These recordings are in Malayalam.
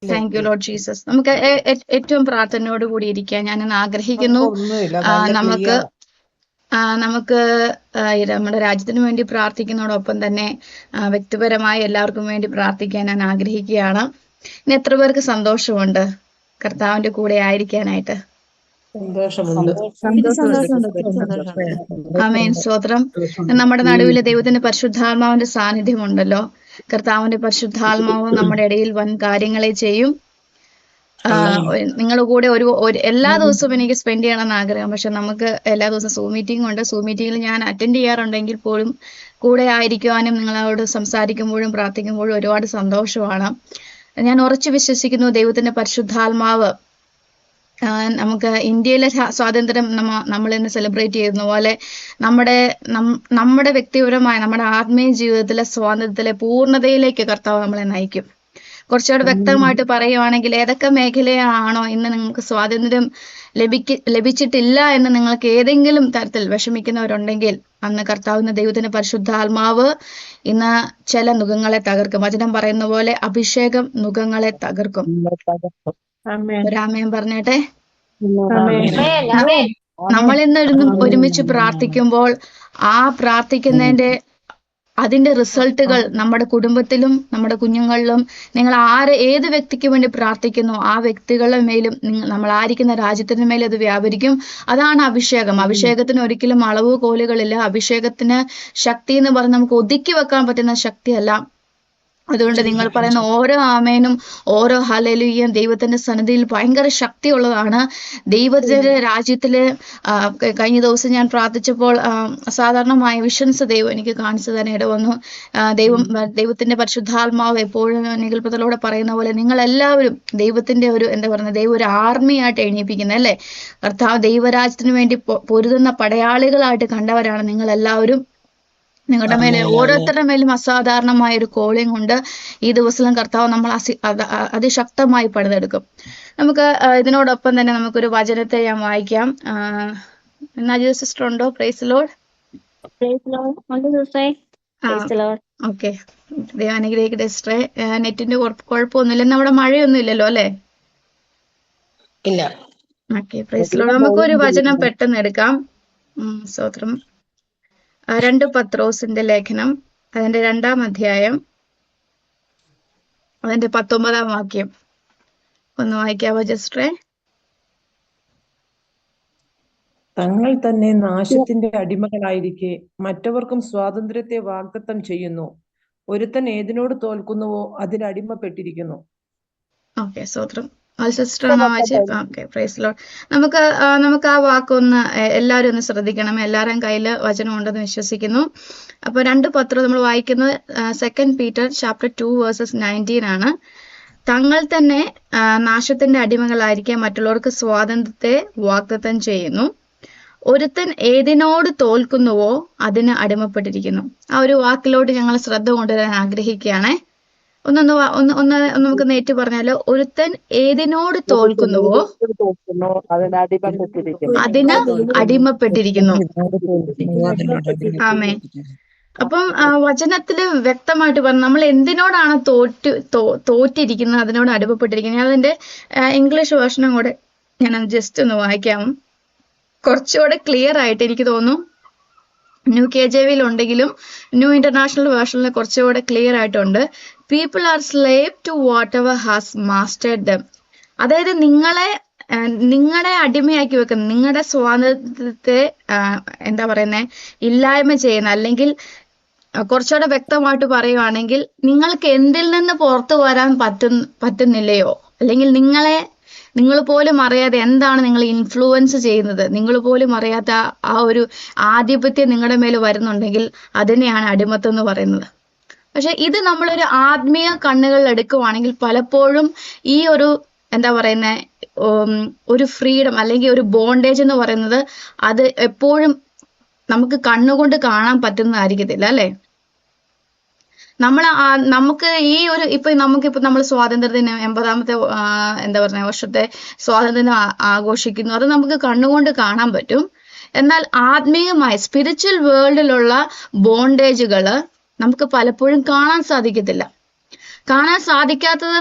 Thank you Lord Jesus. നമുക്ക് ഏറ്റവും പ്രാർത്ഥനയോട് കൂടി ഇരിക്കാൻ ഞാൻ ആഗ്രഹിക്കുന്നു. നമുക്ക് നമുക്ക് നമ്മുടെ രാജ്യത്തിന് വേണ്ടി പ്രാർത്ഥിക്കുന്നതോടൊപ്പം തന്നെ വ്യക്തിപരമായി എല്ലാവർക്കും വേണ്ടി പ്രാർത്ഥിക്കാൻ ഞാൻ ആഗ്രഹിക്കുകയാണ്. ഇനി എത്ര പേർക്ക് സന്തോഷമുണ്ട് കർത്താവിന്റെ കൂടെ ആയിരിക്കാനായിട്ട്? ആമേൻ, സ്തോത്രം. നമ്മുടെ നടുവിലെ ദൈവത്തിന്റെ പരിശുദ്ധാത്മാവിന്റെ സാന്നിധ്യമുണ്ടല്ലോ. കർത്താവിന്റെ പരിശുദ്ധാത്മാവ് നമ്മുടെ ഇടയിൽ വൻ കാര്യങ്ങളെ ചെയ്യും. നിങ്ങളുടെ കൂടെ ഒരു എല്ലാ ദിവസവും എനിക്ക് സ്പെൻഡ് ചെയ്യണമെന്ന് ആഗ്രഹം. പക്ഷെ നമുക്ക് എല്ലാ ദിവസവും സൂം മീറ്റിംഗ് ഉണ്ട്. സൂം മീറ്റിംഗിൽ ഞാൻ അറ്റൻഡ് ചെയ്യാറുണ്ടെങ്കിൽ പോലും കൂടെ ആയിരിക്കുവാനും നിങ്ങളോട് സംസാരിക്കുമ്പോഴും പ്രാർത്ഥിക്കുമ്പോഴും ഒരുപാട് സന്തോഷമാണ്. ഞാൻ ഉറച്ചു വിശ്വസിക്കുന്നു ദൈവത്തിന്റെ പരിശുദ്ധാത്മാവ് നമുക്ക് ഇന്ത്യയിലെ സ്വാതന്ത്ര്യം നമ്മൾ ഇന്ന് സെലിബ്രേറ്റ് ചെയ്യുന്ന പോലെ നമ്മുടെ വ്യക്തിപരമായ നമ്മുടെ ആത്മീയ ജീവിതത്തിലെ സ്വാതന്ത്ര്യത്തിലെ പൂർണ്ണതയിലേക്ക് കർത്താവ് നമ്മളെ നയിക്കും. കുറച്ചുകൂടെ വ്യക്തമായിട്ട് പറയുവാണെങ്കിൽ ഏതൊക്കെ മേഖലയാണോ ഇന്ന് നിങ്ങൾക്ക് സ്വാതന്ത്ര്യം ലഭിച്ചിട്ടില്ല എന്ന് നിങ്ങൾക്ക് ഏതെങ്കിലും തരത്തിൽ വിഷമിക്കുന്നവരുണ്ടെങ്കിൽ അന്ന് കർത്താവിന്റെ ദൈവത്തിന്റെ പരിശുദ്ധാത്മാവ് ഇന്ന് ചില നുഖങ്ങളെ തകർക്കും. വചനം പറയുന്ന പോലെ അഭിഷേകം നുഖങ്ങളെ തകർക്കും. ഒരാമയം പറഞ്ഞേട്ടെ. നമ്മളിന്ന് ഒരുമിച്ച് പ്രാർത്ഥിക്കുമ്പോൾ ആ പ്രാർത്ഥിക്കുന്നതിന്റെ അതിന്റെ റിസൾട്ടുകൾ നമ്മുടെ കുടുംബത്തിലും നമ്മുടെ കുഞ്ഞുങ്ങളിലും നിങ്ങൾ ഏത് വ്യക്തിക്ക് വേണ്ടി പ്രാർത്ഥിക്കുന്നു ആ വ്യക്തികളുടെ മേലും നമ്മൾ ആയിരിക്കുന്ന രാജ്യത്തിന് മേലും അത് വ്യാപരിക്കും. അതാണ് അഭിഷേകം. അഭിഷേകത്തിന് ഒരിക്കലും അളവ് കോലുകളില്ല. അഭിഷേകത്തിന് ശക്തി എന്ന് പറഞ്ഞ് നമുക്ക് ഒതുക്കി വെക്കാൻ പറ്റുന്ന ശക്തിയല്ല. അതുകൊണ്ട് നിങ്ങൾ പറയുന്ന ഓരോ ആമേനും ഓരോ ഹല്ലേലൂയയും ദൈവത്തിന്റെ സന്നിധിയിൽ ഭയങ്കര ശക്തിയുള്ളതാണ്. ദൈവത്തിന്റെ രാജ്യത്തില് കഴിഞ്ഞ ദിവസം ഞാൻ പ്രാർത്ഥിച്ചപ്പോൾ അസാധാരണമായ വിഷൻസ് ദൈവം എനിക്ക് കാണിച്ചു തന്നെ ഇടവന്നു. ദൈവത്തിന്റെ പരിശുദ്ധാത്മാവ് എപ്പോഴും നികൽപ്പത്തിലൂടെ പറയുന്ന പോലെ നിങ്ങളെല്ലാവരും ദൈവത്തിന്റെ ഒരു ദൈവം ഒരു ആർമിയായിട്ട് എണീപ്പിക്കുന്നത് അല്ലേ. കർത്താവ് ദൈവരാജ്യത്തിന് വേണ്ടി പൊരുതുന്ന പടയാളികളായിട്ട് കണ്ടവരാണ് നിങ്ങളെല്ലാവരും. നിങ്ങളുടെ മേലെ ഓരോരുത്തരുടെ മേലും അസാധാരണമായ ഒരു കോളിംഗ് ഉണ്ട്. ഈ ദിവസം കർത്താവ് നമ്മൾ അതിശക്തമായി പണിതെടുക്കും. നമുക്ക് ഇതിനോടൊപ്പം തന്നെ നമുക്കൊരു വചനത്തെ ഞാൻ വായിക്കാം. നജീർ സിസ്റ്റർ ഉണ്ടോ? Praise lord. ഓക്കെ, ദൈവം അനുഗ്രഹിക്കട്ടെ സിസ്റ്ററെ. നെറ്റിന്റെ കുഴപ്പമൊന്നുമില്ല. നമ്മുടെ മഴയൊന്നും ഇല്ലല്ലോ അല്ലെ? Okay, praise lord. നമുക്കൊരു വചനം പെട്ടെന്ന് എടുക്കാം. സ്തോത്രം. 2 പത്രോസിന്റെ ലേഖനം അതിന്റെ 2-ാം അധ്യായം അതിന്റെ 19-ാം വാക്യം ഒന്ന് വായിക്കാവോ ജസ്റ്റേ? തങ്ങൾ തന്നെ നാശത്തിന്റെ അടിമകളായിരിക്കെ മറ്റവർക്കും സ്വാതന്ത്ര്യത്തെ വാഗ്ദത്തം ചെയ്യുന്നു. ഒരുത്തൻ ഏതിനോട് തോൽക്കുന്നുവോ അതിന് അടിമപ്പെട്ടിരിക്കുന്നു. ഓക്കെ, സ്തോത്രം. Okay, praise lord. നമുക്ക് ആ വാക്കൊന്ന് എല്ലാവരും ഒന്ന് ശ്രദ്ധിക്കണം. എല്ലാവരും കയ്യിൽ വചനം ഉണ്ടെന്ന് വിശ്വസിക്കുന്നു. അപ്പൊ 2 പത്രം നമ്മൾ വായിക്കുന്നത് 2 Peter chapter 2 verses 19 ആണ്. തങ്ങൾ തന്നെ നാശത്തിന്റെ അടിമകളായിരിക്കെ മറ്റുള്ളവർക്ക് സ്വാതന്ത്ര്യത്തെ വാഗ്ദത്തം ചെയ്യുന്നു. ഒരുത്തൻ ഏതിനോട് തോൽക്കുന്നുവോ അതിന് അടിമപ്പെട്ടിരിക്കുന്നു. ആ ഒരു വാക്കിലോട്ട് ഞങ്ങൾ ശ്രദ്ധ കൊണ്ടുവരാൻ ആഗ്രഹിക്കുകയാണെ. ഒന്ന് നമുക്ക് നേരിട്ട് പറഞ്ഞാലോ. ഒരുത്തൻ ഏതിനോട് തോൽക്കുന്നുവോ അതിന് അടിമപ്പെട്ടിരിക്കുന്നു. ആമേൻ. അപ്പം വചനത്തില് വ്യക്തമായിട്ട് പറഞ്ഞു നമ്മൾ എന്തിനോടാണ് തോറ്റിരിക്കുന്നത് അതിനോട് അടിമപ്പെട്ടിരിക്കുന്നത്. അതിന്റെ ഇംഗ്ലീഷ് വേർഷനും കൂടെ ഞാൻ ജസ്റ്റ് ഒന്ന് വായിക്കാം. കുറച്ചുകൂടെ ക്ലിയർ ആയിട്ട് എനിക്ക് തോന്നുന്നു ന്യൂ KJV ഉണ്ടെങ്കിലും ന്യൂ ഇന്റർനാഷണൽ വേർഷനിൽ കുറച്ചുകൂടെ ക്ലിയർ ആയിട്ടുണ്ട്. People are slave to whatever has mastered them. അതായത് നിങ്ങളെ അടിമയാക്കി വെക്കുന്ന, നിങ്ങളുടെ സ്വാതന്ത്ര്യത്തെ ഇല്ലായ്മ ചെയ്യുന്ന, അല്ലെങ്കിൽ കുറച്ചുകൂടെ വ്യക്തമായിട്ട് പറയുവാണെങ്കിൽ നിങ്ങൾക്ക് എന്തിൽ നിന്ന് പുറത്തു വരാൻ പറ്റുന്നില്ലയോ, അല്ലെങ്കിൽ നിങ്ങൾ പോലും അറിയാതെ എന്താണ് നിങ്ങൾ ഇൻഫ്ലുവൻസ് ചെയ്യുന്നത്, നിങ്ങൾ പോലും അറിയാത്ത ആ ഒരു ആധിപത്യം നിങ്ങളുടെ മേൽ വരുന്നുണ്ടെങ്കിൽ അതിനെയാണ് അടിമത്തം എന്ന് പറയുന്നത്. പക്ഷെ ഇത് നമ്മളൊരു ആത്മീയ കണ്ണുകളിൽ എടുക്കുവാണെങ്കിൽ പലപ്പോഴും ഈ ഒരു ഒരു ഫ്രീഡം അല്ലെങ്കിൽ ഒരു ബോണ്ടേജ് എന്ന് പറയുന്നത് അത് എപ്പോഴും നമുക്ക് കണ്ണുകൊണ്ട് കാണാൻ പറ്റുന്നതായിരിക്കത്തില്ല അല്ലെ. നമുക്ക് ഈ ഒരു നമുക്കിപ്പോ നമ്മൾ സ്വാതന്ത്ര്യദിനം 80ാമത്തെ വർഷത്തെ സ്വാതന്ത്ര്യം ആഘോഷിക്കുന്നു. അത് നമുക്ക് കണ്ണുകൊണ്ട് കാണാൻ പറ്റും. എന്നാൽ ആത്മീയമായ സ്പിരിച്വൽ വേൾഡിലുള്ള ബോണ്ടേജുകള് നമുക്ക് പലപ്പോഴും കാണാൻ സാധിക്കത്തില്ല. കാണാൻ സാധിക്കാത്തത്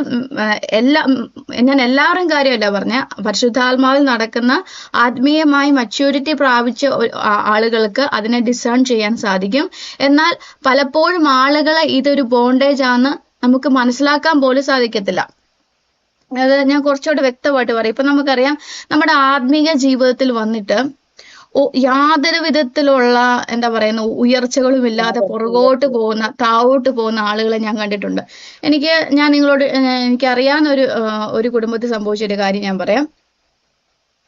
ഞാൻ എല്ലാവരും കാര്യമല്ല പറഞ്ഞ, പരിശുദ്ധാത്മാവിൽ നടക്കുന്ന ആത്മീയമായി മച്യൂരിറ്റി പ്രാപിച്ച ആളുകൾക്ക് അതിനെ ഡിസേൺ ചെയ്യാൻ സാധിക്കും. എന്നാൽ പലപ്പോഴും ആളുകളെ ഇതൊരു ബോണ്ടേജ് ആണ് നമുക്ക് മനസ്സിലാക്കാൻ പോലും സാധിക്കത്തില്ല. അത് ഞാൻ കുറച്ചുകൂടെ വ്യക്തമായിട്ട് പറയും. ഇപ്പൊ നമുക്കറിയാം, നമ്മുടെ ആത്മീയ ജീവിതത്തിൽ വന്നിട്ട് യാതൊരു വിധത്തിലുള്ള എന്താ പറയുന്ന ഉയർച്ചകളും ഇല്ലാതെ പുറകോട്ട് പോകുന്ന, താവോട്ട് പോകുന്ന ആളുകളെ ഞാൻ കണ്ടിട്ടുണ്ട്. ഞാൻ നിങ്ങളോട് എനിക്കറിയാവുന്ന ഒരു കുടുംബത്തിൽ സംഭവിച്ച ഒരു കാര്യം ഞാൻ പറയാം.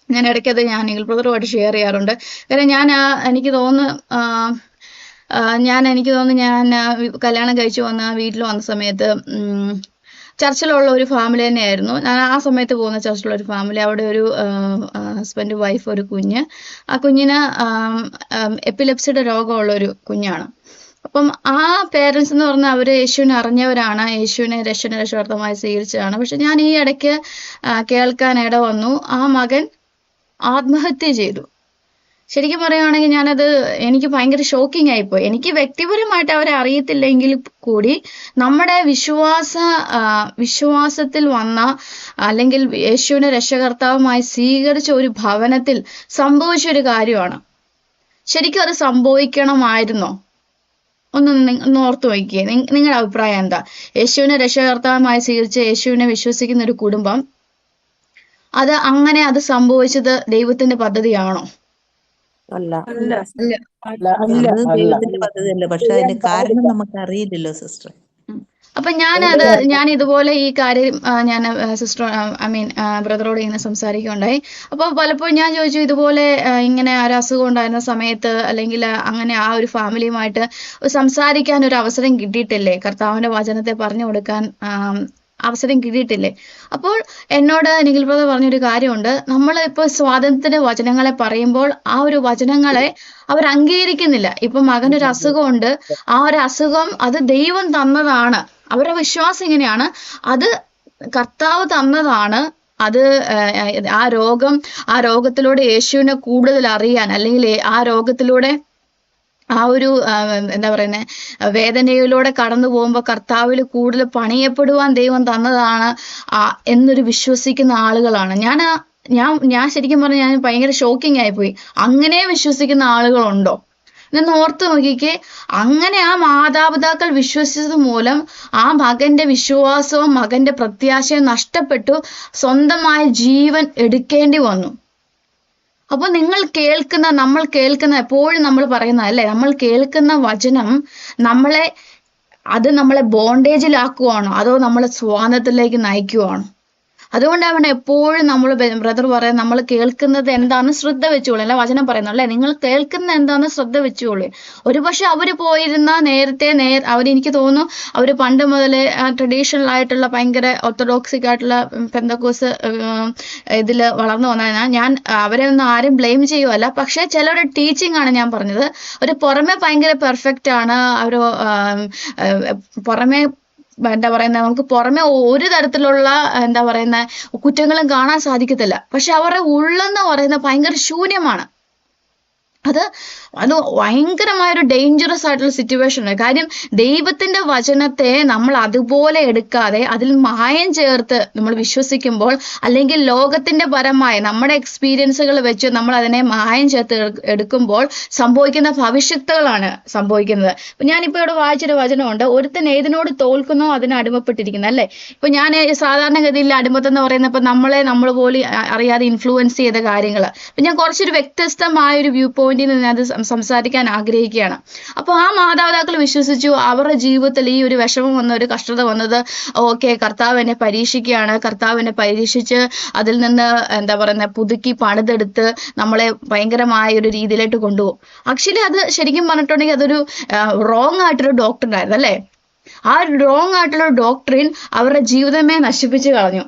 ഞാൻ ഇടയ്ക്കത് ഞാൻ നിങ്ങൾ ബ്രദറുമായിട്ട് ഷെയർ ചെയ്യാറുണ്ട്. കാരണം എനിക്ക് തോന്നുന്നു ഞാൻ കല്യാണം കഴിച്ചു വന്ന വീട്ടിൽ വന്ന സമയത്ത് ചർച്ചിലുള്ള ഒരു ഫാമിലി തന്നെയായിരുന്നു. ഞാൻ ആ സമയത്ത് പോകുന്ന ചർച്ചിലുള്ള ഒരു ഫാമിലി. അവിടെ ഒരു ഹസ്ബൻഡ്, വൈഫ്, ഒരു കുഞ്ഞ്. ആ കുഞ്ഞിന് എപ്പിലെപ്സിയുടെ രോഗമുള്ള ഒരു കുഞ്ഞാണ്. അപ്പം ആ പേരൻസ് എന്ന് പറഞ്ഞാൽ അവര് യേശുവിനെ അറിഞ്ഞവരാണ്, യേശുവിനെ രക്ഷാർത്ഥമായി സ്വീകരിച്ചതാണ്. പക്ഷെ ഞാൻ ഈ ഇടയ്ക്ക് കേൾക്കാൻ ഇട വന്നു, ആ മകൻ ആത്മഹത്യ ചെയ്തു. ശരിക്കും പറയുകയാണെങ്കിൽ എനിക്ക് ഭയങ്കര ഷോക്കിംഗ് ആയിപ്പോയി. എനിക്ക് വ്യക്തിപരമായിട്ട് അവരെ അറിയത്തില്ലെങ്കിൽ കൂടി നമ്മുടെ വിശ്വാസത്തിൽ വന്ന, അല്ലെങ്കിൽ യേശുവിനെ രക്ഷകർത്താവുമായി സ്വീകരിച്ച ഒരു ഭവനത്തിൽ സംഭവിച്ച ഒരു കാര്യമാണ്. ശരിക്കും അത് സംഭവിക്കണമായിരുന്നോ? ഒന്ന് ഓർത്തു നോക്കിയേ. നിങ്ങളുടെ അഭിപ്രായം എന്താ? യേശുവിനെ രക്ഷകർത്താവുമായി സ്വീകരിച്ച് യേശുവിനെ വിശ്വസിക്കുന്ന ഒരു കുടുംബം, അത് സംഭവിച്ചത് ദൈവത്തിന്റെ പദ്ധതിയാണോ? അല്ല, അത് ദൈവത്തിന്റെ പദ്ധതിയല്ല. പക്ഷെ അതിന്റെ കാരണം നമുക്ക് അറിയില്ലല്ലോ സിസ്റ്റർ. അപ്പൊ ഞാൻ ഇതുപോലെ ഈ കാര്യം ഞാൻ സിസ്റ്റർ ബ്രദറോട് ഇങ്ങനെ സംസാരിക്കുകയുണ്ടായി. അപ്പൊ പലപ്പോഴും ഞാൻ ചോദിച്ചു, ഇതുപോലെ ഇങ്ങനെ ഒരു അസുഖം ഉണ്ടായിരുന്ന സമയത്ത്, അല്ലെങ്കിൽ അങ്ങനെ ആ ഒരു ഫാമിലിയുമായിട്ട് സംസാരിക്കാൻ ഒരു അവസരം കിട്ടിയിട്ടില്ലേ? കർത്താവിന്റെ വചനത്തെ പറഞ്ഞു കൊടുക്കാൻ അവസരം കിട്ടിയിട്ടില്ലേ? അപ്പോൾ എന്നോട് നിഖിൽ ബ്രദർ പറഞ്ഞൊരു കാര്യമുണ്ട്. നമ്മളിപ്പോൾ സ്വാതന്ത്ര്യത്തിന്റെ വചനങ്ങളെ പറയുമ്പോൾ ആ ഒരു വചനങ്ങളെ അവർ അംഗീകരിക്കുന്നില്ല. ഇപ്പൊ മകനൊരു അസുഖമുണ്ട്, ആ ഒരു അസുഖം അത് ദൈവം തന്നതാണ്. അവരുടെ വിശ്വാസം ഇങ്ങനെയാണ്, അത് കർത്താവ് തന്നതാണ്. അത് ആ രോഗത്തിലൂടെ യേശുവിനെ കൂടുതൽ അറിയാൻ, അല്ലെങ്കിൽ ആ രോഗത്തിലൂടെ ആ ഒരു എന്താ പറയുന്നത്, വേദനയിലൂടെ കടന്നു പോകുമ്പോൾ കർത്താവിൽ കൂടുതൽ പണിയപ്പെടുവാൻ ദൈവം തന്നതാണ് എന്നൊരു വിശ്വസിക്കുന്ന ആളുകളാണ്. ഞാൻ ശരിക്കും പറഞ്ഞാൽ ഞാൻ ഭയങ്കര ഷോക്കിംഗ് ആയിപ്പോയി. അങ്ങനെ വിശ്വസിക്കുന്ന ആളുകളുണ്ടോ എന്ന് ഓർത്ത് നോക്കിക്കേ. അങ്ങനെ ആ മാതാപിതാക്കൾ വിശ്വസിച്ചത് മൂലം ആ മകന്റെ വിശ്വാസവും മകന്റെ പ്രത്യാശയും നഷ്ടപ്പെട്ടു, സ്വന്തമായ ജീവൻ എടുക്കേണ്ടി വന്നു. അപ്പൊ നമ്മൾ കേൾക്കുന്ന എപ്പോഴും നമ്മൾ പറയുന്ന അല്ലേ, നമ്മൾ കേൾക്കുന്ന വചനം നമ്മളെ ബോണ്ടേജിലാക്കുവാണോ അതോ നമ്മളെ സ്വാതന്ത്ര്യത്തിലേക്ക് നയിക്കുവാണോ? അതുകൊണ്ടാണ് എപ്പോഴും നമ്മൾ ബ്രദർ പറയാൻ, നമ്മൾ കേൾക്കുന്നത് എന്താണെന്ന് ശ്രദ്ധ വെച്ചോളൂ. അല്ല വചനം പറയുന്നു അല്ലെ, നിങ്ങൾ കേൾക്കുന്ന എന്താണെന്ന് ശ്രദ്ധ വെച്ചോളൂ. ഒരുപക്ഷെ അവര് പോയിരുന്ന എനിക്ക് തോന്നുന്നു അവര് പണ്ട് മുതലേ ട്രഡീഷണൽ ആയിട്ടുള്ള ഭയങ്കര ഓർത്തഡോക്സിക് ആയിട്ടുള്ള പെന്തക്കോസ് ഇതിൽ വളർന്നു വന്നതിനാൽ ഞാൻ അവരെ ഒന്നും ആരും ബ്ലെയിം ചെയ്യുമല്ല. പക്ഷെ ചിലരുടെ ടീച്ചിങ് ആണ് ഞാൻ പറഞ്ഞത്. ഒരു പുറമെ ഭയങ്കര പെർഫെക്റ്റ് ആണ്, അവര് പുറമെ എന്താ പറയുന്നത്, നമുക്ക് പുറമെ ഒരു തരത്തിലുള്ള എന്താ പറയുന്ന കുറ്റങ്ങളും കാണാൻ സാധിക്കത്തില്ല. പക്ഷെ അവരുടെ ഉള്ളെന്ന് പറയുന്നത് ഭയങ്കര ശൂന്യമാണ്. അത് ഭയങ്കരമായൊരു ഡേഞ്ചറസ് ആയിട്ടുള്ള സിറ്റുവേഷൻ ആണ്. കാര്യം ദൈവത്തിന്റെ വചനത്തെ നമ്മൾ അതുപോലെ എടുക്കാതെ അതിൽ മായം ചേർത്ത് നമ്മൾ വിശ്വസിക്കുമ്പോൾ, അല്ലെങ്കിൽ ലോകത്തിന്റെ പരമായ നമ്മുടെ എക്സ്പീരിയൻസുകൾ വെച്ച് നമ്മൾ അതിനെ മായം ചേർത്ത് എടുക്കുമ്പോൾ സംഭവിക്കുന്ന ഭവിഷ്യത്തുകളാണ് സംഭവിക്കുന്നത്. ഞാനിപ്പോ ഇവിടെ വായിച്ചൊരു വചനമുണ്ട്, ഒരുത്തൻ ഏതിനോട് തോൽക്കുന്നോ അതിന് അടിമപ്പെട്ടിരിക്കുന്നത് അല്ലേ. ഇപ്പൊ ഞാൻ സാധാരണഗതിയിൽ അടിമത്തം എന്ന് പറയുന്നപ്പോ നമ്മൾ പോലും അറിയാതെ ഇൻഫ്ലുവൻസ് ചെയ്ത കാര്യങ്ങൾ. ഞാൻ കുറച്ചൊരു വ്യത്യസ്തമായ ഒരു വ്യൂ പോയിന്റിൽ നിന്ന് അത് സംസാരിക്കാൻ ആഗ്രഹിക്കുകയാണ്. അപ്പോൾ ആ മാതാപിതാക്കൾ വിശ്വസിച്ചു, അവരുടെ ജീവിതത്തിൽ ഈ ഒരു വിഷമം വന്ന, ഒരു കഷ്ടത വന്നത്, ഓക്കെ കർത്താവ് എന്നെ പരീക്ഷിക്കുകയാണ്, കർത്താവ് എന്നെ പരീക്ഷിച്ച് അതിൽ നിന്ന് എന്താ പറയുന്നത് പുതുക്കി പണിതെടുത്ത് നമ്മളെ ഭയങ്കരമായ ഒരു രീതിയിലേക്ക് കൊണ്ടുപോകും. ആക്ച്വലി അത് ശരിക്കും പറഞ്ഞിട്ടുണ്ടെങ്കിൽ അതൊരു റോങ് ആയിട്ടൊരു ഡോക്ട്രിൻ ആയിരുന്നു അല്ലേ. ആ റോങ് ആയിട്ടുള്ള ഡോക്ട്രിൻ അവരുടെ ജീവിതമേ നശിപ്പിച്ചു കളഞ്ഞു.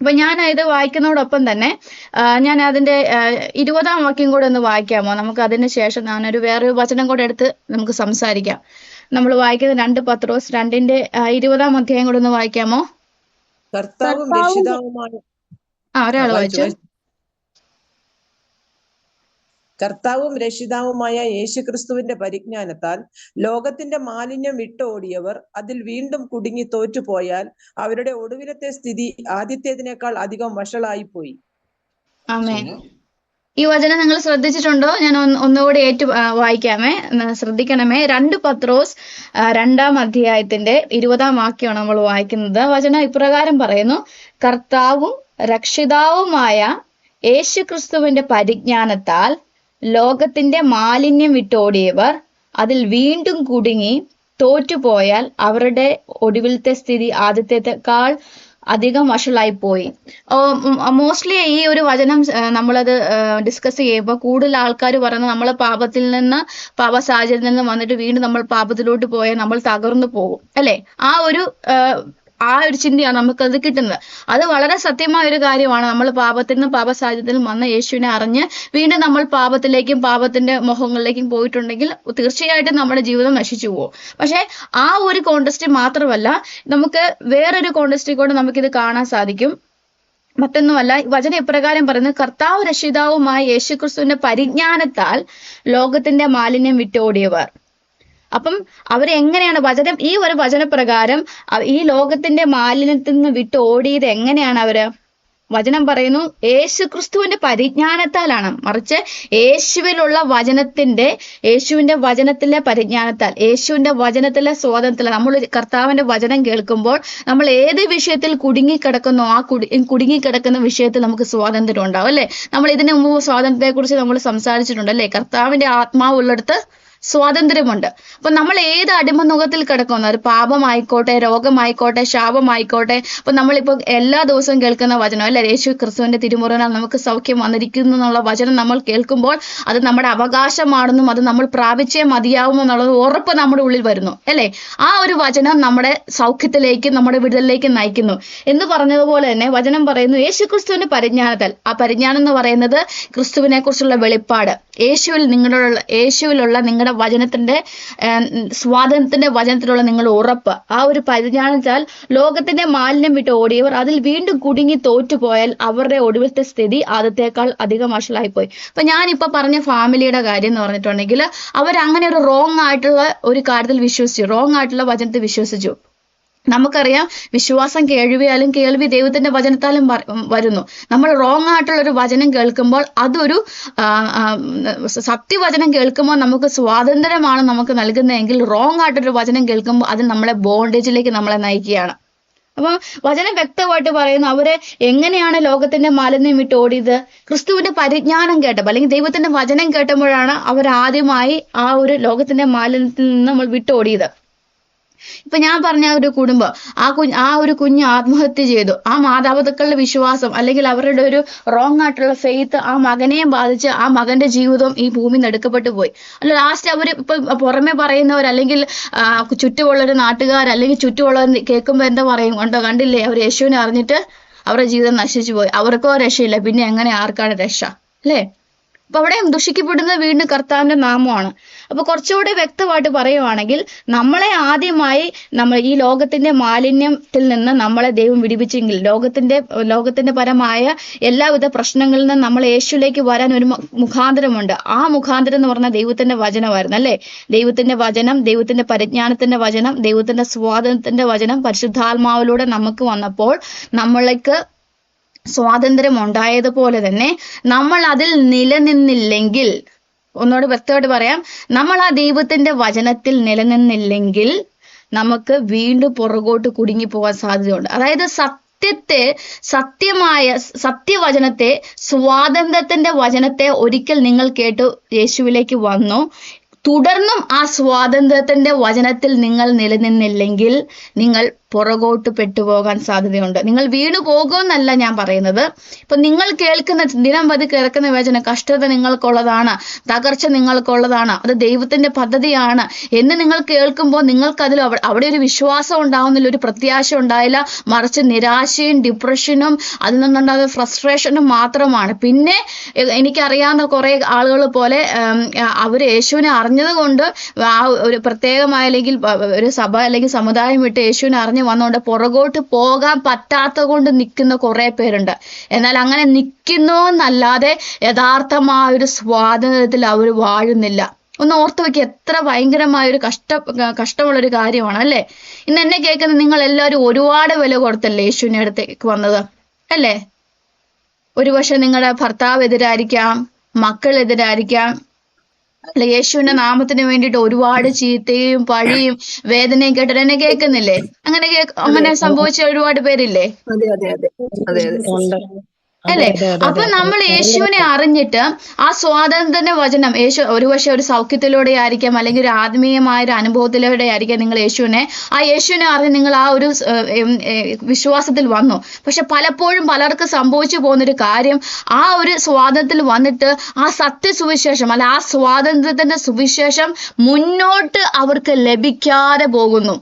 അപ്പൊ ഞാൻ ഇത് വായിക്കുന്നതോടൊപ്പം തന്നെ ഞാൻ അതിന്റെ 20-ാം വാക്യം കൂടെ ഒന്ന് വായിക്കാമോ? നമുക്ക് അതിന് ശേഷം ഞാനൊരു വേറൊരു വചനം കൂടെ എടുത്ത് നമുക്ക് സംസാരിക്കാം. നമ്മൾ വായിക്കുന്ന 2 പത്രോസ് 2-ന്റെ 20-ാം അധ്യായം കൂടെ ഒന്ന് വായിക്കാമോ? കർത്താവും രക്ഷിതാവുമാണ്. ഒരാൾ വായിച്ചു. കർത്താവും രക്ഷിതാവുമായ യേശുക്രിസ്തുവിന്റെ പരിജ്ഞാനത്താൽ ലോകത്തിന്റെ മാലിന്യം വിട്ടോടിയവർ അതിൽ വീണ്ടും കുടുങ്ങി തോറ്റുപോയാൽ അവരുടെ ഒടുവിലത്തെ സ്ഥിതി ആദ്യത്തേതിനേക്കാൾ അധികം വഷളായിപ്പോയി. ആമേൻ. ഈ വചനം നിങ്ങൾ ശ്രദ്ധിച്ചിട്ടുണ്ടോ? ഞാൻ ഒന്നുകൂടി വായിക്കാമേ, ശ്രദ്ധിക്കണമേ. 2 പത്രോസ് 2-ാം അധ്യായത്തിന്റെ 20-ാം വാക്യമാണ് നമ്മൾ വായിക്കുന്നത്. വചനം ഇപ്രകാരം പറയുന്നു: കർത്താവും രക്ഷിതാവുമായ യേശുക്രിസ്തുവിന്റെ പരിജ്ഞാനത്താൽ ലോകത്തിന്റെ മാലിന്യം വിട്ടോടിയവർ അതിൽ വീണ്ടും കുടുങ്ങി തോറ്റുപോയാൽ അവരുടെ ഒടുവിലത്തെ സ്ഥിതി ആദ്യത്തേക്കാൾ അധികം വഷളായിപ്പോയി. മോസ്റ്റ്ലി ഈ ഒരു വചനം നമ്മളത് ഡിസ്കസ് ചെയ്യുമ്പോൾ കൂടുതൽ ആൾക്കാർ പറയുന്നത് നമ്മൾ പാപത്തിൽ നിന്ന്, പാപ സാഹചര്യത്തിൽ നിന്ന് വന്നിട്ട് വീണ്ടും നമ്മൾ പാപത്തിലോട്ട് പോയാൽ നമ്മൾ തകർന്നു പോകും, അല്ലെ? ആ ഒരു ചിന്തയാണ് നമുക്കത് കിട്ടുന്നത്. അത് വളരെ സത്യമായ ഒരു കാര്യമാണ്. നമ്മൾ പാപത്തിൽ നിന്നും പാപ സാഹചര്യത്തിൽ വന്ന യേശുവിനെ അറിഞ്ഞ് വീണ്ടും നമ്മൾ പാപത്തിലേക്കും പാപത്തിന്റെ മുഖങ്ങളിലേക്കും പോയിട്ടുണ്ടെങ്കിൽ തീർച്ചയായിട്ടും നമ്മുടെ ജീവിതം നശിച്ചു പോകും. പക്ഷെ ആ ഒരു കോണ്ടസ്റ്റ് മാത്രമല്ല, നമുക്ക് വേറൊരു കോണ്ടസ്റ്റിൽ കൂടെ നമുക്കിത് കാണാൻ സാധിക്കും. മറ്റൊന്നുമല്ല, വചനം ഇപ്രകാരം പറയുന്നത്: കർത്താവ് രക്ഷിതാവുമായ യേശുക്രിസ്തുവിന്റെ പരിജ്ഞാനത്താൽ ലോകത്തിന്റെ മാലിന്യം വിട്ടോടിയവർ. അപ്പം അവരെങ്ങനെയാണ് ഈ ഒരു വചനപ്രകാരം ഈ ലോകത്തിന്റെ മാലിന്യത്തിൽ നിന്ന് വിട്ട് ഓടിയത് എങ്ങനെയാണ് വചനം പറയുന്നു യേശുക്രിസ്തുവിന്റെ പരിജ്ഞാനത്താലാണ്. മറിച്ച് യേശുവിന്റെ വചനത്തിലെ പരിജ്ഞാനത്താൽ, യേശുവിന്റെ വചനത്തിലെ സ്വാതന്ത്ര്യത്തിൽ. നമ്മൾ കർത്താവിന്റെ വചനം കേൾക്കുമ്പോൾ നമ്മൾ ഏത് വിഷയത്തിൽ കുടുങ്ങിക്കിടക്കുന്നോ ആ കുടുങ്ങിക്കിടക്കുന്ന വിഷയത്തിൽ നമുക്ക് സ്വാതന്ത്ര്യം ഉണ്ടാവും, അല്ലെ? നമ്മൾ ഇതിനു മുമ്പ് സ്വാതന്ത്ര്യത്തെ കുറിച്ച് നമ്മൾ സംസാരിച്ചിട്ടുണ്ട്, അല്ലെ? കർത്താവിന്റെ ആത്മാവുള്ളിടത്ത് സ്വാതന്ത്ര്യമുണ്ട്. അപ്പൊ നമ്മൾ ഏത് അടിമനുഖത്തിൽ കിടക്കുന്നു, അത് പാപമായിക്കോട്ടെ, രോഗമായിക്കോട്ടെ, ശാപമായിക്കോട്ടെ. അപ്പൊ നമ്മളിപ്പോ എല്ലാ ദിവസവും കേൾക്കുന്ന വചനം, അല്ലെ? യേശു ക്രിസ്തുവിന്റെ തിരുമുറിനാൽ നമുക്ക് സൗഖ്യം വന്നിരിക്കുന്നു എന്നുള്ള വചനം നമ്മൾ കേൾക്കുമ്പോൾ അത് നമ്മുടെ അവകാശമാണെന്നും അത് നമ്മൾ പ്രാപിച്ചേ മതിയാവും എന്നുള്ളത് ഉറപ്പ് നമ്മുടെ ഉള്ളിൽ വരുന്നു, അല്ലെ? ആ ഒരു വചനം നമ്മുടെ സൗഖ്യത്തിലേക്കും നമ്മുടെ വിടുതലിലേക്ക് നയിക്കുന്നു. എന്ന് പറഞ്ഞതുപോലെ തന്നെ വചനം പറയുന്നു യേശുക്രിസ്തുവിന്റെ പരിജ്ഞാനത്താൽ. ആ പരിജ്ഞാനം എന്ന് പറയുന്നത് ക്രിസ്തുവിനെ കുറിച്ചുള്ള വെളിപ്പാട്, യേശുവിലുള്ള നിങ്ങളുടെ വചനത്തിന്റെ സ്വാതന്ത്ര്യത്തിന്റെ വചനത്തിലുള്ള നിങ്ങളുടെ ഉറപ്പ്. ആ ഒരു പരിജ്ഞാനത്താൽ ലോകത്തിന്റെ മാലിന്യം വിട്ട് ഓടിയവർ അതിൽ വീണ്ടും കുടുങ്ങി തോറ്റുപോയാൽ അവരുടെ ഒടുവിലത്തെ സ്ഥിതി ആദ്യത്തേക്കാൾ അധികം വഷളായിപ്പോയി. അപ്പൊ ഞാനിപ്പോ പറഞ്ഞ ഫാമിലിയുടെ കാര്യം എന്ന് പറഞ്ഞിട്ടുണ്ടെങ്കിൽ അവരങ്ങനെ ഒരു റോങ് ആയിട്ടുള്ള ഒരു കാര്യത്തിൽ വിശ്വസിച്ചു, റോങ് ആയിട്ടുള്ള വചനത്തിൽ വിശ്വസിച്ചു. നമുക്കറിയാം, വിശ്വാസം കേൾവിയാലും കേൾവി ദൈവത്തിന്റെ വചനത്താലും വരുന്നു. നമ്മൾ റോങ് ആയിട്ടുള്ള ഒരു വചനം കേൾക്കുമ്പോൾ അതൊരു സത്യവചനം കേൾക്കുമ്പോൾ നമുക്ക് സ്വാതന്ത്ര്യമാണ് നമുക്ക് നൽകുന്നതെങ്കിൽ റോങ് ആയിട്ടൊരു വചനം കേൾക്കുമ്പോൾ അത് നമ്മളെ ബോണ്ടേജിലേക്ക് നമ്മളെ നയിക്കുകയാണ്. അപ്പം വചനം വ്യക്തമായിട്ട് പറയുന്നു അവരെ എങ്ങനെയാണ് ലോകത്തിന്റെ മാലിന്യം വിട്ട് ഓടിയത്. ക്രിസ്തുവിന്റെ പരിജ്ഞാനം കേട്ടപ്പോൾ, അല്ലെങ്കിൽ ദൈവത്തിന്റെ വചനം കേട്ടപ്പോഴാണ് അവർ ആദ്യമായി ആ ഒരു ലോകത്തിന്റെ മാലിന്യത്തിൽ നിന്ന് നമ്മൾ വിട്ടോടിയത്. ഇപ്പൊ ഞാൻ പറഞ്ഞ ഒരു കുടുംബം, ആ ഒരു കുഞ്ഞ് ആത്മഹത്യ ചെയ്തു. ആ മാതാപിതാക്കളുടെ വിശ്വാസം അല്ലെങ്കിൽ അവരുടെ ഒരു റോങ് ആയിട്ടുള്ള ഫെയ്ത്ത് ആ മകനെയും ബാധിച്ച് ആ മകന്റെ ജീവിതവും ഈ ഭൂമിയിൽ നിന്ന് എടുക്കപ്പെട്ടു പോയി. അല്ല, ലാസ്റ്റ് അവർ ഇപ്പൊ പുറമെ പറയുന്നവർ അല്ലെങ്കിൽ ചുറ്റുമുള്ളൊരു നാട്ടുകാർ അല്ലെങ്കിൽ ചുറ്റുമുള്ളവർ കേൾക്കുമ്പോൾ എന്താ പറയും? കണ്ടില്ലേ, അവർ യേശുവിനെ അറിഞ്ഞിട്ട് അവരുടെ ജീവിതം നശിച്ചു പോയി, അവർക്കോ രക്ഷയില്ല, പിന്നെ എങ്ങനെ ആർക്കാണ് രക്ഷ, അല്ലേ? അപ്പൊ അവിടെ ദുഷിക്കപ്പെടുന്നത് വീണ്ടും കർത്താവിന്റെ നാമമാണ്. അപ്പൊ കുറച്ചുകൂടെ വ്യക്തമായിട്ട് പറയുവാണെങ്കിൽ നമ്മളെ ആദ്യമായി നമ്മൾ ഈ ലോകത്തിന്റെ മാലിന്യത്തിൽ നിന്ന് നമ്മളെ ദൈവം വിടിവിച്ചെങ്കിൽ ലോകത്തിന്റെ പരമായ എല്ലാവിധ പ്രശ്നങ്ങളിൽ നിന്ന് നമ്മൾ യേശുവിലേക്ക് വരാൻ ഒരു മുഖാന്തരമുണ്ട്. ആ മുഖാന്തരം എന്ന് പറഞ്ഞാൽ ദൈവത്തിന്റെ വചനമായിരുന്നു, അല്ലെ? ദൈവത്തിന്റെ വചനം, ദൈവത്തിന്റെ പരിജ്ഞാനത്തിന്റെ വചനം, ദൈവത്തിന്റെ സ്വാതന്ത്ര്യത്തിന്റെ വചനം പരിശുദ്ധാത്മാവിലൂടെ നമുക്ക് വന്നപ്പോൾ നമ്മൾക്ക് സ്വാതന്ത്ര്യം ഉണ്ടായതുപോലെ തന്നെ നമ്മൾ അതിൽ നിലനിന്നില്ലെങ്കിൽ, ഒന്നുകൂടെ വ്യക്തമായിട്ട് പറയാം, നമ്മൾ ആ ദൈവത്തിന്റെ വചനത്തിൽ നിലനിന്നില്ലെങ്കിൽ നമുക്ക് വീണ്ടും പുറകോട്ട് കുടുങ്ങി പോകാൻ സാധ്യതയുണ്ട്. അതായത് സത്യവചനത്തെ, സ്വാതന്ത്ര്യത്തിന്റെ വചനത്തെ ഒരിക്കൽ നിങ്ങൾ കേട്ടു യേശുവിലേക്ക് വന്നു, തുടർന്നും ആ സ്വാതന്ത്ര്യത്തിന്റെ വചനത്തിൽ നിങ്ങൾ നിലനിന്നില്ലെങ്കിൽ നിങ്ങൾ പുറകോട്ട് പെട്ടുപോകാൻ സാധ്യതയുണ്ട്. നിങ്ങൾ വീണു പോകുമെന്നല്ല ഞാൻ പറയുന്നത്. ഇപ്പൊ നിങ്ങൾ കേൾക്കുന്ന ദിനം പ്രതി കേൾക്കുന്ന വചനം കഷ്ടത നിങ്ങൾക്കുള്ളതാണ്, തകർച്ച നിങ്ങൾക്കുള്ളതാണ്, അത് ദൈവത്തിന്റെ പദ്ധതിയാണ് എന്ന് നിങ്ങൾ കേൾക്കുമ്പോൾ നിങ്ങൾക്കതിൽ അവിടെ ഒരു വിശ്വാസം ഉണ്ടാവുന്നില്ല, ഒരു പ്രത്യാശ ഉണ്ടായില്ല, മറിച്ച് നിരാശയും ഡിപ്രഷനും അതിൽ നിന്നുണ്ടാകുന്ന ഫ്രസ്ട്രേഷനും മാത്രമാണ്. പിന്നെ എനിക്കറിയാവുന്ന കുറെ ആളുകൾ പോലെ അവര് യേശുവിനെ അറിഞ്ഞത് കൊണ്ട് ആ ഒരു പ്രത്യേകമായ അല്ലെങ്കിൽ ഒരു സഭ അല്ലെങ്കിൽ സമുദായം വിട്ട് യേശുവിനെ അറിഞ്ഞ വന്നുകൊണ്ട് പുറകോട്ട് പോകാൻ പറ്റാത്ത കൊണ്ട് നിൽക്കുന്ന കുറെ പേരുണ്ട്. എന്നാൽ അങ്ങനെ നിൽക്കുന്നു എന്നല്ലാതെ യഥാർത്ഥമായ ഒരു സ്വാതന്ത്ര്യത്തിൽ അവർ വാഴുന്നില്ല. ഒന്ന് ഓർത്തു വെക്കുക, എത്ര ഭയങ്കരമായ ഒരു കഷ്ടമുള്ളൊരു കാര്യമാണ് അല്ലേ? ഇന്ന് എന്നെ കേൾക്കുന്ന നിങ്ങൾ എല്ലാവരും ഒരുപാട് വില കൊടുത്തല്ലേ യേശുവിന്റെ അടുത്തേക്ക് വന്നത് അല്ലേ? ഒരുപക്ഷെ നിങ്ങളുടെ ഭർത്താവ് എതിരായിരിക്കാം, മക്കൾ എതിരായിരിക്കാം, അല്ലെ യേശുവിന്റെ നാമത്തിന് വേണ്ടിയിട്ട് ഒരുപാട് ചീത്തയും പഴിയും വേദനയും കേട്ടിട്ട് എന്നെ കേൾക്കുന്നില്ലേ? അങ്ങനെ സംഭവിച്ച ഒരുപാട് പേരില്ലേ അല്ലെ? അപ്പൊ നമ്മൾ യേശുവിനെ അറിഞ്ഞിട്ട് ആ സ്വാതന്ത്ര്യ വചനം ഒരുപക്ഷെ ഒരു സൗഖ്യത്തിലൂടെ ആയിരിക്കാം, അല്ലെങ്കിൽ ഒരു ആത്മീയമായ ഒരു അനുഭവത്തിലൂടെ ആയിരിക്കാം നിങ്ങൾ യേശുവിനെ അറിഞ്ഞ് നിങ്ങൾ ആ ഒരു വിശ്വാസത്തിൽ വന്നു. പക്ഷെ പലപ്പോഴും പലർക്കും സംഭവിച്ചു പോകുന്നൊരു കാര്യം, ആ ഒരു സ്വാതന്ത്ര്യത്തിൽ വന്നിട്ട് ആ സത്യസുവിശേഷം അല്ല ആ സ്വാതന്ത്ര്യത്തിന്റെ സുവിശേഷം മുന്നോട്ട് അവർക്ക് ലഭിക്കാതെ പോകുന്നു.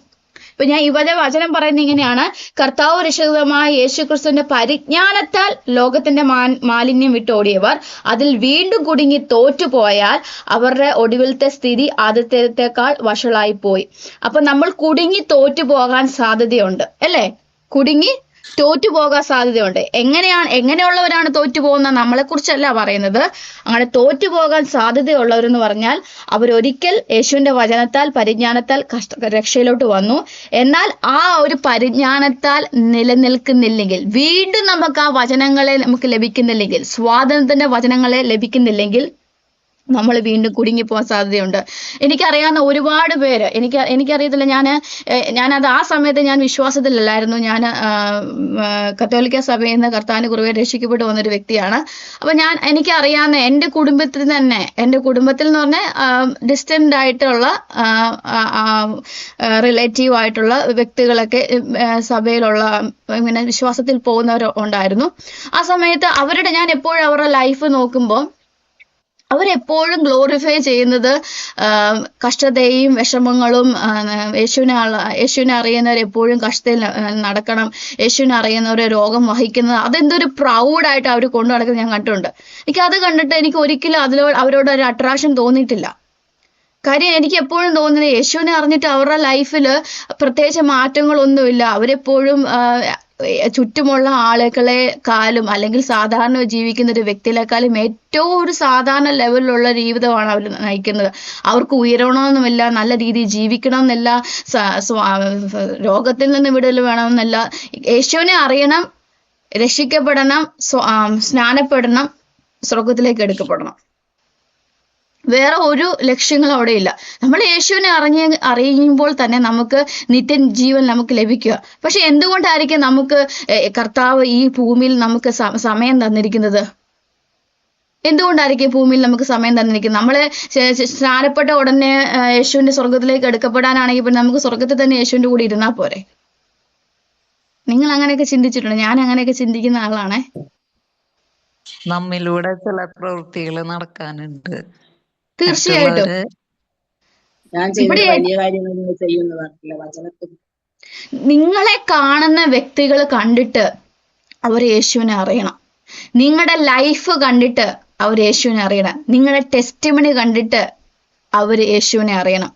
ഇപ്പൊ ഞാൻ ഇവിടെ വചനം പറയുന്നത് ഇങ്ങനെയാണ്: കർത്താവ് രക്ഷകമായ യേശുക്രിസ്തുവിന്റെ പരിജ്ഞാനത്താൽ ലോകത്തിന്റെ മാലിന്യം വിട്ടോടിയവർ അതിൽ വീണ്ടും കുടുങ്ങി തോറ്റുപോയാൽ അവരുടെ ഒടുവിലത്തെ സ്ഥിതി ആദ്യത്തേക്കാൾ വഷളായി പോയി. അപ്പൊ നമ്മൾ കുടുങ്ങി തോറ്റുപോകാൻ സാധ്യതയുണ്ട് അല്ലേ? കുടുങ്ങി തോറ്റുപോകാൻ സാധ്യതയുണ്ട്. എങ്ങനെയുള്ളവരാണ് തോറ്റുപോകുന്നത്? നമ്മളെ കുറിച്ചല്ല പറയുന്നത്. അങ്ങനെ തോറ്റുപോകാൻ സാധ്യതയുള്ളവരെന്ന് പറഞ്ഞാൽ അവരൊരിക്കൽ യേശുവിന്റെ വചനത്താൽ പരിജ്ഞാനത്താൽ രക്ഷയിലോട്ട് വന്നു. എന്നാൽ ആ ഒരു പരിജ്ഞാനത്താൽ നിലനിൽക്കുന്നില്ലെങ്കിൽ, വീണ്ടും നമുക്ക് ആ വചനങ്ങളെ നമുക്ക് ലഭിക്കുന്നില്ലെങ്കിൽ, സ്വാതന്ത്ര്യത്തിന്റെ വചനങ്ങളെ ലഭിക്കുന്നില്ലെങ്കിൽ നമ്മൾ വീണ്ടും കുടുങ്ങിപ്പോകാൻ സാധ്യതയുണ്ട്. എനിക്കറിയാവുന്ന ഒരുപാട് പേര്, എനിക്കറിയത്തില്ല, ഞാനത് ആ സമയത്ത് ഞാൻ വിശ്വാസത്തിലല്ലായിരുന്നു. ഞാൻ കത്തോലിക്ക സഭയിൽ നിന്ന് കർത്താവിന്റെ കൃപയിൽ രക്ഷിക്കപ്പെട്ട് വന്നൊരു വ്യക്തിയാണ്. അപ്പൊ എനിക്കറിയാവുന്ന എൻ്റെ കുടുംബത്തിൽ എന്ന് പറഞ്ഞാൽ ഡിസ്റ്റന്റ് ആയിട്ടുള്ള റിലേറ്റീവ് ആയിട്ടുള്ള വ്യക്തികളൊക്കെ സഭയിലുള്ള ഇങ്ങനെ വിശ്വാസത്തിൽ പോകുന്നവർ ഉണ്ടായിരുന്നു. ആ സമയത്ത് ഞാൻ എപ്പോഴും അവരുടെ ലൈഫ് നോക്കുമ്പോൾ അവരെപ്പോഴും ഗ്ലോറിഫൈ ചെയ്യുന്നത് കഷ്ടതയും വിഷമങ്ങളും. യേശുവിനെ അറിയുന്നവർ എപ്പോഴും കഷ്ടതയിൽ നടക്കണം, യേശുവിനെ അറിയുന്നവരെ രോഗം വഹിക്കുന്നത്, അതെന്തൊരു പ്രൗഡായിട്ട് അവർ കൊണ്ടു നടക്കുന്നത് ഞാൻ കണ്ടിട്ടുണ്ട്. അത് കണ്ടിട്ട് എനിക്ക് ഒരിക്കലും അവരോട് ഒരു അട്രാക്ഷൻ തോന്നിയിട്ടില്ല. കാര്യം എനിക്ക് എപ്പോഴും തോന്നുന്നത് യേശുവിനെ അറിഞ്ഞിട്ട് അവരുടെ ലൈഫിൽ പ്രത്യേകിച്ച് മാറ്റങ്ങളൊന്നുമില്ല. അവരെപ്പോഴും ചുറ്റുമുള്ള ആളുകളെക്കാളും അല്ലെങ്കിൽ സാധാരണ ജീവിക്കുന്ന ഒരു വ്യക്തികളെക്കാളും ഏറ്റവും ഒരു സാധാരണ ലെവലിലുള്ള ജീവിതമാണ് അവർ നയിക്കുന്നത്. അവർക്ക് ഉയരണമെന്നുമില്ല, നല്ല രീതിയിൽ ജീവിക്കണമെന്നില്ല, രോഗത്തിൽ നിന്ന് വിടുതൽ വേണമെന്നില്ല. യേശുവിനെ അറിയണം, രക്ഷിക്കപ്പെടണം, സ്നാനപ്പെടണം, സ്വർഗത്തിലേക്ക് എടുക്കപ്പെടണം. വേറെ ഒരു ലക്ഷ്യങ്ങളും അവിടെ ഇല്ല. നമ്മൾ യേശുവിനെ അറിയുമ്പോൾ തന്നെ നമുക്ക് നിത്യജീവൻ നമുക്ക് ലഭിക്കുക. പക്ഷെ എന്തുകൊണ്ടായിരിക്കും നമുക്ക് കർത്താവ് ഈ ഭൂമിയിൽ നമുക്ക് സമയം തന്നിരിക്കുന്നത്? എന്തുകൊണ്ടായിരിക്കും ഭൂമിയിൽ നമുക്ക് സമയം തന്നിരിക്കുന്നത്? നമ്മള് സ്നാനപ്പെട്ട ഉടനെ യേശുവിന്റെ സ്വർഗത്തിലേക്ക് എടുക്കപ്പെടാനാണെങ്കിൽ പിന്നെ നമുക്ക് സ്വർഗത്തിൽ തന്നെ യേശുവിന്റെ കൂടെ ഇരുന്നാ പോരെ? നിങ്ങൾ അങ്ങനെയൊക്കെ ചിന്തിച്ചിട്ടുണ്ട്? ഞാൻ അങ്ങനെയൊക്കെ ചിന്തിക്കുന്ന ആളാണേ. നമ്മിലൂടെ ചില പ്രവൃത്തികൾ നടക്കാനുണ്ട്. തീർച്ചയായിട്ടും നിങ്ങളെ കാണുന്ന വ്യക്തികൾ കണ്ടിട്ട് അവർ യേശുവിനെ അറിയണം. നിങ്ങളുടെ ലൈഫ് കണ്ടിട്ട് അവർ യേശുവിനെ അറിയണം. നിങ്ങളുടെ ടെസ്റ്റിമണി കണ്ടിട്ട് അവർ യേശുവിനെ അറിയണം.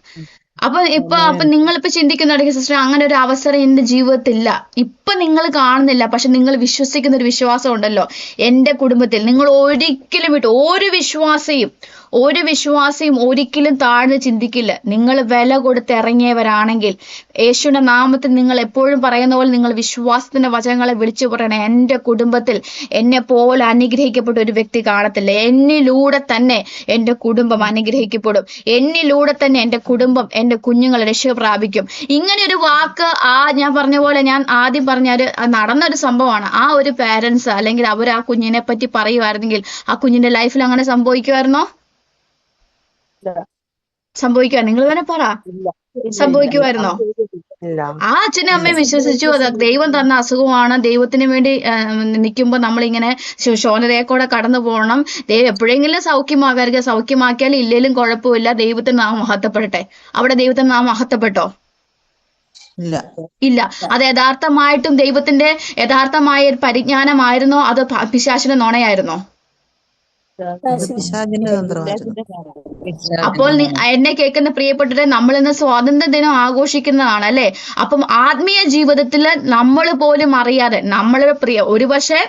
അപ്പൊ നിങ്ങളിപ്പോ ചിന്തിക്കുന്നുണ്ടെങ്കിൽ സിസ്റ്റർ അങ്ങനെ ഒരു അവസരം എന്റെ ജീവിതത്തിലില്ല, ഇപ്പൊ നിങ്ങൾ കാണുന്നില്ല, പക്ഷെ നിങ്ങൾ വിശ്വസിക്കുന്ന ഒരു വിശ്വാസം ഉണ്ടല്ലോ. എന്റെ കുടുംബത്തിൽ നിങ്ങൾ ഒരിക്കലും ഒരു വിശ്വാസിയും ഒരിക്കലും താഴ്ന്ന് ചിന്തിക്കില്ല. നിങ്ങൾ വില കൊടുത്ത് ഇറങ്ങിയവരാണെങ്കിൽ യേശുവിന്റെ നാമത്തിൽ നിങ്ങൾ എപ്പോഴും പറയുന്ന പോലെ നിങ്ങൾ വിശ്വാസത്തിന്റെ വചനങ്ങളെ വിളിച്ചു പറയണം. എന്റെ കുടുംബത്തിൽ എന്നെ പോലെ അനുഗ്രഹിക്കപ്പെട്ട ഒരു വ്യക്തി കാണത്തില്ല. എന്നിലൂടെ തന്നെ എന്റെ കുടുംബം അനുഗ്രഹിക്കപ്പെടും. എന്നിലൂടെ തന്നെ എന്റെ കുടുംബം, എന്റെ കുഞ്ഞുങ്ങൾ രക്ഷ പ്രാപിക്കും. ഇങ്ങനെ ഒരു വാക്ക് ഞാൻ പറഞ്ഞ പോലെ, ഞാൻ ആദ്യം പറഞ്ഞാല് നടന്നൊരു സംഭവമാണ്. ആ ഒരു പാരന്റ്സ് അല്ലെങ്കിൽ അവർ ആ കുഞ്ഞിനെ പറ്റി പറയുമായിരുന്നെങ്കിൽ ആ കുഞ്ഞിന്റെ ലൈഫിൽ അങ്ങനെ സംഭവിക്കുമായിരുന്നോ? സംഭവിക്കുക? നിങ്ങൾ തന്നെ പറ, സംഭവിക്കുമായിരുന്നോ? ആ അച്ഛനും അമ്മയും വിശ്വസിച്ചു. അത് ദൈവം തന്ന അസുഖമാണ്. ദൈവത്തിന് വേണ്ടി നിൽക്കുമ്പോൾ നമ്മളിങ്ങനെ ശോധനയെക്കൂടെ കടന്നു പോകണം. ദൈവം എപ്പോഴെങ്കിലും സൗഖ്യമാക്കിയാലും ഇല്ലേലും കുഴപ്പമില്ല, ദൈവത്തിന് നാം മഹത്വപ്പെടട്ടെ. അവിടെ ദൈവത്തിന് നാം മഹത്വപ്പെട്ടോ? ഇല്ല. അത് യഥാർത്ഥമായിട്ടും ദൈവത്തിന്റെ യഥാർത്ഥമായ പരിജ്ഞാനമായിരുന്നോ അതോ പിശാചിന്റെ നുണയായിരുന്നോ? അത് പിശാചിന്റെ തന്ത്രമായിരുന്നു. അപ്പോൾ എന്നെ കേൾക്കുന്ന പ്രിയപ്പെട്ടവരെ, നമ്മൾ ഇന്ന് സ്വാതന്ത്ര്യ ദിനം ആഘോഷിക്കുന്നതാണ് അല്ലെ. അപ്പം ആത്മീയ ജീവിതത്തിൽ നമ്മൾ പോലും അറിയാതെ നമ്മൾ ഒരുപക്ഷെ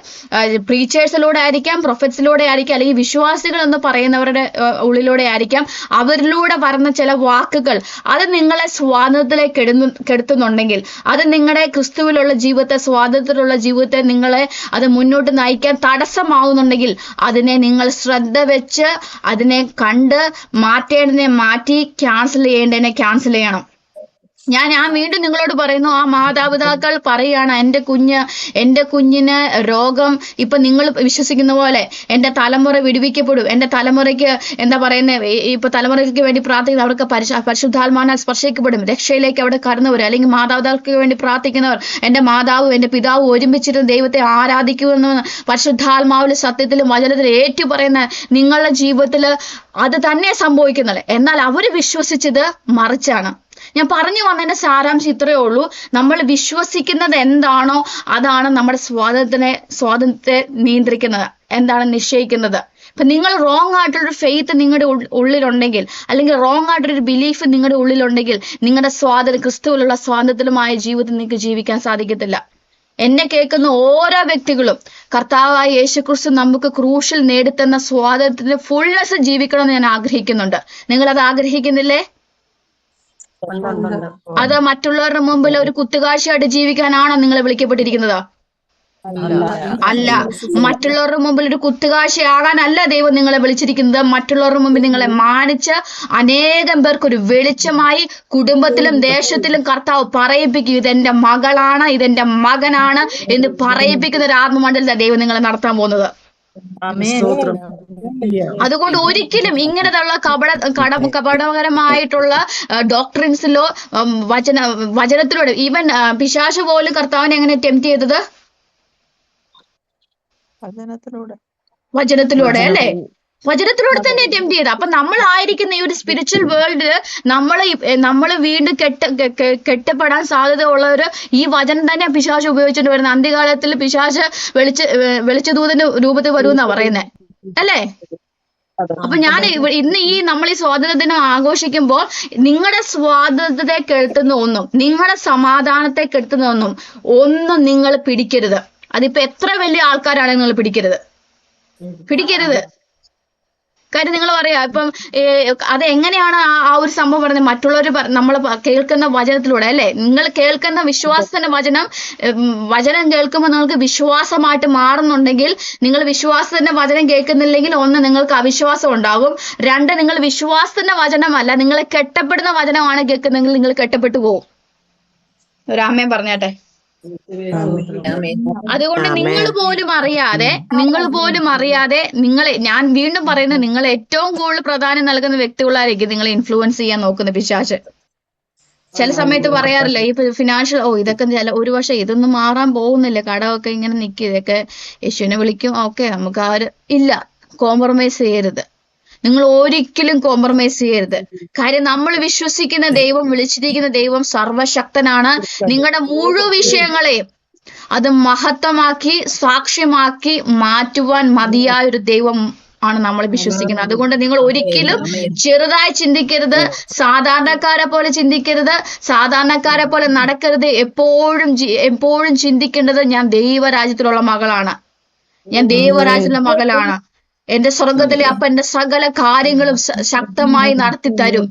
പ്രീച്ചേഴ്സിലൂടെ ആയിരിക്കാം, പ്രൊഫറ്റ്സിലൂടെ ആയിരിക്കാം, അല്ലെങ്കിൽ വിശ്വാസികൾ എന്ന് പറയുന്നവരുടെ ഉള്ളിലൂടെ ആയിരിക്കാം, അവരിലൂടെ പറഞ്ഞ ചില വാക്കുകൾ അത് നിങ്ങളെ സ്വാതന്ത്ര്യത്തിലേക്ക് കെടുത്തുന്നുണ്ടെങ്കിൽ, അത് നിങ്ങളുടെ ക്രിസ്തുവിലുള്ള ജീവിതത്തെ, സ്വാതന്ത്ര്യത്തിലുള്ള ജീവിതത്തെ നിങ്ങളെ അത് മുന്നോട്ട് നയിക്കാൻ തടസ്സമാവുന്നുണ്ടെങ്കിൽ അതിനെ നിങ്ങൾ ശ്രദ്ധ വെച്ച് അതിനെ കണ്ട് മാറ്റേണ്ടതിനെ മാറ്റി ക്യാൻസൽ ചെയ്യേണ്ടതിനെ ക്യാൻസൽ ചെയ്യണം. ഞാൻ വീണ്ടും നിങ്ങളോട് പറയുന്നു, ആ മാതാപിതാക്കൾ പറയാണ് എന്റെ കുഞ്ഞിന് രോഗം ഇപ്പൊ നിങ്ങൾ വിശ്വസിക്കുന്ന പോലെ എന്റെ തലമുറ വിടുവിക്കപ്പെടും, എന്റെ തലമുറയ്ക്ക് എന്താ പറയുന്നത്, ഇപ്പൊ തലമുറയ്ക്ക് വേണ്ടി പ്രാർത്ഥിക്കുന്ന അവർക്ക് പരിശുദ്ധാത്മാവിനാൽ സ്പർശിക്കപ്പെടും, രക്ഷയിലേക്ക് അവിടെ കടന്നവർ, അല്ലെങ്കിൽ മാതാപിതാക്കൾക്ക് വേണ്ടി പ്രാർത്ഥിക്കുന്നവർ, എന്റെ മാതാവും എന്റെ പിതാവും ഒരുമിച്ചിരുന്ന് ദൈവത്തെ ആരാധിക്കുമെന്ന് പരിശുദ്ധാത്മാവിലും സത്യത്തിലും വചനത്തിലും ഏറ്റു പറയുന്ന നിങ്ങളുടെ ജീവിതത്തിൽ അത് തന്നെ സംഭവിക്കുന്നില്ല. എന്നാൽ അവര് വിശ്വസിച്ചത് മറിച്ചാണ്. ഞാൻ പറഞ്ഞു വന്നതിന്റെ സാരാംശം ഇത്രയേ ഉള്ളൂ. നമ്മൾ വിശ്വസിക്കുന്നത് എന്താണോ അതാണ് നമ്മുടെ സ്വാതന്ത്ര്യത്തെ നിയന്ത്രിക്കുന്നത്, എന്താണ് നിശ്ചയിക്കുന്നത്. ഇപ്പൊ നിങ്ങൾ റോങ് ആയിട്ടുള്ളൊരു ഫെയ്ത്ത് നിങ്ങളുടെ ഉള്ളിലുണ്ടെങ്കിൽ, അല്ലെങ്കിൽ റോങ് ആയിട്ടൊരു ബിലീഫ് നിങ്ങളുടെ ഉള്ളിലുണ്ടെങ്കിൽ, നിങ്ങളുടെ ക്രിസ്തുവിലുള്ള സ്വാതന്ത്ര്യമായ ജീവിതത്തിൽ നിങ്ങൾക്ക് ജീവിക്കാൻ സാധിക്കത്തില്ല. എന്നെ കേൾക്കുന്ന ഓരോ വ്യക്തികളും കർത്താവായ യേശുക്രിസ്തു നമുക്ക് ക്രൂശിൽ നേടിത്തന്ന സ്വാതന്ത്ര്യത്തിന്റെ ഫുൾനെസ് ജീവിക്കണമെന്ന് ഞാൻ ആഗ്രഹിക്കുന്നുണ്ട്. നിങ്ങളത് ആഗ്രഹിക്കുന്നില്ലേ? അത് മറ്റുള്ളവരുടെ മുമ്പിൽ ഒരു കുത്തുകാഴ്ചയായിട്ട് ജീവിക്കാനാണോ നിങ്ങൾ വിളിക്കപ്പെട്ടിരിക്കുന്നത്? അല്ല. മറ്റുള്ളവരുടെ മുമ്പിൽ ഒരു കുത്തുകാഴ്ചയാകാനല്ല ദൈവം നിങ്ങളെ വിളിച്ചിരിക്കുന്നത്. മറ്റുള്ളവരുടെ മുമ്പിൽ നിങ്ങളെ മാനിച്ച് അനേകം പേർക്ക് ഒരു വെളിച്ചമായി കുടുംബത്തിലും ദേശത്തിലും കർത്താവ് പറയിപ്പിക്കും, ഇതെന്റെ മകളാണ്, ഇതെന്റെ മകനാണ് എന്ന് പറയിപ്പിക്കുന്ന ഒരു ആത്മമണ്ഡലത്തിലാണ് ദൈവം നിങ്ങളെ നടത്താൻ പോകുന്നത്. അതുകൊണ്ട് ഒരിക്കലും ഇങ്ങനെയുള്ള കപടകരമായിട്ടുള്ള ഡോക്ട്രിൻസിലോ വചനത്തിലൂടെ ഈവൻ പിശാച് പോലും കർത്താവിനെ എങ്ങനെ ടെംപ്റ്റ് ചെയ്തത്? വചനത്തിലൂടെ അല്ലേ? വചനത്തിലൂടെ തന്നെ ടെംപ്റ്റ് ചെയ്ത്. അപ്പൊ നമ്മളായിരിക്കുന്ന ഈ ഒരു സ്പിരിച്വൽ വേൾഡില് നമ്മള് വീണ്ടും കെട്ടപ്പെടാൻ സാധ്യത ഉള്ളവര് ഈ വചനം തന്നെ പിശാച് ഉപയോഗിച്ചുകൊണ്ട് വരുന്നത്. അന്ത്യകാലത്തിൽ പിശാച് വെളിച്ചദൂതന്റെ രൂപത്തിൽ വരുമെന്നാ പറയുന്നത് അല്ലേ? അപ്പൊ ഞാൻ ഇന്ന് നമ്മൾ ഈ സ്വാതന്ത്ര്യ ദിനം ആഘോഷിക്കുമ്പോൾ നിങ്ങളുടെ സ്വാതന്ത്ര്യത്തെ കെടുത്തുന്ന ഒന്നും, നിങ്ങളുടെ സമാധാനത്തെ കെടുത്തുന്ന ഒന്നും നിങ്ങൾ പിടിക്കരുത്. അതിപ്പോ എത്ര വലിയ ആൾക്കാരാണെങ്കിൽ നിങ്ങൾ പിടിക്കരുത്. കാര്യം നിങ്ങൾ പറയാ ഇപ്പം അത് എങ്ങനെയാണ് ആ ഒരു സംഭവം പറഞ്ഞത്? മറ്റുള്ളവർ നമ്മൾ കേൾക്കുന്ന വചനത്തിലൂടെ അല്ലെ? നിങ്ങൾ കേൾക്കുന്ന വിശ്വാസത്തിന്റെ വചനം കേൾക്കുമ്പോൾ നിങ്ങൾക്ക് വിശ്വാസമായിട്ട് മാറുന്നുണ്ടെങ്കിൽ, നിങ്ങൾ വിശ്വാസത്തിന്റെ വചനം കേൾക്കുന്നില്ലെങ്കിൽ ഒന്ന് നിങ്ങൾക്ക് അവിശ്വാസം ഉണ്ടാകും, രണ്ട് നിങ്ങൾ വിശ്വാസത്തിന്റെ വചനമല്ല നിങ്ങളെ കെട്ടപ്പെടുന്ന വചനമാണ് കേൾക്കുന്നെങ്കിൽ നിങ്ങൾ കെട്ടപ്പെട്ടു പോകും. ഒരു ആമേൻ പറഞ്ഞാട്ടെ. അതുകൊണ്ട് നിങ്ങൾ പോലും അറിയാതെ ഞാൻ വീണ്ടും പറയുന്നത്, നിങ്ങൾ ഏറ്റവും കൂടുതൽ പ്രാധാന്യം നൽകുന്ന വ്യക്തികളായിരിക്കും നിങ്ങളെ ഇൻഫ്ലുവൻസ് ചെയ്യാൻ നോക്കുന്ന പിശാച്. ചില സമയത്ത് പറയാറില്ല ഈ ഫിനാൻഷ്യൽ ഇതൊക്കെ ഒരു പക്ഷെ ഇതൊന്നും മാറാൻ പോകുന്നില്ല, കടമൊക്കെ ഇങ്ങനെ നിൽക്കും, ഇതൊക്കെ യേശുവിനെ വിളിക്കും, ഓക്കെ നമുക്ക് ഇല്ല. കോംപ്രമൈസ് ചെയ്യരുത്. നിങ്ങൾ ഒരിക്കലും കോംപ്രമൈസ് ചെയ്യരുത്. കാര്യം നമ്മൾ വിശ്വസിക്കുന്ന ദൈവം, വിളിച്ചിരിക്കുന്ന ദൈവം സർവശക്തനാണ്. നിങ്ങളുടെ മുഴുവൻ വിഷയങ്ങളെയും അത് മഹത്വമാക്കി സാക്ഷ്യമാക്കി മാറ്റുവാൻ മതിയായ ഒരു ദൈവം ആണ് നമ്മൾ വിശ്വസിക്കുന്നത്. അതുകൊണ്ട് നിങ്ങൾ ഒരിക്കലും ചെറുതായി ചിന്തിക്കരുത്, സാധാരണക്കാരെ പോലെ ചിന്തിക്കരുത്, സാധാരണക്കാരെ പോലെ നടക്കരുത്. എപ്പോഴും ചിന്തിക്കേണ്ടത് ഞാൻ ദൈവരാജ്യത്തിലുള്ള മകളാണ്, ഞാൻ ദൈവരാജ്യത്തിലുള്ള മകളാണ്. എന്റെ സ്വർഗത്തിലെ അപ്പന്റെ സകല കാര്യങ്ങളും ശക്തമായി നടത്തി തരും.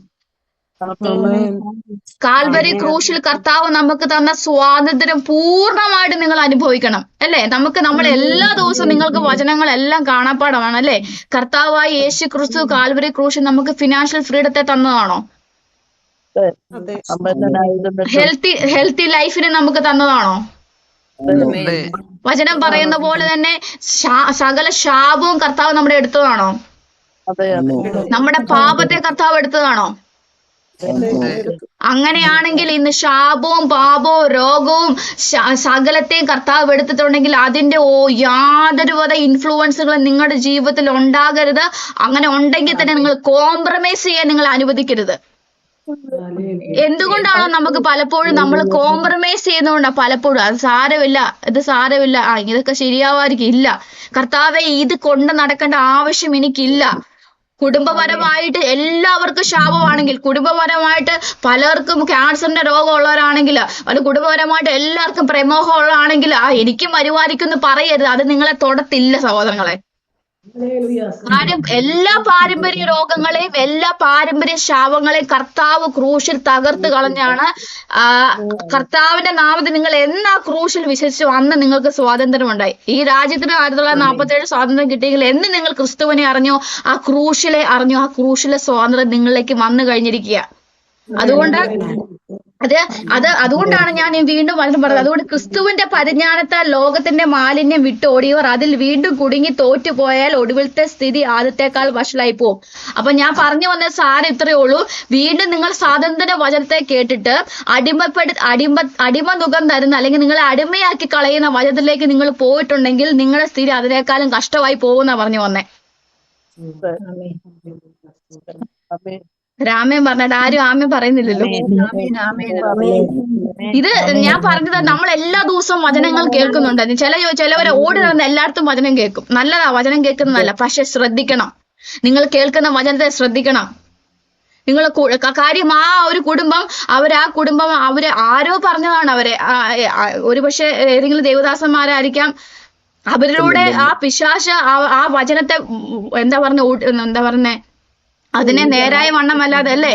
കാൽവരി ക്രൂശിൽ കർത്താവ് നമുക്ക് തന്ന സ്വാതന്ത്ര്യം പൂർണ്ണമായിട്ട് നിങ്ങൾ അനുഭവിക്കണം അല്ലെ? നമ്മൾ എല്ലാ ദിവസവും നിങ്ങൾക്ക് വചനങ്ങളെല്ലാം കാണാപ്പാടമാണ് അല്ലെ? കർത്താവായ യേശു ക്രിസ്തു കാൽവരി ക്രൂശിൽ നമുക്ക് ഫിനാൻഷ്യൽ ഫ്രീഡത്തെ തന്നതാണോ? ഹെൽത്തി ലൈഫിനെ നമുക്ക് തന്നതാണോ? വചനം പറയുന്ന പോലെ തന്നെ സകല ശാപവും കർത്താവ് നമ്മുടെ എടുത്തതാണോ? നമ്മുടെ പാപത്തെ കർത്താവ് എടുത്തതാണോ? അങ്ങനെയാണെങ്കിൽ ഇന്ന് ശാപവും പാപവും രോഗവും സകലത്തെയും കർത്താവ് എടുത്തിട്ടുണ്ടെങ്കിൽ അതിന്റെ യാതൊരുവിധ ഇൻഫ്ലുവൻസുകളും നിങ്ങളുടെ ജീവിതത്തിൽ ഉണ്ടാകരുത്. അങ്ങനെ ഉണ്ടെങ്കിൽ തന്നെ നിങ്ങൾ കോംപ്രമൈസ് ചെയ്യാൻ നിങ്ങൾ അനുവദിക്കരുത്. എന്തുകൊണ്ടാണോ നമുക്ക് പലപ്പോഴും നമ്മൾ കോംപ്രമൈസ് ചെയ്യുന്നതുകൊണ്ടാ പലപ്പോഴും അത് സാരമില്ല, ഇത് സാരമില്ല, ഇതൊക്കെ ശരിയാവാതിരിക്കും, ഇല്ല കർത്താവെ ഇത് കൊണ്ട് നടക്കേണ്ട ആവശ്യം എനിക്കില്ല. കുടുംബപരമായിട്ട് എല്ലാവർക്കും ശാപമാണെങ്കിൽ, കുടുംബപരമായിട്ട് പലർക്കും ക്യാൻസറിന്റെ രോഗമുള്ളവരാണെങ്കിൽ, അത് കുടുംബപരമായിട്ട് എല്ലാവർക്കും പ്രമേഹം ഉള്ളതാണെങ്കിൽ എനിക്കും വരുവാതിരിക്കുന്നു പറയരുത്. അത് നിങ്ങളെ തൊടത്തില്ല സഹോദരങ്ങളെ. കാര്യം എല്ലാ പാരമ്പര്യ രോഗങ്ങളെയും എല്ലാ പാരമ്പര്യ ശാപങ്ങളെയും കർത്താവ് ക്രൂശിൽ തകർത്ത് കളഞ്ഞാണ്. കർത്താവിന്റെ നാമത്തിൽ നിങ്ങൾ എന്നാ ക്രൂശിൽ വിശ്വസിച്ചു അന്ന് നിങ്ങൾക്ക് സ്വാതന്ത്ര്യം ഉണ്ടായി. ഈ രാജ്യത്തിന് 1947 സ്വാതന്ത്ര്യം കിട്ടിയെങ്കിൽ എന്ന് നിങ്ങൾ ക്രിസ്തുവിനെ അറിഞ്ഞോ, ആ ക്രൂശിലെ അറിഞ്ഞോ, ആ ക്രൂശിലെ സ്വാതന്ത്ര്യം നിങ്ങളിലേക്ക് വന്നു കഴിഞ്ഞിരിക്കുക. അതുകൊണ്ട് അതുകൊണ്ടാണ് ഞാൻ വീണ്ടും വചനം പറഞ്ഞത്. അതുകൊണ്ട് ക്രിസ്തുവിന്റെ പരിജ്ഞാനത്താൽ ലോകത്തിന്റെ മാലിന്യം വിട്ടോടിയവർ അതിൽ വീണ്ടും കുടുങ്ങി തോറ്റുപോയാൽ ഒടുവിലത്തെ സ്ഥിതി ആദ്യത്തെക്കാൾ വഷളായി പോകും. അപ്പൊ ഞാൻ പറഞ്ഞു വന്ന സാരം ഇത്രയേ ഉള്ളൂ. വീണ്ടും നിങ്ങൾ സ്വാതന്ത്ര്യ വചനത്തെ കേട്ടിട്ട് അടിമനുഖം തരുന്ന അല്ലെങ്കിൽ നിങ്ങളെ അടിമയാക്കി കളയുന്ന വചനത്തിലേക്ക് നിങ്ങൾ പോയിട്ടുണ്ടെങ്കിൽ നിങ്ങളുടെ സ്ഥിതി അതിനേക്കാളും കഷ്ടമായി പോകുന്ന പറഞ്ഞു വന്നേ. രാമൻ പറഞ്ഞിട്ട് ആരും ആമൻ പറയുന്നില്ലല്ലോ. ഇത് ഞാൻ പറഞ്ഞത് നമ്മൾ എല്ലാ ദിവസവും വചനങ്ങൾ കേൾക്കുന്നുണ്ട്. ചിലവരെ ഓടി നടന്ന് എല്ലായിടത്തും വചനം കേൾക്കും. നല്ലതാ, വചനം കേൾക്കുന്നതല്ല, പക്ഷെ ശ്രദ്ധിക്കണം. നിങ്ങൾ കേൾക്കുന്ന വചനത്തെ ശ്രദ്ധിക്കണം. നിങ്ങൾ കാര്യം ആ ഒരു കുടുംബം അവര് ആരോ പറഞ്ഞതാണ്. ഒരുപക്ഷെ ഏതെങ്കിലും ദേവദാസന്മാരായിരിക്കാം. അവരിലൂടെ ആ പിശാച് ആ വചനത്തെ എന്താ പറഞ്ഞേ അതിനെ നേരായ വണ്ണമല്ലാതെ അല്ലേ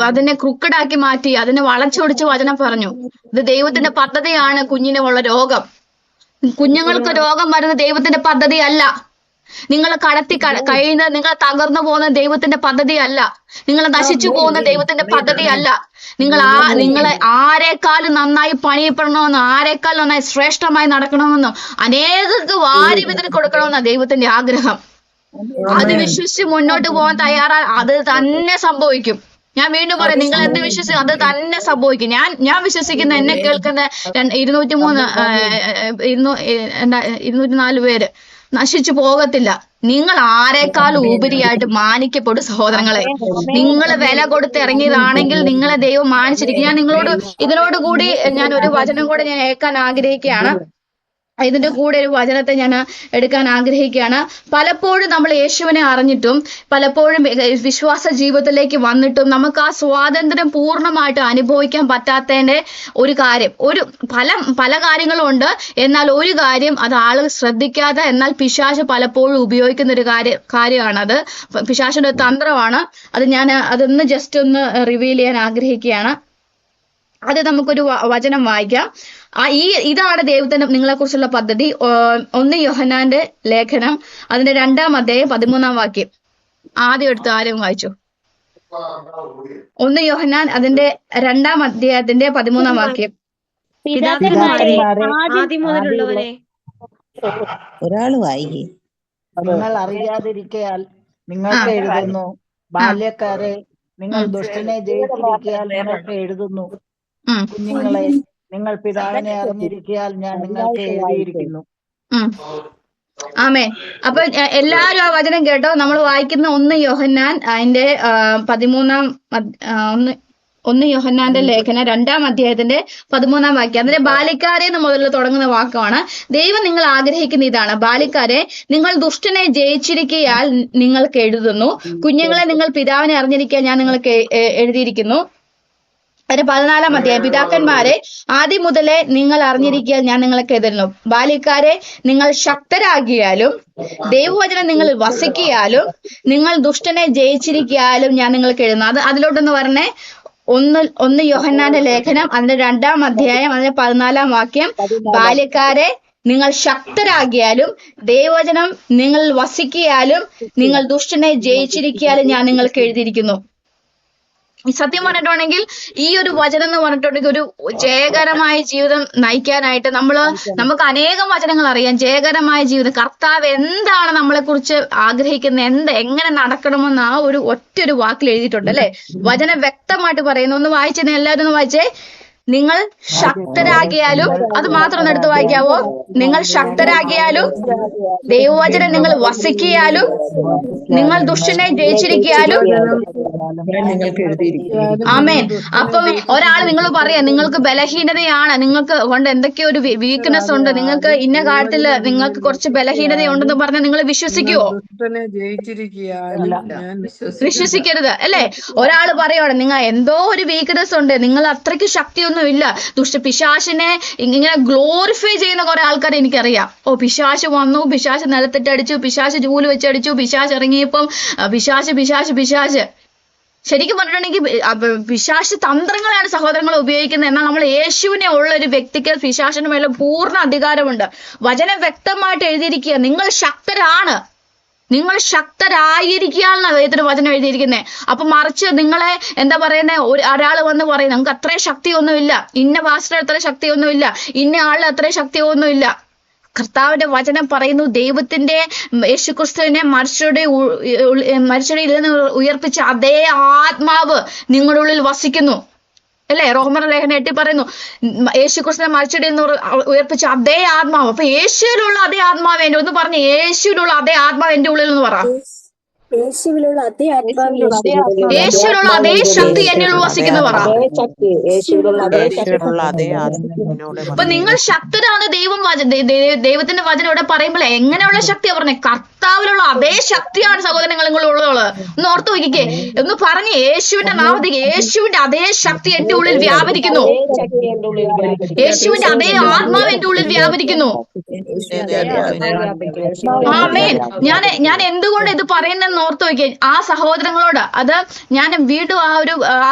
അതിനെ ക്രുക്കഡാക്കി മാറ്റി അതിനെ വളച്ചൊടിച്ച് വചനം പറഞ്ഞു. ഇത് ദൈവത്തിന്റെ പദ്ധതിയാണ്. കുഞ്ഞിനുള്ള രോഗം, കുഞ്ഞുങ്ങൾക്ക് രോഗം വരുന്ന ദൈവത്തിന്റെ പദ്ധതിയല്ല. നിങ്ങൾ കഴിയുന്ന നിങ്ങൾ തകർന്നു പോകുന്ന ദൈവത്തിന്റെ പദ്ധതിയല്ല. നിങ്ങൾ നശിച്ചു പോകുന്ന ദൈവത്തിന്റെ പദ്ധതിയല്ല. നിങ്ങളെ ആരെക്കാളും നന്നായി പണിയപ്പെടണമെന്നും ആരെക്കാൾ നന്നായി ശ്രേഷ്ഠമായി നടക്കണമെന്നും അനേകർക്ക് വാരി വിതറി കൊടുക്കണമെന്നാണ് ദൈവത്തിന്റെ ആഗ്രഹം. അത് വിശ്വസിച്ച് മുന്നോട്ട് പോകാൻ തയ്യാറാണ്, അത് തന്നെ സംഭവിക്കും. ഞാൻ വീണ്ടും പറയാം, നിങ്ങൾ എന്ത് വിശ്വസിക്കും അത് തന്നെ സംഭവിക്കും. ഞാൻ വിശ്വസിക്കുന്ന, എന്നെ കേൾക്കുന്ന 204 പേര് നശിച്ചു പോകത്തില്ല. നിങ്ങൾ ആരെക്കാളും ഉപരിയായിട്ട് മാനിക്കപ്പെടും സഹോദരങ്ങളെ. നിങ്ങൾ വില കൊടുത്ത് ഇറങ്ങിയതാണെങ്കിൽ നിങ്ങളെ ദൈവം മാനിച്ചിരിക്കും. ഞാൻ ഇതിനോട് കൂടി ഞാൻ ഒരു വചനം കൂടെ ഞാൻ കേൾക്കാൻ ആഗ്രഹിക്കുകയാണ്. ഇതിന്റെ കൂടെ ഒരു വചനത്തെ ഞാൻ എടുക്കാൻ ആഗ്രഹിക്കുകയാണ്. പലപ്പോഴും നമ്മൾ യേശുവിനെ അറിഞ്ഞിട്ടും പലപ്പോഴും വിശ്വാസ ജീവിതത്തിലേക്ക് വന്നിട്ടും നമുക്ക് ആ സ്വാതന്ത്ര്യം പൂർണ്ണമായിട്ട് അനുഭവിക്കാൻ പറ്റാത്തതിന്റെ ഒരു കാര്യം, പല കാര്യങ്ങളും ഉണ്ട്. എന്നാൽ ഒരു കാര്യം അത് ആളുകൾ ശ്രദ്ധിക്കാതെ, എന്നാൽ പിശാച് പലപ്പോഴും ഉപയോഗിക്കുന്ന ഒരു കാര്യമാണ്. അത് പിശാചിന്റെ തന്ത്രമാണ്. അതൊന്ന് ജസ്റ്റ് ഒന്ന് റിവീൽ ചെയ്യാൻ ആഗ്രഹിക്കുകയാണ്. അത് നമുക്കൊരു വചനം വായിക്കാം. ഇതാണ് ദൈവത്തിന്റെ നിങ്ങളെ കുറിച്ചുള്ള പദ്ധതി. 1 യോഹന്നാന്റെ ലേഖനം അതിന്റെ 2-ാം അധ്യായം 13-ാം വാക്യം. ആദ്യം എടുത്ത് ആരും വായിച്ചു. 1 യോഹന്നാൻ അതിന്റെ 2-ാം അധ്യായത്തിന്റെ 13-ാം വാക്യം. ഒരാള് വായിക്കേ. നിങ്ങൾ അറിയാതിരിക്കയാൽ നിങ്ങൾക്ക് എഴുതുന്നു. ബാല്യക്കാരെ, നിങ്ങൾ ദുഷ്ടനെ ജയിച്ചിരിക്കയാൽ നിങ്ങൾക്ക് എഴുതുന്നു. കുഞ്ഞുങ്ങളെ, നിങ്ങൾ പിതാവിനെ അറിഞ്ഞിരിക്കയാൽ ഞാൻ നിങ്ങൾക്ക് എഴുതിയിരിക്കുന്നു. ആമേൻ. അപ്പൊ എല്ലാരും ആ വചനം കേട്ടോ. നമ്മൾ വായിക്കുന്ന 1 യോഹന്നാൻ അതിന്റെ 1 യോഹന്നാന്റെ ലേഖനം 2-ാം അധ്യായത്തിന്റെ 13-ാം വാക്യം. അതിന്റെ ബാല്യക്കാരെ എന്ന് മുതൽ തുടങ്ങുന്ന വാക്കാണ്. ദൈവം നിങ്ങൾ ആഗ്രഹിക്കുന്ന ഇതാണ്: ബാല്യക്കാരെ, നിങ്ങൾ ദുഷ്ടനെ ജയിച്ചിരിക്കയാൽ നിങ്ങൾക്ക് എഴുതുന്നു. കുഞ്ഞുങ്ങളെ, നിങ്ങൾ പിതാവിനെ അറിഞ്ഞിരിക്കാൻ ഞാൻ നിങ്ങൾക്ക് എഴുതിയിരിക്കുന്നു. അതിന്റെ 14-ാം അധ്യായം. പിതാക്കന്മാരെ, ആദ്യം മുതലേ നിങ്ങൾ അറിഞ്ഞിരിക്കാൻ ഞാൻ നിങ്ങൾക്ക് എഴുതുന്നു. ബാല്യക്കാരെ, നിങ്ങൾ ശക്തരാകിയാലും ദൈവവചനം നിങ്ങൾ വസിക്കിയാലും നിങ്ങൾ ദുഷ്ടനെ ജയിച്ചിരിക്കാലും ഞാൻ നിങ്ങൾക്ക് എഴുതുന്നു. അതിലോട്ടൊന്ന് പറഞ്ഞേ. 1 യോഹന്നാന്റെ ലേഖനം അതിന്റെ 2-ാം അധ്യായം അതിന്റെ 14-ാം വാക്യം. ബാല്യക്കാരെ, നിങ്ങൾ ശക്തരാകിയാലും ദൈവവചനം നിങ്ങൾ വസിക്കിയാലും നിങ്ങൾ ദുഷ്ടനെ ജയിച്ചിരിക്കാലും ഞാൻ നിങ്ങൾക്ക് എഴുതിയിരിക്കുന്നു. സത്യം പറഞ്ഞിട്ടുണ്ടെങ്കിൽ ഈ ഒരു വചനം എന്ന് പറഞ്ഞിട്ടുണ്ടെങ്കിൽ ഒരു ജയകരമായ ജീവിതം നയിക്കാനായിട്ട് നമുക്ക് അനേകം വചനങ്ങൾ അറിയാം. ജയകരമായ ജീവിതം, കർത്താവ് എന്താണ് നമ്മളെ കുറിച്ച് ആഗ്രഹിക്കുന്നത്, എങ്ങനെ നടക്കണമെന്ന് ആ ഒരു ഒറ്റൊരു വാക്കിൽ എഴുതിയിട്ടുണ്ട് അല്ലെ. വചനം വ്യക്തമായിട്ട് പറയുന്നു. ഒന്ന് വായിച്ചേ, എല്ലാവരും ഒന്ന് വായിച്ചേ. നിങ്ങൾ ശക്തരാകിയാലും, അത് മാത്രം ഒന്ന് എടുത്ത് വായിക്കാവോ? നിങ്ങൾ ശക്തരാകിയാലും ദൈവവചനം നിങ്ങൾ വസിക്കിയാലും നിങ്ങൾ ദുഷ്ടനെ ജയിച്ചിരിക്കാലും ഞാൻ നിങ്ങൾക്ക് എഴുതിയിരിക്കുന്നു. ആമേൻ. അപ്പം ഒരാൾ നിങ്ങൾ പറയാ നിങ്ങൾക്ക് ബലഹീനതയാണ്, നിങ്ങൾക്ക് കൊണ്ട് എന്തൊക്കെയോ ഒരു വീക്ക്നെസ് ഉണ്ട്, നിങ്ങൾക്ക് ഇന്ന കാര്യത്തില് നിങ്ങൾക്ക് കുറച്ച് ബലഹീനതയുണ്ടെന്ന് പറഞ്ഞാൽ നിങ്ങൾ വിശ്വസിക്കുവോ? വിശ്വസിക്കരുത് അല്ലേ? ഒരാൾ പറയുവാണ് നിങ്ങൾ എന്തോ ഒരു വീക്ക്നെസ് ഉണ്ട്, നിങ്ങൾ അത്രയ്ക്ക് ശക്തിയൊന്നും ഇല്ല. പിശാചിനെ ഇങ്ങനെ ഗ്ലോറിഫൈ ചെയ്യുന്ന കുറെ ആൾക്കാരെ എനിക്കറിയാം. ഓ പിശാച് വന്നു, പിശാച് നിലത്തിട്ടടിച്ചു, പിശാച് ചൂല് വെച്ചടിച്ചു, പിശാച് ഇറങ്ങിയപ്പം പിശാച് ശരിക്കും പറഞ്ഞിട്ടുണ്ടെങ്കിൽ പിശാച് തന്ത്രങ്ങളാണ് സഹോദരങ്ങൾ ഉപയോഗിക്കുന്നത്. എന്നാൽ നമ്മൾ യേശുവിനെ ഉള്ള ഒരു വ്യക്തിക്ക് പിശാചിന് മേലെ പൂർണ്ണ അധികാരമുണ്ട്. വചനം വ്യക്തമായിട്ട് എഴുതിയിരിക്കുക, നിങ്ങൾ ശക്തരാണ്, നിങ്ങൾ ശക്തരായിരിക്കുക എന്നാണ് വേദത്തിന് വചനം എഴുതിയിരിക്കുന്നത്. അപ്പൊ മറിച്ച് നിങ്ങളെ എന്താ പറയുന്നത്, ഒരാൾ വന്ന് പറയും നമുക്ക് അത്രയും ശക്തിയൊന്നുമില്ല, ഇന്ന പാസ്റ്റർ അത്ര ശക്തിയൊന്നുമില്ല, ഇന്ന ആളിൽ അത്രയും ശക്തിയൊന്നുമില്ല. കർത്താവിന്റെ വചനം പറയുന്നു, ദൈവത്തിന്റെ യേശുക്രിസ്തുവിനെ മരിച്ചവരിൽ നിന്ന് ഉയർപ്പിച്ച അതേ ആത്മാവ് നിങ്ങളുടെ ഉള്ളിൽ വസിക്കുന്നു അല്ലെ? റോമർ ലേഖനം 8 പറയുന്നു യേശുക്രിസ്തുവിനെ മരിച്ചവരിൽ നിന്ന് ഉയർപ്പിച്ച അതേ ആത്മാവ്. അപ്പൊ യേശുവിലുള്ള അതേ ആത്മാവ് എന്റെ ഒന്ന് പറഞ്ഞു, യേശുവിലുള്ള അതേ ആത്മാവ് എന്റെ ഉള്ളിൽ എന്ന് പറ. യേശുവിലുള്ള അതേ ആത്മാവ് യേശുവിലുള്ള അതേ ശക്തി എന്നിൽ വസിക്കുന്നു പറ. അപ്പൊ നിങ്ങൾ ശക്തരാണ്. ദൈവത്തിന്റെ വചനം ഇവിടെ പറയുമ്പോൾ എങ്ങനെയുള്ള ശക്തിയാ പറഞ്ഞേ? കർത്താവിലുള്ള അതേ ശക്തിയാണ് സഹോദരങ്ങൾ നിങ്ങളുള്ളത്. ഒന്ന് ഓർത്ത് നോക്കിക്കേ, ഒന്ന് പറഞ്ഞ് യേശുവിന്റെ നാമത്തിൽ യേശുവിന്റെ അതേ ശക്തി എന്റെ ഉള്ളിൽ വ്യാപരിക്കുന്നു, യേശുവിന്റെ അതേ ആത്മാവ് എന്റെ ഉള്ളിൽ വ്യാപരിക്കുന്നു. ആമേൻ. ഞാൻ എന്തുകൊണ്ട് ഇത് പറയുന്നെന്ന് ഓർത്ത് നോക്കിയേ. ആ സഹോദരങ്ങളോട് അത് ഞാൻ വീണ്ടും ആ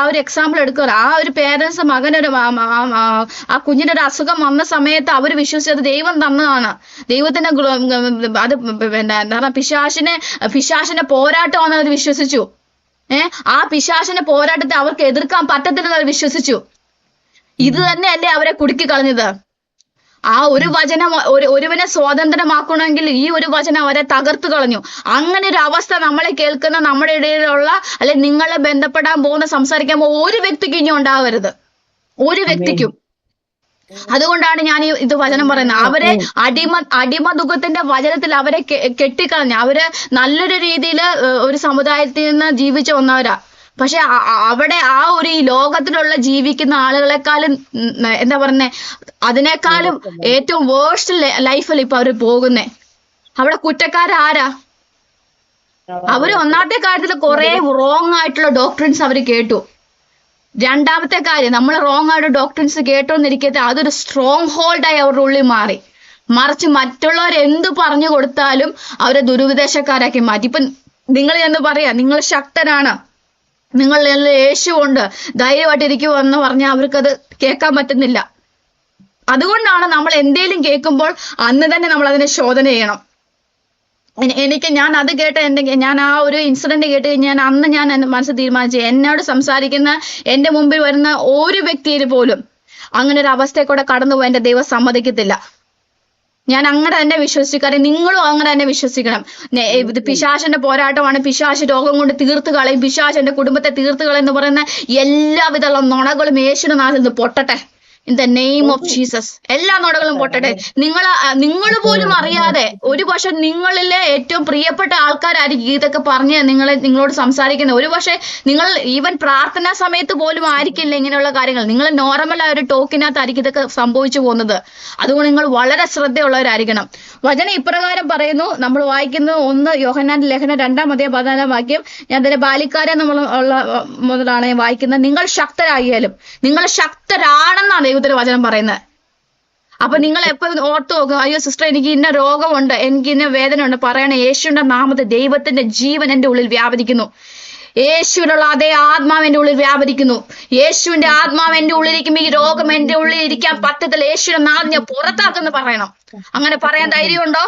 ഒരു എക്സാമ്പിൾ എടുക്കുക. ആ ഒരു പേരൻസ് മകനൊരു ആ കുഞ്ഞിനൊരു അസുഖം വന്ന സമയത്ത് അവർ വിശ്വസിച്ചത് ദൈവം തന്നതാണ്. ദൈവത്തിന്റെ അത് എന്താ പിശാചിനെ പോരാട്ടമാണെന്ന് അവർ വിശ്വസിച്ചു. ആ പിശാചിന്റെ പോരാട്ടത്തെ അവർക്ക് എതിർക്കാൻ പറ്റത്തില്ലെന്ന് അവർ വിശ്വസിച്ചു. ഇത് തന്നെയല്ലേ അവരെ കുടുക്കി കളഞ്ഞത്? ആ ഒരു വചനം ഒരുവനെ സ്വാതന്ത്ര്യമാക്കണമെങ്കിൽ ഈ ഒരു വചനം അവരെ തകർത്തു കളഞ്ഞു. അങ്ങനെ ഒരു അവസ്ഥ നമ്മളെ കേൾക്കുന്ന നമ്മുടെ ഇടയിലുള്ള അല്ലെ നിങ്ങളെ ബന്ധപ്പെടാൻ പോകുന്ന സംസാരിക്കാൻ പോകുന്ന ഒരു വ്യക്തിക്കും ഇനി ഉണ്ടാവരുത്, ഒരു വ്യക്തിക്കും. അതുകൊണ്ടാണ് ഞാൻ ഇത് വചനം പറയുന്നത്. അവരെ അടിമദുഃഖത്തിന്റെ വചനത്തിൽ അവരെ കെട്ടിക്കളഞ്ഞു. അവര് നല്ലൊരു രീതിയിൽ ഒരു സമുദായത്തിൽ നിന്ന് ജീവിച്ചു വന്നവരാ. പക്ഷെ അവിടെ ആ ഒരു ഈ ലോകത്തിലുള്ള ജീവിക്കുന്ന ആളുകളെക്കാളും എന്താ പറയുന്നേ, അതിനേക്കാളും ഏറ്റവും വേഴ്സ്റ്റ് ലൈഫിൽ ഇപ്പൊ അവര് പോകുന്നേ. അവിടെ കുറ്റക്കാരാരാ? അവര് ഒന്നാമത്തെ കാര്യത്തിൽ കുറെ റോങ് ആയിട്ടുള്ള ഡോക്ട്രിൻസ് അവര് കേട്ടു. രണ്ടാമത്തെ കാര്യം, നമ്മൾ റോങ് ആയിട്ട് ഡോക്ട്രിൻസ് കേട്ടോന്നിരിക്കത്തെ അതൊരു സ്ട്രോങ് ഹോൾഡായി അവരുടെ ഉള്ളിൽ മാറി. മറിച്ച് മറ്റുള്ളവർ എന്ത് പറഞ്ഞു കൊടുത്താലും അവരെ ദുരുപദേശക്കാരാക്കി മാറ്റി. ഇപ്പൊ നിങ്ങൾ എന്ന് പറയാ നിങ്ങൾ ശക്തരാണ്, നിങ്ങൾ യേശു ഉണ്ട്, ധൈര്യമായിട്ട് ഇരിക്കുമെന്ന് പറഞ്ഞാൽ അവർക്കത് കേൾക്കാൻ പറ്റുന്നില്ല. അതുകൊണ്ടാണ് നമ്മൾ എന്തേലും കേൾക്കുമ്പോൾ അന്ന് തന്നെ നമ്മൾ അതിനെ ശോധന ചെയ്യണം. ഞാൻ അത് കേട്ട ഞാൻ ആ ഒരു ഇൻസിഡന്റ് കേട്ട് അന്ന് ഞാൻ എന്റെ മനസ്സ് തീരുമാനിച്ചു, എന്നോട് സംസാരിക്കുന്ന എന്റെ മുമ്പിൽ വരുന്ന ഒരു വ്യക്തിയിൽ പോലും അങ്ങനെ ഒരു അവസ്ഥയെ കൂടെ കടന്നു പോകാൻ എന്റെ ദൈവം സമ്മതിക്കത്തില്ല. ഞാൻ അങ്ങനെ തന്നെ വിശ്വസിച്ചു. കാര്യം നിങ്ങളും അങ്ങനെ തന്നെ വിശ്വസിക്കണം. ഇത് പിശാചിന്റെ പോരാട്ടമാണ്, പിശാച് രോഗം കൊണ്ട് തീർത്ത് കളയും, പിശാച് എന്റെ കുടുംബത്തെ തീർത്ത് കളയും എന്ന് പറയുന്ന എല്ലാവിധ നുണകളും യേശുവിന്റെ നാട്ടിൽ നിന്ന് പൊട്ടട്ടെ. In the name of Jesus എല്ലാ നുണകളും പൊട്ടട്ടെ. നിങ്ങൾ പോലും അറിയാതെ ഒരു പക്ഷെ നിങ്ങളിലെ ഏറ്റവും പ്രിയപ്പെട്ട ആൾക്കാരായിരിക്കും ഇതൊക്കെ പറഞ്ഞ് നിങ്ങളോട് സംസാരിക്കുന്നത്. ഒരു പക്ഷെ നിങ്ങൾ ഈവൻ പ്രാർത്ഥനാ സമയത്ത് പോലും ആയിരിക്കില്ല ഇങ്ങനെയുള്ള കാര്യങ്ങൾ. നിങ്ങൾ നോർമൽ ആ ഒരു ടോക്കിനകത്തായിരിക്കും ഇതൊക്കെ സംഭവിച്ചു പോകുന്നത്. അതുകൊണ്ട് നിങ്ങൾ വളരെ ശ്രദ്ധയുള്ളവരായിരിക്കണം. വചനം ഇപ്രകാരം പറയുന്നു, നമ്മൾ വായിക്കുന്നത് 1 യോഹന്നാന്റെ ലേഖനം 2-14 വാക്യം. ഞാൻ അതിന്റെ ബാലിക്കാരെ മുതലാണ് വായിക്കുന്നത്. നിങ്ങൾ ശക്തരായാലും നിങ്ങൾ ശക്തരാണെന്നാണ് ദൈവത്തിന്റെ വചനം പറയുന്നത്. അപ്പൊ നിങ്ങൾ എപ്പോഴും ഓർത്തു നോക്കുക, അയ്യോ സിസ്റ്റർ എനിക്ക് ഇന്ന രോഗമുണ്ട്, എനിക്ക് ഇന്ന വേദന ഉണ്ട്, പറയണേ യേശുവിന്റെ നാമത്തിൽ ദൈവത്തിന്റെ ജീവൻ എന്റെ ഉള്ളിൽ വ്യാപരിക്കുന്നു. യേശുവിനുള്ള അതേ ആത്മാവ് എന്റെ ഉള്ളിൽ വ്യാപരിക്കുന്നു. യേശുവിന്റെ ആത്മാവ് എന്റെ ഉള്ളിലിരിക്കുമ്പോ ഈ രോഗം എന്റെ ഉള്ളിൽ ഇരിക്കാൻ പറ്റത്തില്ല. യേശുവിന്റെ നാമം ഞാൻ പുറത്താക്കെന്ന് പറയണം. അങ്ങനെ പറയാൻ ധൈര്യമുണ്ടോ?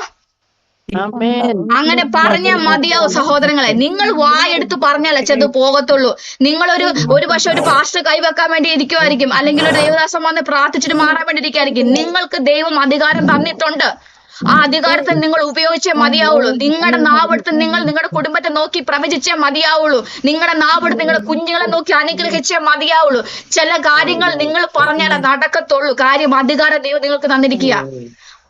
അങ്ങനെ പറഞ്ഞാൽ മതിയാവും സഹോദരങ്ങളെ. നിങ്ങൾ വായെടുത്ത് പറഞ്ഞാലേ ചെന്ന് പോകത്തുള്ളൂ. ഒരു പക്ഷെ ഒരു പാസ്റ്റർ കൈവെക്കാൻ വേണ്ടി ഇരിക്കുമായിരിക്കും, അല്ലെങ്കിൽ ഒരു ദൈവദാസം വന്ന് പ്രാർത്ഥിച്ചിട്ട് മാറാൻ വേണ്ടി ഇരിക്കുമായിരിക്കും. നിങ്ങൾക്ക് ദൈവം അധികാരം തന്നിട്ടുണ്ട്. ആ അധികാരത്തെ നിങ്ങൾ ഉപയോഗിച്ചേ മതിയാവുള്ളൂ. നിങ്ങളുടെ നാവെടുത്ത് നിങ്ങളുടെ കുടുംബത്തെ നോക്കി പ്രവചിച്ചേ മതിയാവുള്ളൂ. നിങ്ങളുടെ നാവെടുത്ത് നിങ്ങളുടെ കുഞ്ഞുങ്ങളെ നോക്കി അനുഗ്രഹിച്ചേ മതിയാവുള്ളൂ. ചില കാര്യങ്ങൾ നിങ്ങൾ പറഞ്ഞാലേ നടക്കത്തുള്ളൂ. കാര്യം അധികാരം ദൈവം നിങ്ങൾക്ക് തന്നിരിക്കുക.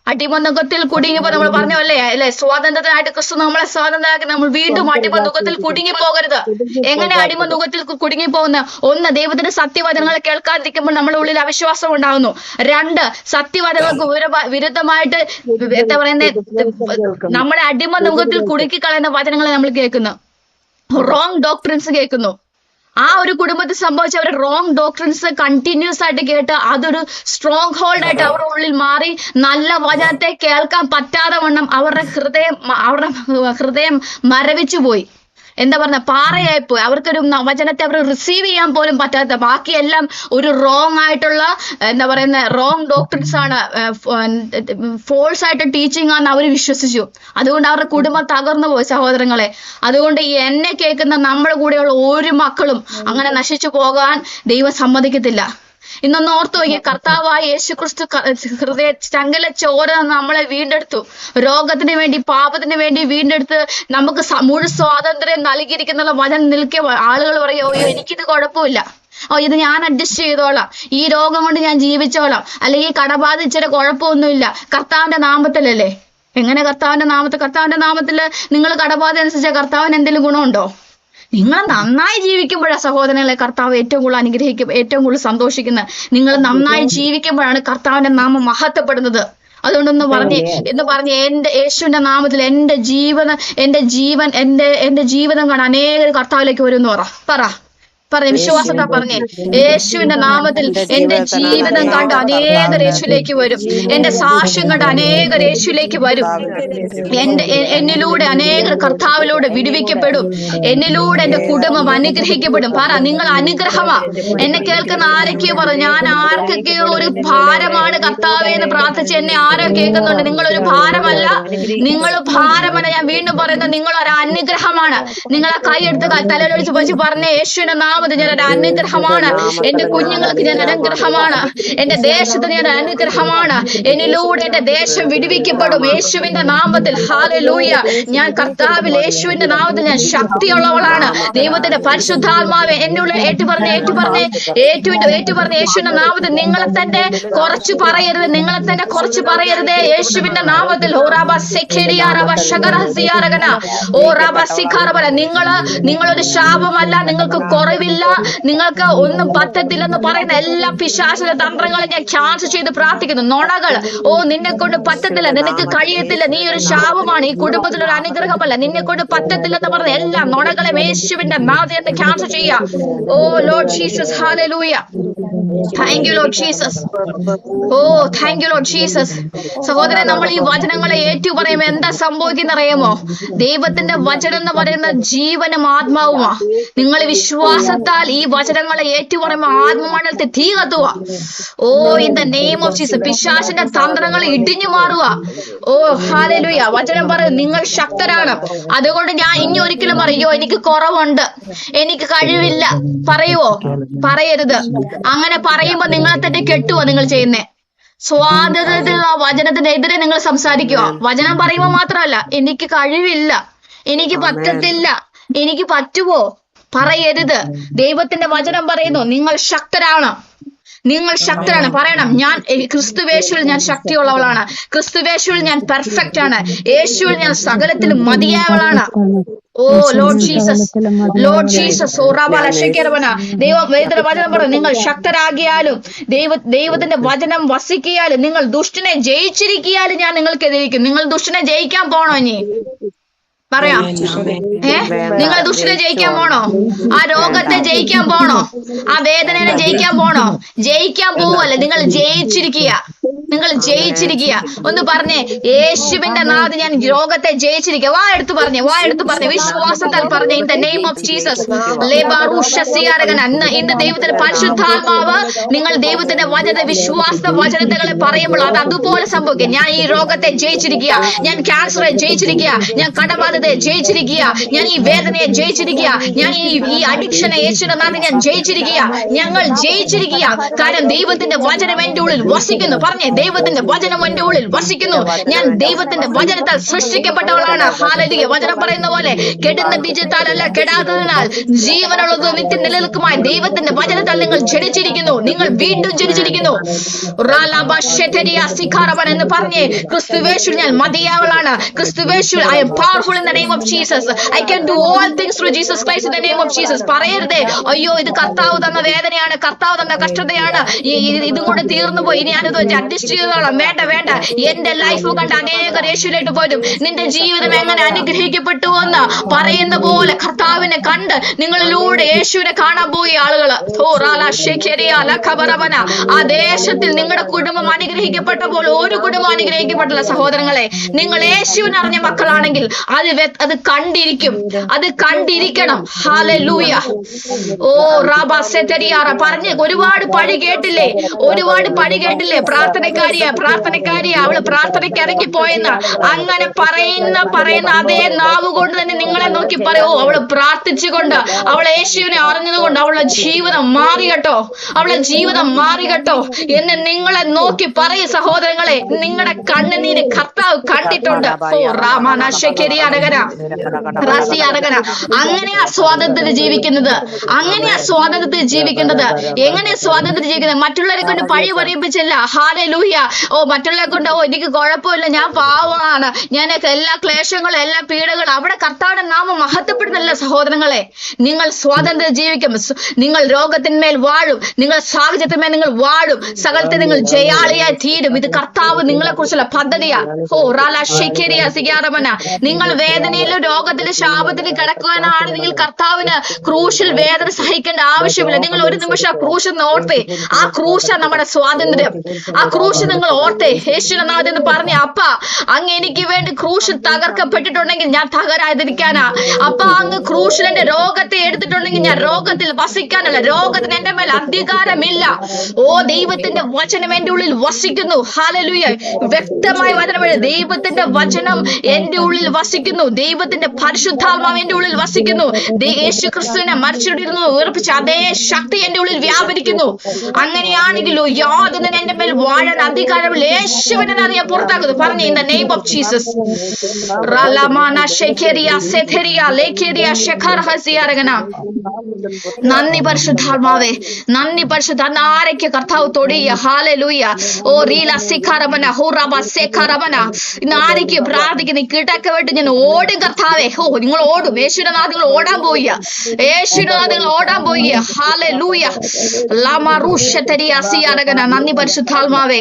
അടിമനുഖത്തിൽ കുടുങ്ങിപ്പോ നമ്മൾ പറഞ്ഞല്ലേ അല്ലെ, സ്വാതന്ത്ര്യത്തിനായിട്ട് ക്രിസ്തു നമ്മളെ സ്വാതന്ത്ര്യമാക്കി. നമ്മൾ വീണ്ടും അടിമനുഖത്തിൽ കുടുങ്ങി പോകരുത്. എങ്ങനെ അടിമനുഖത്തിൽ കുടുങ്ങി പോകുന്ന? ഒന്ന്, ദൈവത്തിന്റെ സത്യവചനങ്ങൾ കേൾക്കാതിരിക്കുമ്പോൾ നമ്മുടെ ഉള്ളിൽ അവിശ്വാസം ഉണ്ടാകുന്നു. രണ്ട്, സത്യവചനങ്ങൾക്ക് വിരുദ്ധമായിട്ട് എന്താ പറയുന്നത്, നമ്മുടെ അടിമനുഖത്തിൽ കുടുക്കിക്കളയുന്ന വചനങ്ങളെ നമ്മൾ കേൾക്കുന്നു, റോങ് ഡോക്ട്രിൻസ് കേൾക്കുന്നു. ആ ഒരു കുടുംബത്തിൽ സംഭവിച്ച അവരുടെ റോങ് ഡോക്ട്രിൻസ് കണ്ടിന്യൂസ് ആയിട്ട് കേട്ട് അതൊരു സ്ട്രോങ് ഹോൾഡ് ആയിട്ട് അവരുടെ ഉള്ളിൽ മാറി നല്ല വചനത്തെ കേൾക്കാൻ പറ്റാതെ വണ്ണം അവരുടെ ഹൃദയം മരവിച്ചു പോയി. എന്താ പറഞ്ഞ, പാറയായിപ്പോയി. അവർക്കൊരു വചനത്തെ അവർ റിസീവ് ചെയ്യാൻ പോലും പറ്റാത്ത, ബാക്കിയെല്ലാം ഒരു റോങ് ആയിട്ടുള്ള എന്താ പറയുന്ന റോങ് ഡോക്ട്രിൻസ് ആണ്, ഫോൾസ് ആയിട്ട് ടീച്ചിങ് ആണ് അവർ വിശ്വസിച്ചു. അതുകൊണ്ട് അവരുടെ കുടുംബം തകർന്നു പോയി സഹോദരങ്ങളെ. അതുകൊണ്ട് എന്നെ കേൾക്കുന്ന നമ്മുടെ കൂടെയുള്ള ഒരു മക്കളും അങ്ങനെ നശിച്ചു പോകാൻ ദൈവം സമ്മതിക്കത്തില്ല. ഇന്നൊന്ന് ഓർത്തു നോക്കിയ, കർത്താവായ യേശുക്രിസ്തു ഹൃദയ ചങ്കല ചോര നമ്മളെ വീണ്ടെടുത്തു. രോഗത്തിന് വേണ്ടി, പാപത്തിന് വേണ്ടി വീണ്ടെടുത്ത് നമുക്ക് മുഴു സ്വാതന്ത്ര്യം നൽകിയിരിക്കുന്ന വചനം നിൽക്കിയ ആളുകൾ പറയോ, എനിക്കിത് കുഴപ്പമില്ല, ഇത് ഞാൻ അഡ്ജസ്റ്റ് ചെയ്തോളാം, ഈ രോഗം കൊണ്ട് ഞാൻ ജീവിച്ചോളാം, അല്ലെങ്കിൽ ഈ കടബാധ ഇച്ചിരി കുഴപ്പമൊന്നുമില്ല, കർത്താവിന്റെ നാമത്തിലല്ലേ. എങ്ങനെ കർത്താവിന്റെ നാമത്തിൽ? കർത്താവിന്റെ നാമത്തില് നിങ്ങൾ കടബാധ അനുസരിച്ച കർത്താവിന് എന്തെങ്കിലും ഗുണമുണ്ടോ? നിങ്ങൾ നന്നായി ജീവിക്കുമ്പോഴാണ് സഹോദരങ്ങളെ കർത്താവ് ഏറ്റവും കൂടുതൽ അനുഗ്രഹിക്കും, ഏറ്റവും കൂടുതൽ സന്തോഷിക്കുന്നത്. നിങ്ങൾ നന്നായി ജീവിക്കുമ്പോഴാണ് കർത്താവിന്റെ നാമം മഹത്വപ്പെടുന്നത്. അതുകൊണ്ടൊന്ന് പറഞ്ഞ് എന്റെ യേശുവിന്റെ നാമത്തിൽ എന്റെ ജീവിതം കാണാൻ അനേകം കർത്താവിലേക്ക് വരും എന്ന് പറ വിശ്വാസത്താ പറഞ്ഞേ, യേശുവിന്റെ നാമത്തിൽ എന്റെ ജീവിതം കണ്ട് അനേകർ യേശുവിലേക്ക് വരും. എന്റെ സാക്ഷ്യം കണ്ട് അനേകർ യേശുവിലേക്ക് വരും. എന്നിലൂടെ അനേകർ കർത്താവിലൂടെ വിടുവിക്കപ്പെടും. എന്നിലൂടെ എന്റെ കുടുംബം അനുഗ്രഹിക്കപ്പെടും. നിങ്ങൾ അനുഗ്രഹമാ. എന്നെ കേൾക്കുന്ന ആരൊക്കെയോ പറഞ്ഞു, ഞാൻ ആർക്കൊക്കെയോ ഒരു ഭാരമാണ് കർത്താവേ എന്ന് പ്രാർത്ഥിച്ച് എന്നെ ആരോ കേൾക്കുന്നുണ്ട്. നിങ്ങളൊരു ഭാരമല്ല, ഞാൻ വീണ്ടും പറയുന്നത്, നിങ്ങളൊരു അനുഗ്രഹമാണ്. നിങ്ങളെ കൈയെടുത്ത് തലയിലൊഴിച്ച് വെച്ച് പറഞ്ഞേ, യേശുവിന്റെ നാമത്തിൽ ഞാൻ ഒരു അനുഗ്രഹമാണ്. എന്റെ കുഞ്ഞുങ്ങൾക്ക് ഞാൻ അനുഗ്രഹമാണ്. എന്റെ ദേശത്ത് ഞാൻ അനുഗ്രഹമാണ്. എന്നിലൂടെ എന്റെ ദേശം വിടുവിക്കപ്പെടും യേശുവിന്റെ നാമത്തിൽ. ഹല്ലേലൂയ. ഞാൻ കർത്താവിൽ യേശുവിന്റെ നാമത്തിൽ ഞാൻ ശക്തിയുള്ളവളാണ്. ദൈവത്തിന്റെ പരിശുദ്ധാത്മാവെ എന്നുള്ളിൽ ഏറ്റുപറഞ്ഞ് യേശുവിന്റെ നാമത്തിൽ നിങ്ങളെ തന്നെ കുറച്ച് പറയരുത്. യേശുവിന്റെ നാമത്തിൽ നിങ്ങളൊരു ശാപമല്ല, നിങ്ങൾക്ക് കുറവില്ല, നിങ്ങൾക്ക് ഒന്നും പറ്റത്തില്ലെന്ന് പറയുന്ന എല്ലാ പിശാചിന്റെ തന്ത്രങ്ങളും ഞാൻ ക്യാൻസൽ ചെയ്ത് പ്രാർത്ഥിക്കുന്നു. നുണകൾ, നിന്നെ കൊണ്ട് പറ്റത്തില്ല, നിനക്ക് കഴിയത്തില്ല, നീ ഒരു ശാപമാണ്, ഈ കുടുംബത്തിലൊരു അനുഗ്രഹമല്ല, നിന്നെ കൊണ്ട് പറ്റത്തില്ലെന്ന് പറഞ്ഞ എല്ലാ നുണകളെ യേശുവിന്റെ നാമത്തിൽ ക്യാൻസൽ ചെയ്യാം. Oh Lord Jesus, hallelujah. Thank you Lord Jesus. Thank you Lord Jesus. സഹോദരൻ, നമ്മൾ ഈ വചനങ്ങളെ ഏറ്റു പറയുമ്പോൾ എന്താ സംഭവിക്കുന്ന അറിയാമോ? ദൈവത്തിന്റെ വചനം എന്ന് പറയുന്ന ജീവനും ആത്മാവുമാ. നിങ്ങൾ വിശ്വാസത്താൽ ഈ വചനങ്ങളെ ഏറ്റു പറയുമ്പോൾ ആത്മമണ്ഡലത്തിൽ തീ കത്തുക. In the name of Jesus. പിശാചിന്റെ തന്ത്രങ്ങൾ ഇടിഞ്ഞു മാറുക. ഹല്ലേലൂയ. വചനം പറയും, നിങ്ങൾ ശക്തരാണ്. അതുകൊണ്ട് ഞാൻ ഇനി ഒരിക്കലും പറയോ എനിക്ക് കുറവുണ്ട്, എനിക്ക് കഴിവില്ല പറയരുത്. അങ്ങനെ പറയുമ്പോ നിങ്ങളെ തന്നെ കെട്ടുവോ നിങ്ങൾ ചെയ്യുന്നേ? സ്വാതന്ത്ര്യത്തിലുള്ള വചനത്തിനെതിരെ നിങ്ങൾ സംസാരിക്കുക. വചനം പറയുമ്പോൾ മാത്രമല്ല, എനിക്ക് കഴിവില്ല, എനിക്ക് പറ്റത്തില്ല, എനിക്ക് പറ്റുമോ പറയരുത്. ദൈവത്തിന്റെ വചനം പറയുന്നു, നിങ്ങൾ ശക്തരാണ്. പറയണം, ഞാൻ ക്രിസ്തുവേശുവിൽ ഞാൻ ശക്തിയുള്ളവളാണ്, ക്രിസ്തുവേശുവിൽ ഞാൻ പെർഫെക്റ്റ് ആണ്, യേശുവിൽ ഞാൻ സകലത്തിലും മതിയായവളാണ്. Lord Jesus. ദൈവം വചനം പറഞ്ഞു, നിങ്ങൾ ശക്തരാകിയാലും ദൈവത്തിന്റെ വചനം വസിക്കിയാലും നിങ്ങൾ ദുഷ്ടനെ ജയിച്ചിരിക്കിയാലും ഞാൻ നിങ്ങൾക്കെതിരിക്കും. നിങ്ങൾ ദുഷ്ടനെ ജയിക്കാൻ പോണോ? ഇനി പറയാം, നിങ്ങൾ ദുഷ്ടനെ ജയിക്കാൻ പോണോ? ആ രോഗത്തെ ജയിക്കാൻ പോണോ? ആ വേദനയെ ജയിക്കാൻ പോണോ? ജയിക്കാൻ പോവല്ലേ, നിങ്ങൾ ജയിച്ചിരിക്കുക. ഒന്ന് പറഞ്ഞേ, യേശുവിന്റെ നാമത്തിൽ ഞാൻ രോഗത്തെ ജയിച്ചിരിക്കുക. വാ എടുത്ത് പറഞ്ഞേ, വിശ്വാസത്താൽ പറഞ്ഞേ, in the name of Jesus. ഇന്ന് ദൈവത്തിന്റെ പരിശുദ്ധാത്മാവ് നിങ്ങൾ ദൈവത്തിന്റെ വചനങ്ങളെ പറയുമ്പോൾ അത് അതുപോലെ സംഭവിക്കും. ഞാൻ ഈ രോഗത്തെ ജയിച്ചിരിക്കുക, ഞാൻ ക്യാൻസറെ ജയിച്ചിരിക്കുക, ഞാൻ കടബാധത്തെ ജയിച്ചിരിക്കുക, ഞാൻ ഈ വേദനയെ ജയിച്ചിരിക്കുക, ഞാൻ ഈ അഡിക്ഷനെ യേശുവിന്റെ നാമത്തിൽ ഞാൻ ജയിച്ചിരിക്കുക. ഞങ്ങൾ ജയിച്ചിരിക്കുക. കാരണം ദൈവത്തിന്റെ വചനം എന്റെ ഉള്ളിൽ വസിക്കുന്നു. പറഞ്ഞേ, ദൈവത്തിന്റെ വചനം എന്റെ ഉള്ളിൽ വസിക്കുന്നു. ഞാൻ ദൈവത്തിന്റെ വചനത്താൽ സൃഷ്ടിക്കപ്പെട്ടവളാണ്. ഹല്ലേലൂയ. വചനം പറയുന്ന പോലെ കെടുന്ന ബീജത്താലല്ല, കെടാത്തതിനാൽ ജീവനുള്ളത് നിത്യം നിലനിൽക്കുമായി ദൈവത്തിന്റെ വചനത്താൽ നിങ്ങൾ ജനിച്ചിരിക്കുന്നു. നിങ്ങൾ വീണ്ടും ജനിച്ചിരിക്കുന്നു. എന്ന് പറഞ്ഞ് ക്രിസ്തുവേശു ഞാൻ മതിയാവളാണ്. ക്രിസ്തുവേശു I am powerful in the name of Jesus. I can do all things through Jesus Christ in the name of Jesus. പറയരുതേ, അയ്യോ ഇത് കർത്താവ് തന്ന വേദനയാണ്, കർത്താവ് തന്ന കഷ്ടതയാണ്, ഇതും കൂടെ തീർന്നു പോയി, ഞാനിത് വെച്ച് അഡ്ജസ്റ്റ് ചെയ്തോളാം. വേണ്ട വേണ്ട. എന്റെ ലൈഫ് കണ്ട് അനേകർ യേശുവിലേക്ക് പോരും. നിന്റെ ജീവിതം എങ്ങനെ അനുഗ്രഹിക്കപ്പെട്ടു എന്ന് പറയുന്ന പോലെ കർത്താവിനെ കണ്ട് നിങ്ങളിലൂടെ യേശുവിനെ കാണാൻ പോയി ആളുകള്. ആ ദേശത്തിൽ നിങ്ങളുടെ കുടുംബം അനുഗ്രഹിക്കപ്പെട്ട പോലെ ഒരു കുടുംബം അനുഗ്രഹിക്കപ്പെട്ടില്ല സഹോദരങ്ങളെ. നിങ്ങൾ യേശുവിനെ അറിഞ്ഞ മക്കളാണെങ്കിൽ അത് കണ്ടിരിക്കും, അത് കണ്ടിരിക്കണം. ഹല്ലേലൂയ. ഓ റാബാസെറ്റരിയാറ പറഞ്ഞ് ഒരുപാട് പഴി കേട്ടില്ലേ, ഒരുപാട് പഴി കേട്ടില്ലേ. പ്രാർത്ഥനക്കാരിയാ അവള് പ്രാർത്ഥനയ്ക്ക് ഇറങ്ങിപ്പോയെന്ന് അങ്ങനെ പറയുന്ന അതേ നാവ് കൊണ്ട് തന്നെ നിങ്ങളെ നോക്കി പറയോ, അവള് പ്രാർത്ഥിച്ചുകൊണ്ട് അവളെ യേശുവിനെ അറിഞ്ഞതുകൊണ്ട് അവളുടെ ജീവിതം മാറി കേട്ടോ, അവളുടെ ജീവിതം മാറി കേട്ടോ എന്ന് നിങ്ങളെ നോക്കി പറയും സഹോദരങ്ങളെ. നിങ്ങളുടെ കണ്ണുനീര് കർത്താവ് കണ്ടിട്ടുണ്ട്. ഓ റാമാന ശെഖരി അരകന റാസി അരകന. അങ്ങനെയാ സ്വാതന്ത്ര്യം ജീവിക്കുന്നത്, അങ്ങനെയാ സ്വാതന്ത്ര്യത്തിൽ ജീവിക്കേണ്ടത്. എങ്ങനെയാ സ്വാതന്ത്ര്യം ജീവിക്കുന്നത്? മറ്റുള്ളവരെ കൊണ്ട് പഴി പറയിപ്പിച്ചില്ല. ഹല്ലേലൂയ. ഓ മറ്റുള്ളവരെ കൊണ്ട് ഓ എനിക്ക് കുഴപ്പമില്ല, ഞാൻ പാവമാണ്, ഞാൻ എല്ലാ ക്ലേശങ്ങളും എല്ലാ പീഡകളും, അവിടെ കർത്താവിന്റെ നാമം മഹത്വപ്പെടുന്നില്ല സഹോദരങ്ങളെ. നിങ്ങൾ സ്വാതന്ത്ര്യം ജീവിക്കും. നിങ്ങൾ രോഗത്തിന്മേൽ വാഴും, നിങ്ങൾ സാഹചര്യത്തിന്മേൽ നിങ്ങൾ വാഴും, സകലത്തെ നിങ്ങൾ ജയാളിയായി തീരും. ഇത് കർത്താവ് നിങ്ങളെ കുറിച്ചുള്ള പദ്ധതിയാ. ഓ റാല ശിഖരിയ സിഗാറമന. നിങ്ങൾ വേദനയിലും രോഗത്തിലും ശാപത്തിലും കിടക്കുവാനാണ് നിങ്ങൾ കർത്താവിന് ക്രൂശിൽ വേദന സഹിക്കേണ്ട ആവശ്യമില്ല. നിങ്ങൾ ഒരു നിമിഷം ആ ക്രൂശ് ഓർത്തേ. ആ ക്രൂശ നമ്മുടെ സ്വാതന്ത്ര്യം. ആ ക്രൂശ് നിങ്ങൾ ഓർത്തേ. യേശുനാഥൻ എന്ന് പറഞ്ഞ അപ്പ അങ്ങ് എനിക്ക് വേണ്ടി ക്രൂശിൽ തകർക്കപ്പെട്ടിട്ടുണ്ടെങ്കിൽ ഞാൻ തകരാതിരിക്കാനാ. അപ്പ അങ്ങ് ക്രൂശിൽ എന്റെ രോഗത്തെ എടുത്തിട്ടുണ്ടെങ്കിൽ ഞാൻ രോഗത്തിൽ വസിക്കാനല്ല. രോഗത്തിന് എന്റെ മേൽ അധികാരമില്ല. ഓ ദൈവത്തിന്റെ വചനം എന്റെ ഉള്ളിൽ വസിക്കുന്നു. ഹല്ലേലൂയ. വ്യക്തമായ വചനം, ദൈവത്തിന്റെ വചനം എന്റെ ഉള്ളിൽ വസിക്കുന്നു. ദൈവത്തിന്റെ പരിശുദ്ധാത്മാവ് എന്റെ ഉള്ളിൽ വസിക്കുന്നു. യേശു ക്രിസ്തുവിനെ മരിച്ചിരുന്നു ഉയർപ്പിച്ച അതേ ശക്തി എന്റെ ഉള്ളിൽ വ്യാപരിക്കുന്നു. അങ്ങനെയാണെങ്കിലോ യാതൊന്നും എന്റെ മേൽ വാഴാൻ അധികാരമില്ല. യേശുവിനെ ഞാൻ പുറത്താക്കുന്നു. പറഞ്ഞു in the name of Jesus. നന്ദി പരിശുദ്ധാത്മാവേ, നന്ദി പരിശുദ്ധാത്മ. ആരൊക്കെ കർത്താവ് തൊടിയ. ഹല്ലേലൂയ. ഓ റീല സിഖാരമന ഹൂറബ സേഖാരമന. ഇന്ന് ആരൊക്കെ പ്രാർത്ഥിക്കുന്ന കിടക്ക വിട്ട് ഞാൻ ഓടും കർത്താവേ. ഓ നിങ്ങൾ ഓടും. യേശുനാഥ് നിങ്ങൾ ഓടാൻ പോയ, യേശുനാഥ് നിങ്ങൾ ഓടാൻ പോയ. ഹല്ലേലൂയ. ലമറുഷതരിയ സിയാരഗന. നന്ദി പരിശുദ്ധാത്മാവേ,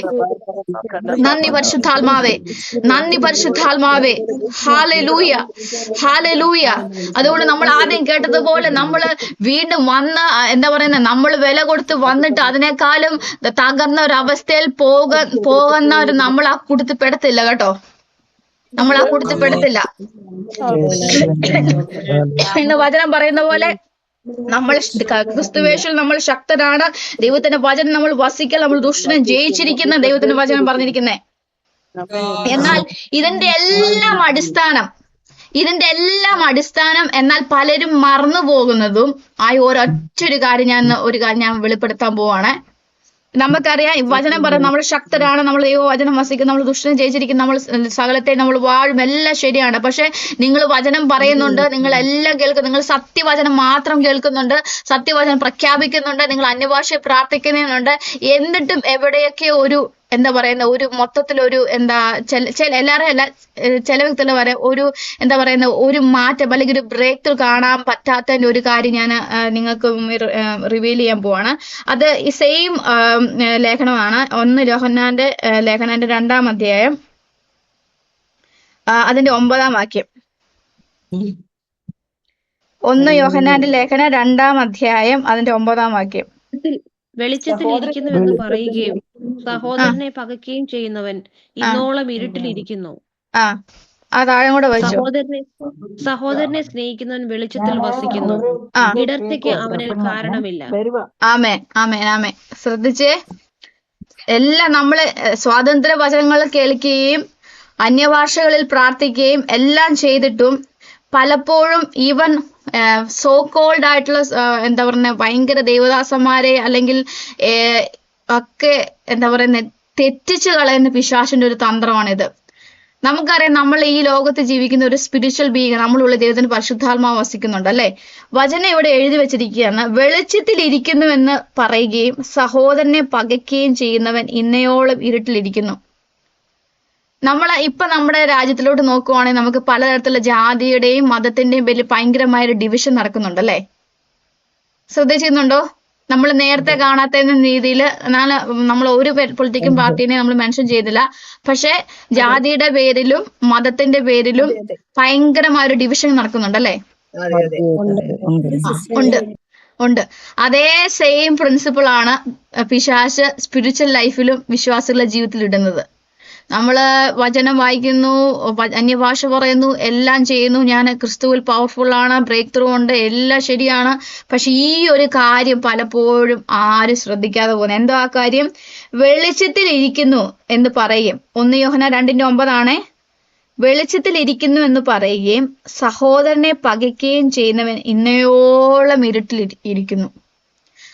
നന്ദി പരിശുദ്ധാത്മാവേ, നന്ദി പരിശുദ്ധാത്മാവേ. Hallelujah, hallelujah. അതുകൊണ്ട് നമ്മൾ ആദ്യം കേട്ടതുപോലെ നമ്മള് വീണ്ടും വന്ന് എന്താ പറയുന്നത്, നമ്മൾ വില കൊടുത്ത് വന്നിട്ട് അതിനേക്കാളും തകർന്ന ഒരു അവസ്ഥയിൽ പോകുന്നവര് നമ്മൾ ആ കൂട്ടത്തിൽ പെടത്തില്ല കേട്ടോ, നമ്മൾ ആ കൂട്ടത്തിൽ പെടത്തില്ല. ഇന്ന് വചനം പറയുന്ന പോലെ നമ്മൾ ക്രിസ്തുവേശുവിൽ നമ്മൾ ശക്തരാണ്. ദൈവത്തിന്റെ വചനം നമ്മൾ വസിക്കൽ, നമ്മൾ ദുഷ്ടനെ ജയിച്ചിരിക്കുന്ന ദൈവത്തിന്റെ വചനം പറഞ്ഞിരിക്കുന്നേ. എന്നാൽ ഇതിന്റെ എല്ലാം അടിസ്ഥാനം എന്നാൽ പലരും മറന്നു പോകുന്നതും ആയി ഒരൊറ്റൊരു കാര്യം ഞാൻ വെളിപ്പെടുത്താൻ പോവാണ്. നമുക്കറിയാം വചനം പറയാം നമ്മൾ ശക്തരാണ്, നമ്മൾ ദൈവവചനം വസിക്കും, നമ്മൾ ദുഷ്ടനെ ജയിച്ചിരിക്കും, നമ്മൾ സകലത്തെ നമ്മൾ വാഴും, എല്ലാം ശരിയാണ്. പക്ഷെ നിങ്ങൾ വചനം പറയുന്നുണ്ട്, നിങ്ങൾ എല്ലാം കേൾക്കും, നിങ്ങൾ സത്യവചനം മാത്രം കേൾക്കുന്നുണ്ട്, സത്യവചനം പ്രഖ്യാപിക്കുന്നുണ്ട്, നിങ്ങൾ അന്യഭാഷ പ്രാർത്ഥിക്കുന്നുണ്ട്. എന്നിട്ടും എവിടെയൊക്കെ ഒരു എന്താ പറയുന്ന ഒരു മൊത്തത്തിലൊരു എല്ലാവരും അല്ല, ചില വ്യക്തികൾ വരെ ഒരു എന്താ പറയുന്ന ഒരു മാറ്റം അല്ലെങ്കിൽ ഒരു ബ്രേക്ക് ത്രൂ കാണാൻ പറ്റാത്തതിന്റെ ഒരു കാര്യം ഞാൻ നിങ്ങൾക്ക് റിവീൽ ചെയ്യാൻ പോവാണ്. അത് ഈ സെയിം ലേഖനമാണ്. 1 യോഹന്നാന്റെ ലേഖനന്റെ 2-ാം അധ്യായം അതിന്റെ 9-ാം വാക്യം. 1 യോഹന്നാന്റെ ലേഖനം 2-ാം അധ്യായം അതിന്റെ 9-ാം വാക്യം. വെളിച്ചത്തിൽ ഇരിക്കുന്നുവെന്ന് പറയുകയും സഹോദരനെ പകയ്ക്കുകയും ചെയ്യുന്നവൻ ഇന്നോളം ഇരുട്ടിലിരിക്കുന്നു. സഹോദരനെ സ്നേഹിക്കുന്നവൻ വെളിച്ചത്തിൽ വസിക്കുന്നു, ഇടർച്ചയ്ക്ക് അവനിൽ കാരണമില്ല. ആമേൻ, ആമേൻ, ആമേൻ. ശ്രദ്ധിച്ചേ, എല്ലാം നമ്മള് സ്വാതന്ത്ര്യ വചനങ്ങൾ കേൾക്കുകയും അന്യഭാഷകളിൽ പ്രാർത്ഥിക്കുകയും എല്ലാം ചെയ്തിട്ടും പലപ്പോഴും ഈവൻ സോ കോൾഡ് ആയിട്ടുള്ള എന്താ പറയുന്ന ഭയങ്കര ദേവദാസന്മാരെ അല്ലെങ്കിൽ ഒക്കെ എന്താ പറയുന്ന തെറ്റിച്ച് കളയുന്ന പിശാചിന്റെ ഒരു തന്ത്രമാണിത്. നമുക്കറിയാം, നമ്മൾ ഈ ലോകത്ത് ജീവിക്കുന്ന ഒരു സ്പിരിച്വൽ ബീയിങ്, നമ്മളുള്ള ദൈവത്തിന് പരിശുദ്ധാത്മാവ് വസിക്കുന്നുണ്ട് അല്ലെ. വചനം ഇവിടെ എഴുതി വെച്ചിരിക്കുകയാണ്, വെളിച്ചത്തിൽ ഇരിക്കുന്നുവെന്ന് പറയുകയും സഹോദരനെ പകയ്ക്കുകയും ചെയ്യുന്നവൻ ഇന്നയോളം ഇരുട്ടിലിരിക്കുന്നു. ഇപ്പൊ നമ്മുടെ രാജ്യത്തിലോട്ട് നോക്കുവാണെങ്കിൽ നമുക്ക് പലതരത്തിലുള്ള ജാതിയുടെയും മതത്തിന്റെയും പേരിൽ ഭയങ്കരമായ ഒരു ഡിവിഷൻ നടക്കുന്നുണ്ട് അല്ലെ. ശ്രദ്ധിച്ചിരുന്നുണ്ടോ? നമ്മൾ നേരത്തെ കാണാത്ത രീതിയിൽ നമ്മൾ ഒരു പൊളിറ്റിക്കൽ പാർട്ടീനെ നമ്മൾ മെൻഷൻ ചെയ്തില്ല, പക്ഷെ ജാതിയുടെ പേരിലും മതത്തിന്റെ പേരിലും ഭയങ്കരമായ ഒരു ഡിവിഷൻ നടക്കുന്നുണ്ട് അല്ലെ. ഉണ്ട്. അതേ സെയിം പ്രിൻസിപ്പിൾ ആണ് പിശാച് സ്പിരിച്വൽ ലൈഫിലും വിശ്വാസികളുടെ ജീവിതത്തിൽ ഇടുന്നത്. നമ്മള് വചനം വായിക്കുന്നു, അന്യഭാഷ പറയുന്നു, എല്ലാം ചെയ്യുന്നു, ഞാൻ ക്രിസ്തുവിൽ പവർഫുൾ ആണ്, ബ്രേക്ക് ത്രൂ ഉണ്ട്, എല്ലാം ശരിയാണ്. പക്ഷെ ഈ ഒരു കാര്യം പലപ്പോഴും ആരും ശ്രദ്ധിക്കാതെ പോകുന്നു. എന്തോ ആ കാര്യം? വെളിച്ചത്തിൽ ഇരിക്കുന്നു എന്ന് പറയും. 1 യോഹന്നാൻ 2:9 വെളിച്ചത്തിൽ ഇരിക്കുന്നു എന്ന് പറയുകയും സഹോദരനെ പകയ്ക്കുകയും ചെയ്യുന്നവൻ ഇന്നയോളം ഇരുട്ടിൽ ഇരിക്കുന്നു.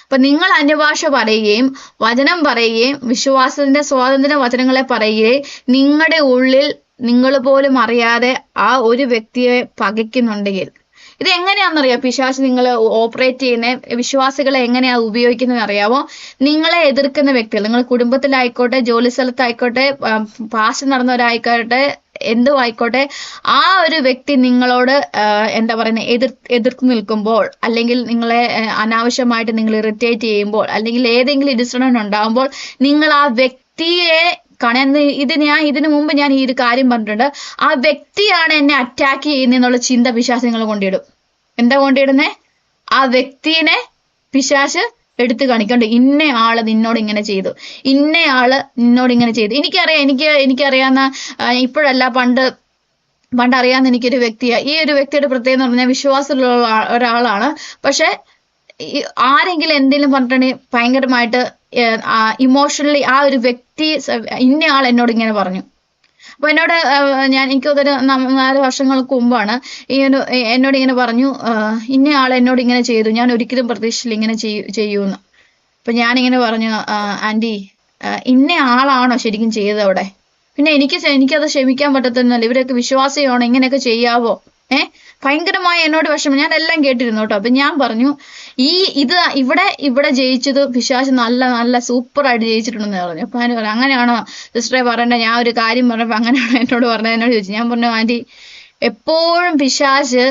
അപ്പൊ നിങ്ങൾ അന്യഭാഷ പറയുകയും വചനം പറയുകയും വിശ്വാസത്തിന്റെ സ്വാതന്ത്ര്യ വചനങ്ങളെ പറയുകയും നിങ്ങളുടെ ഉള്ളിൽ നിങ്ങൾ പോലും അറിയാതെ ആ ഒരു വ്യക്തിയെ പകയ്ക്കുന്നുണ്ടെങ്കിൽ, ഇത് എങ്ങനെയാണെന്നറിയാം പിശാച് നിങ്ങൾ ഓപ്പറേറ്റ് ചെയ്യുന്ന, വിശ്വാസികളെ എങ്ങനെയാ ഉപയോഗിക്കുന്നത് അറിയാമോ? നിങ്ങളെ എതിർക്കുന്ന വ്യക്തികൾ, നിങ്ങൾ കുടുംബത്തിലായിക്കോട്ടെ, ജോലി സ്ഥലത്തായിക്കോട്ടെ, പാസ്റ്റ് നടന്നവരായിക്കോട്ടെ, എന്തും ആയിക്കോട്ടെ, ആ ഒരു വ്യക്തി നിങ്ങളോട് എന്താ പറയുന്നത് എതിർത്ത് നിൽക്കുമ്പോൾ, അല്ലെങ്കിൽ നിങ്ങളെ അനാവശ്യമായിട്ട് നിങ്ങൾ ഇറിറ്റേറ്റ് ചെയ്യുമ്പോൾ, അല്ലെങ്കിൽ ഏതെങ്കിലും ഇൻസിഡന്റ് ഉണ്ടാകുമ്പോൾ നിങ്ങൾ ആ വ്യക്തിയെ ഇതിനു മുമ്പ് ഞാൻ ഈ ഒരു കാര്യം പറഞ്ഞിട്ടുണ്ട്, ആ വ്യക്തിയാണ് എന്നെ അറ്റാക്ക് ചെയ്യുന്നതെന്നുള്ള ചിന്ത പിശാച് നിങ്ങൾ കൊണ്ടിടും. എന്താ കൊണ്ടിടുന്നേ? ആ വ്യക്തിനെ പിശാച് എടുത്തു കാണിക്കണ്ട്. ഇന്ന ആള് നിന്നോട് ഇങ്ങനെ ചെയ്തു, ഇന്നയാള് നിന്നോട് ഇങ്ങനെ ചെയ്തു. എനിക്കറിയാവുന്ന, ഇപ്പോഴല്ല, പണ്ട് അറിയാവുന്ന എനിക്കൊരു വ്യക്തിയാണ്. ഈ ഒരു വ്യക്തിയുടെ പ്രത്യേകത എന്ന് പറഞ്ഞാൽ വിശ്വാസമുള്ള ഒരാളാണ്. പക്ഷെ ആരെങ്കിലും എന്തെങ്കിലും പറഞ്ഞിട്ടുണ്ടെങ്കിൽ ഭയങ്കരമായിട്ട് ഇമോഷണലി ആ ഒരു വ്യക്തി, ഇന്നയാൾ എന്നോട് ഇങ്ങനെ പറഞ്ഞു. അപ്പൊ എനിക്കതൊരു 4 വർഷങ്ങൾക്ക് മുമ്പാണ് എന്നോട് ഇങ്ങനെ പറഞ്ഞു, ഇന്നയാൾ എന്നോട് ഇങ്ങനെ ചെയ്തു, ഞാൻ ഒരിക്കലും പ്രതീക്ഷിച്ചില്ല ഇങ്ങനെ ചെയ്യൂന്ന്. അപ്പൊ ഞാനിങ്ങനെ പറഞ്ഞു, ആന്റി, ഇന്ന ആളാണോ ശരിക്കും ചെയ്തത് അവിടെ? പിന്നെ എനിക്കത് ക്ഷമിക്കാൻ പറ്റത്തൊന്നുമല്ല, ഇവരൊക്കെ വിശ്വാസിയാണോ, ഇങ്ങനെയൊക്കെ ചെയ്യാവോ? ഭയങ്കരമായി എന്നോട് വിഷമം. ഞാൻ എല്ലാം കേട്ടിരുന്നു കേട്ടോ. അപ്പൊ ഞാൻ പറഞ്ഞു, ഇവിടെ ജയിച്ചത് പിശാച് നല്ല സൂപ്പറായിട്ട് ജയിച്ചിട്ടുണ്ടെന്ന് പറഞ്ഞു. അപ്പൊ ഞാൻ പറഞ്ഞു, അങ്ങനെയാണോ സിസ്റ്ററെ പറയണ്ട, ഞാൻ ഒരു കാര്യം പറഞ്ഞപ്പോ അങ്ങനെയാണോ എന്നോട് ചോദിച്ചു. ഞാൻ പറഞ്ഞു, ആന്റി, എപ്പോഴും പിശാച്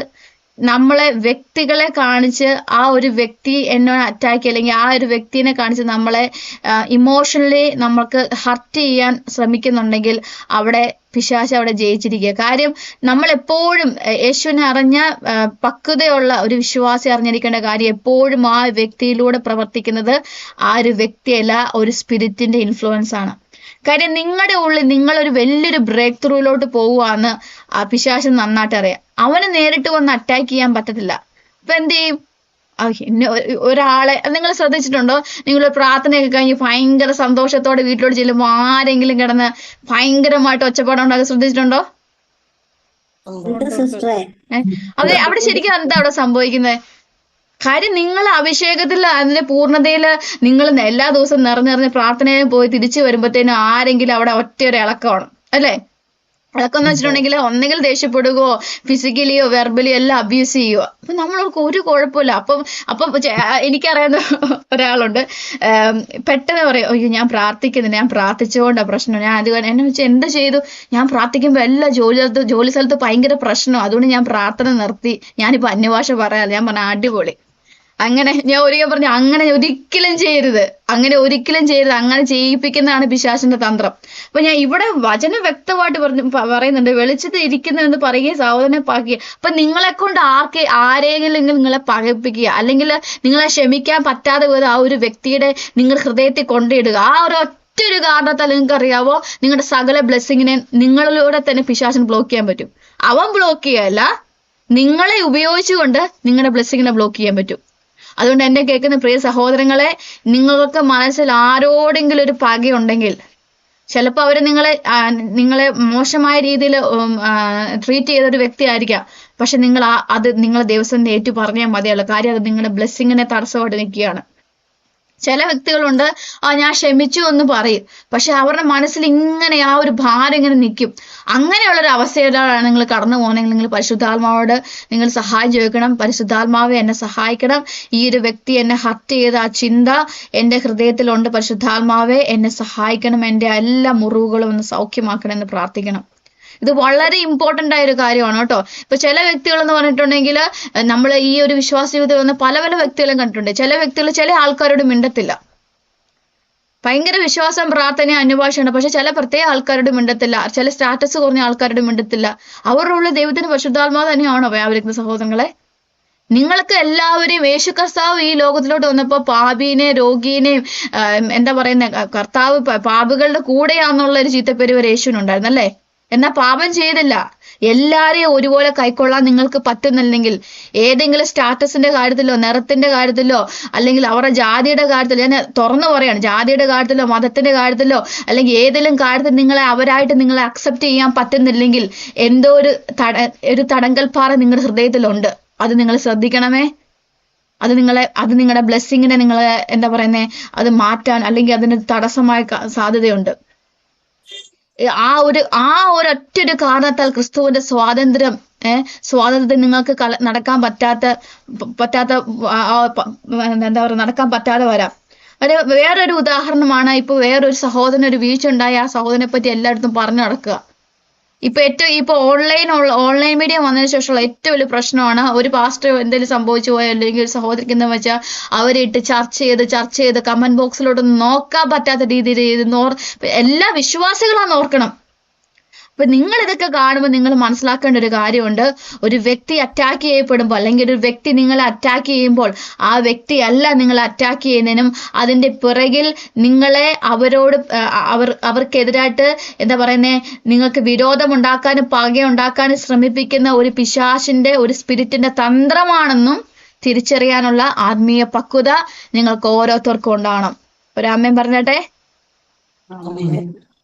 നമ്മളെ വ്യക്തികളെ കാണിച്ച് ആ ഒരു വ്യക്തി എന്നോട് അറ്റാക്ക്, അല്ലെങ്കിൽ ആ ഒരു വ്യക്തിനെ കാണിച്ച് നമ്മളെ ഇമോഷണലി നമ്മൾക്ക് ഹർട്ട് ചെയ്യാൻ ശ്രമിക്കുന്നുണ്ടെങ്കിൽ അവിടെ പിശാച് അവിടെ ജയിച്ചിരിക്കുക. കാര്യം നമ്മൾ എപ്പോഴും യേശുവിനെ അറിഞ്ഞ പക്വതയുള്ള ഒരു വിശ്വാസി അറിഞ്ഞിരിക്കേണ്ട കാര്യം, എപ്പോഴും ആ വ്യക്തിയിലൂടെ പ്രവർത്തിക്കുന്നത് ആ ഒരു വ്യക്തിയല്ല, ഒരു സ്പിരിറ്റിന്റെ ഇൻഫ്ലുവൻസ് ആണ്. കാര്യം നിങ്ങളുടെ ഉള്ളിൽ നിങ്ങളൊരു വലിയൊരു ബ്രേക്ക് ത്രൂയിലോട്ട് പോവുകയെന്ന് ആ പിശാച് നന്നായിട്ട് അറിയാം. അവന് നേരിട്ട് വന്ന് അറ്റാക്ക് ചെയ്യാൻ പറ്റത്തില്ല. അപ്പൊ എന്ത് ചെയ്യും? ഒരാളെ നിങ്ങൾ ശ്രദ്ധിച്ചിട്ടുണ്ടോ? നിങ്ങൾ പ്രാർത്ഥനയൊക്കെ കഴിഞ്ഞ് ഭയങ്കര സന്തോഷത്തോടെ വീട്ടിലോട്ട് ചെല്ലുമ്പോൾ ആരെങ്കിലും കിടന്ന് ഭയങ്കരമായിട്ട് ഒച്ചപ്പാടുണ്ടാക്കി ശ്രദ്ധിച്ചിട്ടുണ്ടോ? അതെ, അവിടെ ശരിക്കും എന്താ അവിടെ സംഭവിക്കുന്നത്? കാര്യം നിങ്ങൾ അഭിഷേകത്തിൽ അതിന്റെ പൂർണ്ണതയിൽ നിങ്ങൾ എല്ലാ ദിവസവും നിറഞ്ഞ് പ്രാർത്ഥനയിൽ പോയി തിരിച്ചു വരുമ്പോഴത്തേനും ആരെങ്കിലും അവിടെ ഒറ്റ ഒരു ഇളക്കമാണ് അല്ലേ? ഇളക്കം എന്ന് വെച്ചിട്ടുണ്ടെങ്കിൽ ഒന്നെങ്കിൽ ദേഷ്യപ്പെടുകയോ ഫിസിക്കലിയോ വെർബലിയോ എല്ലാം അബ്യൂസ് ചെയ്യുകയോ. അപ്പൊ നമ്മൾക്ക് ഒരു കുഴപ്പമില്ല. അപ്പം എനിക്കറിയാവുന്ന ഒരാളുണ്ട്, പെട്ടെന്ന് പറയും, അയ്യോ ഞാൻ പ്രാർത്ഥിക്കുന്നില്ല, ഞാൻ പ്രാർത്ഥിച്ചുകൊണ്ടാ പ്രശ്നം, ഞാൻ അത് എന്നെ വെച്ച് എന്ത് ചെയ്തു, ഞാൻ പ്രാർത്ഥിക്കുമ്പോൾ എല്ലാ ജോലി സ്ഥലത്ത് ഭയങ്കര പ്രശ്നം, അതുകൊണ്ട് ഞാൻ പ്രാർത്ഥന നിർത്തി, ഞാനിപ്പോ അന്യഭാഷ പറയാതെ. ഞാൻ പറഞ്ഞ അടിപൊളി. അങ്ങനെ ഞാൻ ഒരിക്കൽ പറഞ്ഞു, അങ്ങനെ ഒരിക്കലും ചെയ്യരുത്, അങ്ങനെ ചെയ്യിപ്പിക്കുന്നതാണ് പിശാചിന്റെ തന്ത്രം. അപ്പൊ ഞാൻ ഇവിടെ വചനം വ്യക്തമായിട്ട് പറയുന്നുണ്ട്, വെളിച്ചത്തിൽ ഇരിക്കുന്നു എന്ന് പറയുകയും സഹോദരനെ പകയ്ക്കുക. അപ്പൊ നിങ്ങളെ കൊണ്ട് ആരെങ്കിലും നിങ്ങളെ പകപ്പിക്കുക, അല്ലെങ്കിൽ നിങ്ങളെ ക്ഷമിക്കാൻ പറ്റാതെ പോയത് ആ ഒരു വ്യക്തിയുടെ നിങ്ങൾ ഹൃദയത്തിൽ കൊണ്ടിടുക. ആ ഒറ്റൊരു കാരണത്താൽ നിങ്ങൾക്ക് അറിയാവോ, നിങ്ങളുടെ സകല ബ്ലെസ്സിങ്ങിനെ നിങ്ങളിലൂടെ തന്നെ പിശാചിന് ബ്ലോക്ക് ചെയ്യാൻ പറ്റും. അവൻ ബ്ലോക്ക് ചെയ്യല്ല, നിങ്ങളെ ഉപയോഗിച്ചുകൊണ്ട് നിങ്ങളുടെ ബ്ലെസ്സിങ്ങിനെ ബ്ലോക്ക് ചെയ്യാൻ പറ്റും. അതുകൊണ്ട് എന്നെ കേൾക്കുന്ന പ്രിയ സഹോദരങ്ങളെ, നിങ്ങൾക്ക് മനസ്സിൽ ആരോടെങ്കിലും ഒരു പകയുണ്ടെങ്കിൽ, ചിലപ്പോൾ അവര് നിങ്ങളെ മോശമായ രീതിയിൽ ട്രീറ്റ് ചെയ്ത ഒരു വ്യക്തി ആയിരിക്കാം, പക്ഷെ നിങ്ങൾ ദിവസം ഏറ്റു പറഞ്ഞാൽ മതിയല്ലോ. കാര്യം അത് നിങ്ങളുടെ ബ്ലെസ്സിങ്ങിനെ തടസ്സമായിട്ട് നിൽക്കുകയാണ്. ചില വ്യക്തികളുണ്ട്, ഞാൻ ക്ഷമിച്ചു എന്ന് പറയും, പക്ഷെ അവരുടെ മനസ്സിൽ ഇങ്ങനെ ആ ഒരു ഭാരം ഇങ്ങനെ നിൽക്കും. അങ്ങനെയുള്ളൊരു അവസ്ഥയിലാണ് നിങ്ങൾ കടന്നു പോകുന്നെങ്കിൽ നിങ്ങൾ പരിശുദ്ധാത്മാവോട് നിങ്ങൾ സഹായം ചോദിക്കണം. പരിശുദ്ധാത്മാവെ എന്നെ സഹായിക്കണം, ഈ ഒരു വ്യക്തി എന്നെ ഹർട്ട് ചെയ്ത ആ ചിന്ത എൻ്റെ ഹൃദയത്തിലുണ്ട്, പരിശുദ്ധാത്മാവെ എന്നെ സഹായിക്കണം, എൻ്റെ എല്ലാ മുറിവുകളും ഒന്ന് സൗഖ്യമാക്കണം എന്ന് പ്രാർത്ഥിക്കണം. ഇത് വളരെ ഇമ്പോർട്ടന്റ് ആയ ഒരു കാര്യമാണ് കേട്ടോ. ഇപ്പൊ ചില വ്യക്തികൾ എന്ന് പറഞ്ഞിട്ടുണ്ടെങ്കിൽ നമ്മൾ ഈ ഒരു വിശ്വാസ ജീവിതത്തിൽ വന്ന് പല പല വ്യക്തികളും കണ്ടിട്ടുണ്ട്. ചില വ്യക്തികൾ ചില ആൾക്കാരോട് മിണ്ടത്തില്ല, ഭയങ്കര വിശ്വാസം പ്രാർത്ഥന അന്യഭാഷയാണ്, പക്ഷെ ചില പ്രത്യേക ആൾക്കാരോട് മിണ്ടത്തില്ല, ചില സ്റ്റാറ്റസ് കുറഞ്ഞ ആൾക്കാരോട് മിണ്ടത്തില്ല. അവരുടെ ഉള്ളിൽ ദൈവത്തിന്റെ പരിശുദ്ധാത്മാവ് തന്നെയാണോ വ്യാപരിക്കുന്ന സഹോദരങ്ങളെ? നിങ്ങൾക്ക് എല്ലാവരെയും യേശു കർത്താവ് ഈ ലോകത്തിലോട്ട് വന്നപ്പോ പാപീനെ രോഗീനെയും എന്താ പറയുന്ന കർത്താവ് പാപികളുടെ കൂടെയാന്നുള്ള ഒരു ചീത്തപ്പേര് വരെ യേശുവിനുണ്ടായിരുന്നു അല്ലേ? എന്നാ പാപം ചെയ്തില്ല. എല്ലാരെയും ഒരുപോലെ കൈക്കൊള്ളാൻ നിങ്ങൾക്ക് പറ്റുന്നില്ലെങ്കിൽ, ഏതെങ്കിലും സ്റ്റാറ്റസിന്റെ കാര്യത്തിലോ നിറത്തിന്റെ കാര്യത്തിലോ അല്ലെങ്കിൽ അവരുടെ ജാതിയുടെ കാര്യത്തിലോ, ഞാൻ തുറന്നു പറയാണ്, ജാതിയുടെ കാര്യത്തിലോ മതത്തിന്റെ കാര്യത്തിലോ അല്ലെങ്കിൽ ഏതെങ്കിലും കാര്യത്തിൽ അവരായിട്ട് നിങ്ങളെ അക്സെപ്റ്റ് ചെയ്യാൻ പറ്റുന്നില്ലെങ്കിൽ എന്തോ ഒരു തടങ്കൽപ്പാറ നിങ്ങളുടെ ഹൃദയത്തിലുണ്ട്. അത് നിങ്ങൾ ശ്രദ്ധിക്കണമേ. അത് നിങ്ങളുടെ ബ്ലെസ്സിങ്ങിനെ നിങ്ങളെ എന്താ പറയുന്നേ അത് മാറ്റാൻ അല്ലെങ്കിൽ അതിന് തടസ്സമായ സാധ്യതയുണ്ട്. ആ ഒരൊറ്റൊരു കാരണത്താൽ ക്രിസ്തുവിന്റെ സ്വാതന്ത്ര്യം നിങ്ങൾക്ക് നടക്കാൻ പറ്റാത്ത എന്താ പറയുക നടക്കാൻ പറ്റാതെ വരാം. വേറൊരു ഉദാഹരണമാണ്, ഇപ്പൊ വേറൊരു സഹോദരൻ ഒരു വീഴ്ച ഉണ്ടായി, ആ സഹോദരനെ പറ്റി എല്ലായിടത്തും പറഞ്ഞു നടക്കുക. ഇപ്പൊ ഓൺലൈൻ മീഡിയ വന്നതിന് ശേഷമുള്ള ഏറ്റവും വലിയ പ്രശ്നമാണ്, ഒരു പാസ്റ്റർ എന്തെങ്കിലും സംഭവിച്ചു പോയോ അല്ലെങ്കിൽ ഒരു സഹോദരിക്ക് എന്താ വെച്ചാൽ അവരിട്ട് ചർച്ച ചെയ്ത് കമന്റ് ബോക്സിലോട്ടൊന്നും നോക്കാൻ പറ്റാത്ത രീതിയിൽ എല്ലാ വിശ്വാസികളാന്ന് ഓർക്കണം. അപ്പൊ നിങ്ങൾ ഇതൊക്കെ കാണുമ്പോൾ നിങ്ങൾ മനസ്സിലാക്കേണ്ട ഒരു കാര്യമുണ്ട്, ഒരു വ്യക്തി അറ്റാക്ക് ചെയ്യപ്പെടുമ്പോൾ അല്ലെങ്കിൽ ഒരു വ്യക്തി നിങ്ങളെ അറ്റാക്ക് ചെയ്യുമ്പോൾ ആ വ്യക്തിയല്ല നിങ്ങളെ അറ്റാക്ക് ചെയ്യുന്നതിനും അതിന്റെ പിറകിൽ നിങ്ങളെ അവർക്കെതിരായിട്ട് എന്താ പറയുന്നേ നിങ്ങൾക്ക് വിരോധമുണ്ടാക്കാനും പകയുണ്ടാക്കാനും ശ്രമിപ്പിക്കുന്ന ഒരു പിശാചിന്റെ ഒരു സ്പിരിറ്റിന്റെ തന്ത്രമാണെന്നും തിരിച്ചറിയാനുള്ള ആത്മീയ പക്വത നിങ്ങൾക്ക് ഓരോരുത്തർക്കും ഉണ്ടാവണം. ഒരു ആമേൻ പറഞ്ഞട്ടെ.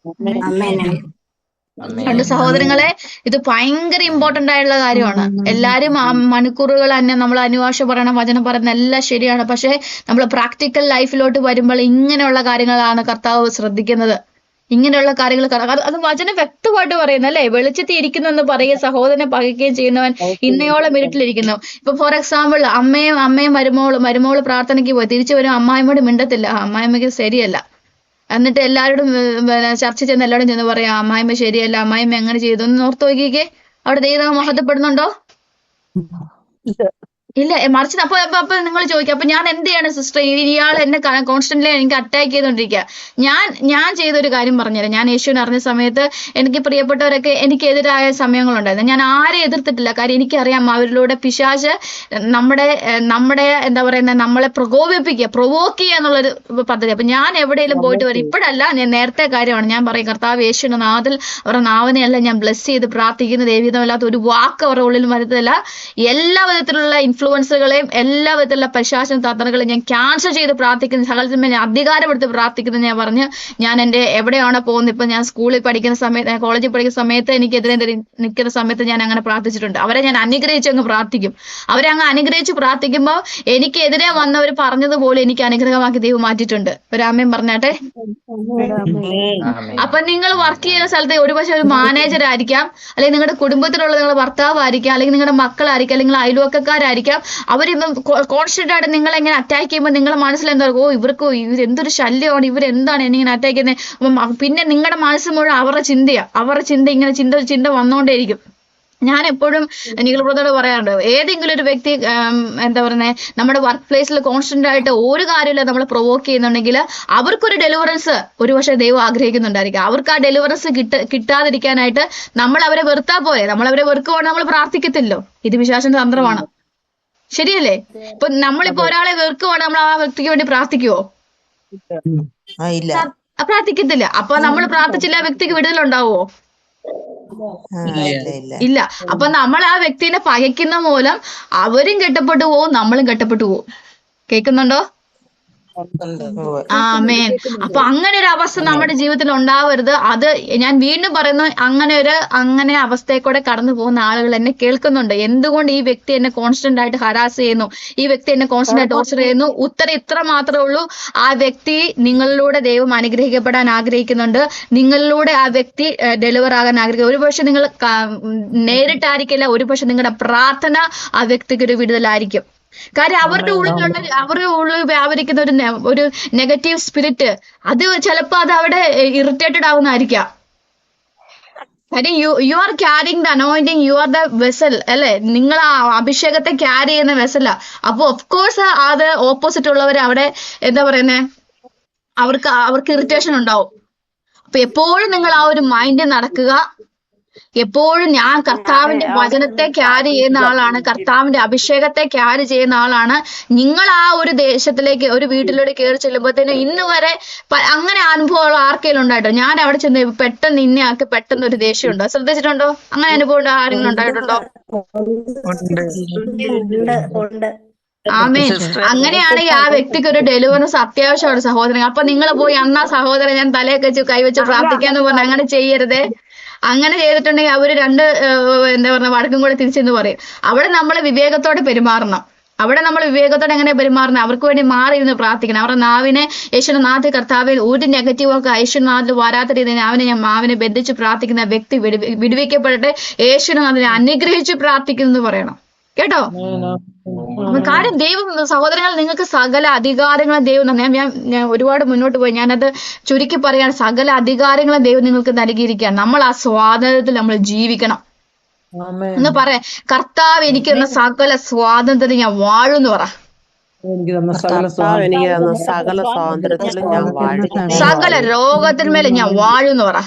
രണ്ട് സഹോദരങ്ങളെ, ഇത് ഭയങ്കര ഇമ്പോർട്ടന്റ് ആയിട്ടുള്ള കാര്യമാണ്. എല്ലാരും മണിക്കൂറുകൾ തന്നെ നമ്മൾ അനുഭാഷ പറയണം, വചനം പറയുന്ന എല്ലാം ശരിയാണ്. പക്ഷെ നമ്മൾ പ്രാക്ടിക്കൽ ലൈഫിലോട്ട് വരുമ്പോൾ ഇങ്ങനെയുള്ള കാര്യങ്ങളാണ് കർത്താവ് ശ്രദ്ധിക്കുന്നത്. ഇങ്ങനെയുള്ള കാര്യങ്ങൾ അത് വചനം വ്യക്തമായിട്ട് പറയുന്നു അല്ലേ? വെളിച്ചത്തിൽ ഇരിക്കുന്നു എന്ന് പറയുക, സഹോദരനെ പകയ്ക്കുകയും ചെയ്യുന്നവൻ ഇന്നയോളം ഇരുട്ടിലിരിക്കുന്നു. ഇപ്പൊ ഫോർ എക്സാമ്പിൾ അമ്മയും മരുമോള് പ്രാർത്ഥനയ്ക്ക് പോയി തിരിച്ചു വരും, അമ്മായിമ്മോട് മിണ്ടത്തില്ല, അമ്മായിമ്മയ്ക്ക് ശരിയല്ല. എന്നിട്ട് എല്ലാവരോടും ചർച്ച ചെന്ന് എല്ലാവരും ചെന്ന് പറയാം അമ്മായിമ്മ ശരിയല്ല, അമ്മായിമ്മ എങ്ങനെ ചെയ്തു ഒന്ന് ഓർത്ത് നോക്കിക്കേ. അവിടെ ദൈവം മഹത്വപ്പെടുന്നുണ്ടോ? ഇല്ല. മറിച്ച് അപ്പൊ നിങ്ങൾ ചോദിക്കുക, അപ്പൊ ഞാൻ എന്ത് ചെയ്യാണ് സിസ്റ്റർ, ഇയാൾ എന്നെ കോൺസ്റ്റന്റ്ലി എനിക്ക് അറ്റാക്ക് ചെയ്തോണ്ടിരിക്കുക. ഞാൻ ചെയ്തൊരു കാര്യം പറഞ്ഞുതരാം. ഞാൻ യേശുവിനെ അറിഞ്ഞ സമയത്ത് എനിക്ക് പ്രിയപ്പെട്ടവരൊക്കെ എനിക്കെതിരായ സമയങ്ങളുണ്ടായിരുന്നു. ഞാൻ ആരെ എതിർത്തിട്ടില്ല, കാര്യം എനിക്കറിയാം അവരിലൂടെ പിശാച് നമ്മുടെ എന്താ പറയുന്ന നമ്മളെ പ്രകോപിപ്പിക്കുക, പ്രൊവോക്ക് ചെയ്യുക എന്നുള്ളൊരു പദ്ധതി. അപ്പൊ ഞാൻ എവിടെയെങ്കിലും പോയിട്ട് വരും, ഇപ്പോഴല്ല, ഞാൻ നേരത്തെ കാര്യമാണ് ഞാൻ പറയും, കർത്താവ് യേശുവിന്റെ നാഥിൽ അവരുടെ നാവിനെയല്ല ഞാൻ ബ്ലെസ് ചെയ്ത് പ്രാർത്ഥിക്കുന്ന, ദൈവീതമല്ലാത്ത ഒരു വാക്ക് അവരുടെ ഉള്ളിൽ വരുത്തില്ല. എല്ലാ വിധത്തിലുള്ള ഇൻഫ്ലുവൻസുകളെയും എല്ലാ വിധത്തിലുള്ള പശാചന തന്ത്രങ്ങളെയും ഞാൻ ക്യാൻസൽ ചെയ്ത് പ്രാർത്ഥിക്കുന്ന, സകലത്തിന്മേൽ ഞാൻ അധികാരപ്പെടുത്തി പ്രാർത്ഥിക്കുന്നത് ഞാൻ പറഞ്ഞ് ഞാൻ എൻ്റെ എവിടെയാണോ പോകുന്നത്, ഇപ്പൊ ഞാൻ സ്കൂളിൽ പഠിക്കുന്ന സമയത്ത്, കോളേജിൽ പഠിക്കുന്ന സമയത്ത് എനിക്കെതിരെ നിൽക്കുന്ന സമയത്ത് ഞാൻ അങ്ങനെ പ്രാർത്ഥിച്ചിട്ടുണ്ട്. അവരെ ഞാൻ അനുഗ്രഹിച്ച് അങ്ങ് പ്രാർത്ഥിക്കും. അവരെ അങ്ങ് അനുഗ്രഹിച്ച് പ്രാർത്ഥിക്കുമ്പോൾ എനിക്കെതിരെ വന്നവർ പറഞ്ഞതുപോലെ എനിക്ക് അനുഗ്രഹമാക്കി ദൈവം മാറ്റിയിട്ടുണ്ട്. ഒരു ആമേൻ പറഞ്ഞാട്ടെ. അപ്പൊ നിങ്ങൾ വർക്ക് ചെയ്യുന്ന സ്ഥലത്ത് ഒരുപക്ഷെ ഒരു മാനേജർ ആയിരിക്കാം, അല്ലെങ്കിൽ നിങ്ങളുടെ കുടുംബത്തിലുള്ള നിങ്ങളുടെ ഭർത്താവ് ആയിരിക്കാം, അല്ലെങ്കിൽ നിങ്ങളുടെ മക്കളായിരിക്കാം, അല്ലെങ്കിൽ അയൽവക്കക്കാരായിരിക്കാം. അവരിപ്പം കോൺസ്റ്റന്റ് ആയിട്ട് നിങ്ങളെ എങ്ങനെ അറ്റാക്ക് ചെയ്യുമ്പോൾ നിങ്ങളുടെ മനസ്സിൽ എന്താ, ഇവരെന്തൊരു ശല്യമാണ്, ഇവരെന്താണ് എന്നെ ഇങ്ങനെ അറ്റാക്ക് ചെയ്യുന്നത്. പിന്നെ നിങ്ങളുടെ മനസ്സിൽ മുഴുവൻ അവരുടെ ചിന്ത ഇങ്ങനെ ചിന്ത വന്നുകൊണ്ടേയിരിക്കും. ഞാൻ എപ്പോഴും നിഖിൽ ബ്രദർ പറയാറുണ്ട്, ഏതെങ്കിലും ഒരു വ്യക്തി എന്താ പറയുന്നത് നമ്മുടെ വർക്ക് പ്ലേസിൽ കോൺസ്റ്റന്റ് ആയിട്ട് ഒരു കാര്യമില്ല നമ്മളെ പ്രൊവോക്ക് ചെയ്യുന്നുണ്ടെങ്കിൽ അവർക്കൊരു ഡെലിവറൻസ് ഒരുപക്ഷെ ദൈവം ആഗ്രഹിക്കുന്നുണ്ടായിരിക്കും. അവർക്ക് ആ ഡെലിവറൻസ് കിട്ടാതിരിക്കാനായിട്ട് നമ്മൾ അവരെ വെറുത്താൽ പോലെ, നമ്മൾ അവരെ വെറുക്കുവാണെങ്കിൽ നമ്മൾ പ്രാർത്ഥിക്കത്തില്ലോ. ഇത് പിശാചിന്റെ തന്ത്രമാണ്, ശരിയല്ലേ? ഇപ്പൊ നമ്മളിപ്പോ ഒരാളെ വെറുക്കുവാണെങ്കിൽ നമ്മൾ ആ വ്യക്തിക്ക് വേണ്ടി പ്രാർത്ഥിക്കുവോ? പ്രാർത്ഥിക്കത്തില്ല. അപ്പൊ നമ്മൾ പ്രാർത്ഥിച്ചില്ല, ആ വ്യക്തിക്ക് വിടുതലുണ്ടാവുമോ? ഇല്ല. അപ്പൊ നമ്മൾ ആ വ്യക്തിനെ പകയ്ക്കുന്ന മൂലം അവരും കെട്ടപ്പെട്ടു പോവും, നമ്മളും കെട്ടപ്പെട്ടു പോവും. കേൾക്കുന്നുണ്ടോ? ആമേൻ. അപ്പൊ അങ്ങനെ ഒരു അവസ്ഥ നമ്മുടെ ജീവിതത്തിൽ ഉണ്ടാവരുത്. അത് ഞാൻ വീണ്ടും പറയുന്നു, അങ്ങനെ അവസ്ഥയെ കൂടെ കടന്നു പോകുന്ന ആളുകൾ എന്നെ കേൾക്കുന്നുണ്ട്. എന്തുകൊണ്ട് ഈ വ്യക്തി എന്നെ കോൺസ്റ്റന്റ് ആയിട്ട് ഹരാസ് ചെയ്യുന്നു, ഈ വ്യക്തി എന്നെ കോൺസ്റ്റന്റ് ആയിട്ട് ടോർച്ചർ ചെയ്യുന്നു? ഉത്തരം ഇത്ര മാത്രമേ ഉള്ളൂ. ആ വ്യക്തി നിങ്ങളിലൂടെ ദൈവം അനുഗ്രഹിക്കപ്പെടാൻ ആഗ്രഹിക്കുന്നുണ്ട്. നിങ്ങളിലൂടെ ആ വ്യക്തി ഡെലിവർ ആകാൻ ആഗ്രഹിക്കുക. ഒരുപക്ഷെ നിങ്ങൾ നേരിട്ടായിരിക്കില്ല, ഒരുപക്ഷെ നിങ്ങളുടെ പ്രാർത്ഥന ആ വ്യക്തിക്ക് ഒരു വിടുതലായിരിക്കും. കാര്യം അവരുടെ ഉള്ളിൽ വ്യാപരിക്കുന്ന ഒരു നെഗറ്റീവ് സ്പിരിറ്റ്, അത് ചിലപ്പോ അത് അവിടെ ഇറിറ്റേറ്റഡ് ആവുന്നതായിരിക്കാം. കാര്യം you are carrying the anointing, you are the vessel അല്ലെ, നിങ്ങൾ ആ അഭിഷേകത്തെ ക്യാരി ചെയ്യുന്ന വെസലാ. അപ്പൊ ഓഫ് കോഴ്സ് അത് ഓപ്പോസിറ്റ് ഉള്ളവർ അവിടെ എന്താ പറയുന്നേ, അവർക്ക് ഇറിറ്റേഷൻ ഉണ്ടാവും. അപ്പൊ എപ്പോഴും നിങ്ങൾ ആ ഒരു മൈൻഡിൽ നടക്കുക. എപ്പോഴും ഞാൻ കർത്താവിന്റെ വചനത്തെ ക്യാരി ചെയ്യുന്ന ആളാണ്, കർത്താവിന്റെ അഭിഷേകത്തെ ക്യാരി ചെയ്യുന്ന ആളാണ്. നിങ്ങൾ ആ ഒരു ദേശത്തിലേക്ക്, ഒരു വീട്ടിലൂടെ കയറി ചെല്ലുമ്പോഴത്തേനും ഇന്ന് വരെ അങ്ങനെ അനുഭവമുള്ള ആർക്കെങ്കിലും ഉണ്ടായിട്ടോ? ഞാൻ അവിടെ ചെന്ന് പെട്ടെന്ന് ഇന്നയാൾക്ക് പെട്ടെന്ന് ഒരു ദേഷ്യം ഉണ്ടോ? ശ്രദ്ധിച്ചിട്ടുണ്ടോ? അങ്ങനെ അനുഭവം ആരെങ്കിലും ഉണ്ടായിട്ടുണ്ടോ? ആമേൻ. അങ്ങനെയാണെങ്കിൽ ആ വ്യക്തിക്ക് ഒരു ഡെലിവറൻസ് അത്യാവശ്യമാണ് സഹോദരൻ. അപ്പൊ നിങ്ങൾ പോയി അന്നാ സഹോദരൻ ഞാൻ തലയൊക്കെ വെച്ച് കൈവച്ച് പ്രാർത്ഥിക്കാന്ന് പറഞ്ഞ് അങ്ങനെ ചെയ്യരുതേ. അങ്ങനെ ചെയ്തിട്ടുണ്ടെങ്കിൽ അവര് എന്താ പറഞ്ഞ വഴക്കും കൂടെ തിരിച്ചെന്ന് പറയും. അവിടെ നമ്മൾ വിവേകത്തോടെ പെരുമാറണം. അവിടെ നമ്മൾ വിവേകത്തോടെ എങ്ങനെ പെരുമാറണം? അവർക്ക് വേണ്ടി മാറി ഇരുന്ന് പ്രാർത്ഥിക്കണം. അവരുടെ നാവിനെ യേശുനാഥ് കർത്താവിൽ ഒരു നെഗറ്റീവൊക്കെ യേശുനാഥിൽ വരാത്ത രീതിയിൽ മാവിനെ ബന്ധിച്ച് പ്രാർത്ഥിക്കുന്ന വ്യക്തി വിടുവിക്കപ്പെടട്ടെ, യേശുനാഥിനെ അനുഗ്രഹിച്ച് പ്രാർത്ഥിക്കുന്നു പറയണം കേട്ടോ. കാര്യം ദൈവം, സഹോദരങ്ങൾ, നിങ്ങൾക്ക് സകല അധികാരങ്ങളും ദൈവം തന്നെ. ഞാൻ ഒരുപാട് മുന്നോട്ട് പോയി, ഞാനത് ചുരുക്കി പറയാണ്. സകല അധികാരങ്ങളും ദൈവം നിങ്ങൾക്ക് നൽകിയിരിക്കുകയാണ്. നമ്മൾ ആ സ്വാതന്ത്ര്യത്തിൽ നമ്മൾ ജീവിക്കണം എന്ന് പറയാം. കർത്താവ് എനിക്ക് തന്ന സകല സ്വാതന്ത്ര്യത്തിൽ ഞാൻ വാഴുമെന്ന് പറ. സകല രോഗത്തിന്മേലെ ഞാൻ വാഴുമെന്ന് പറ.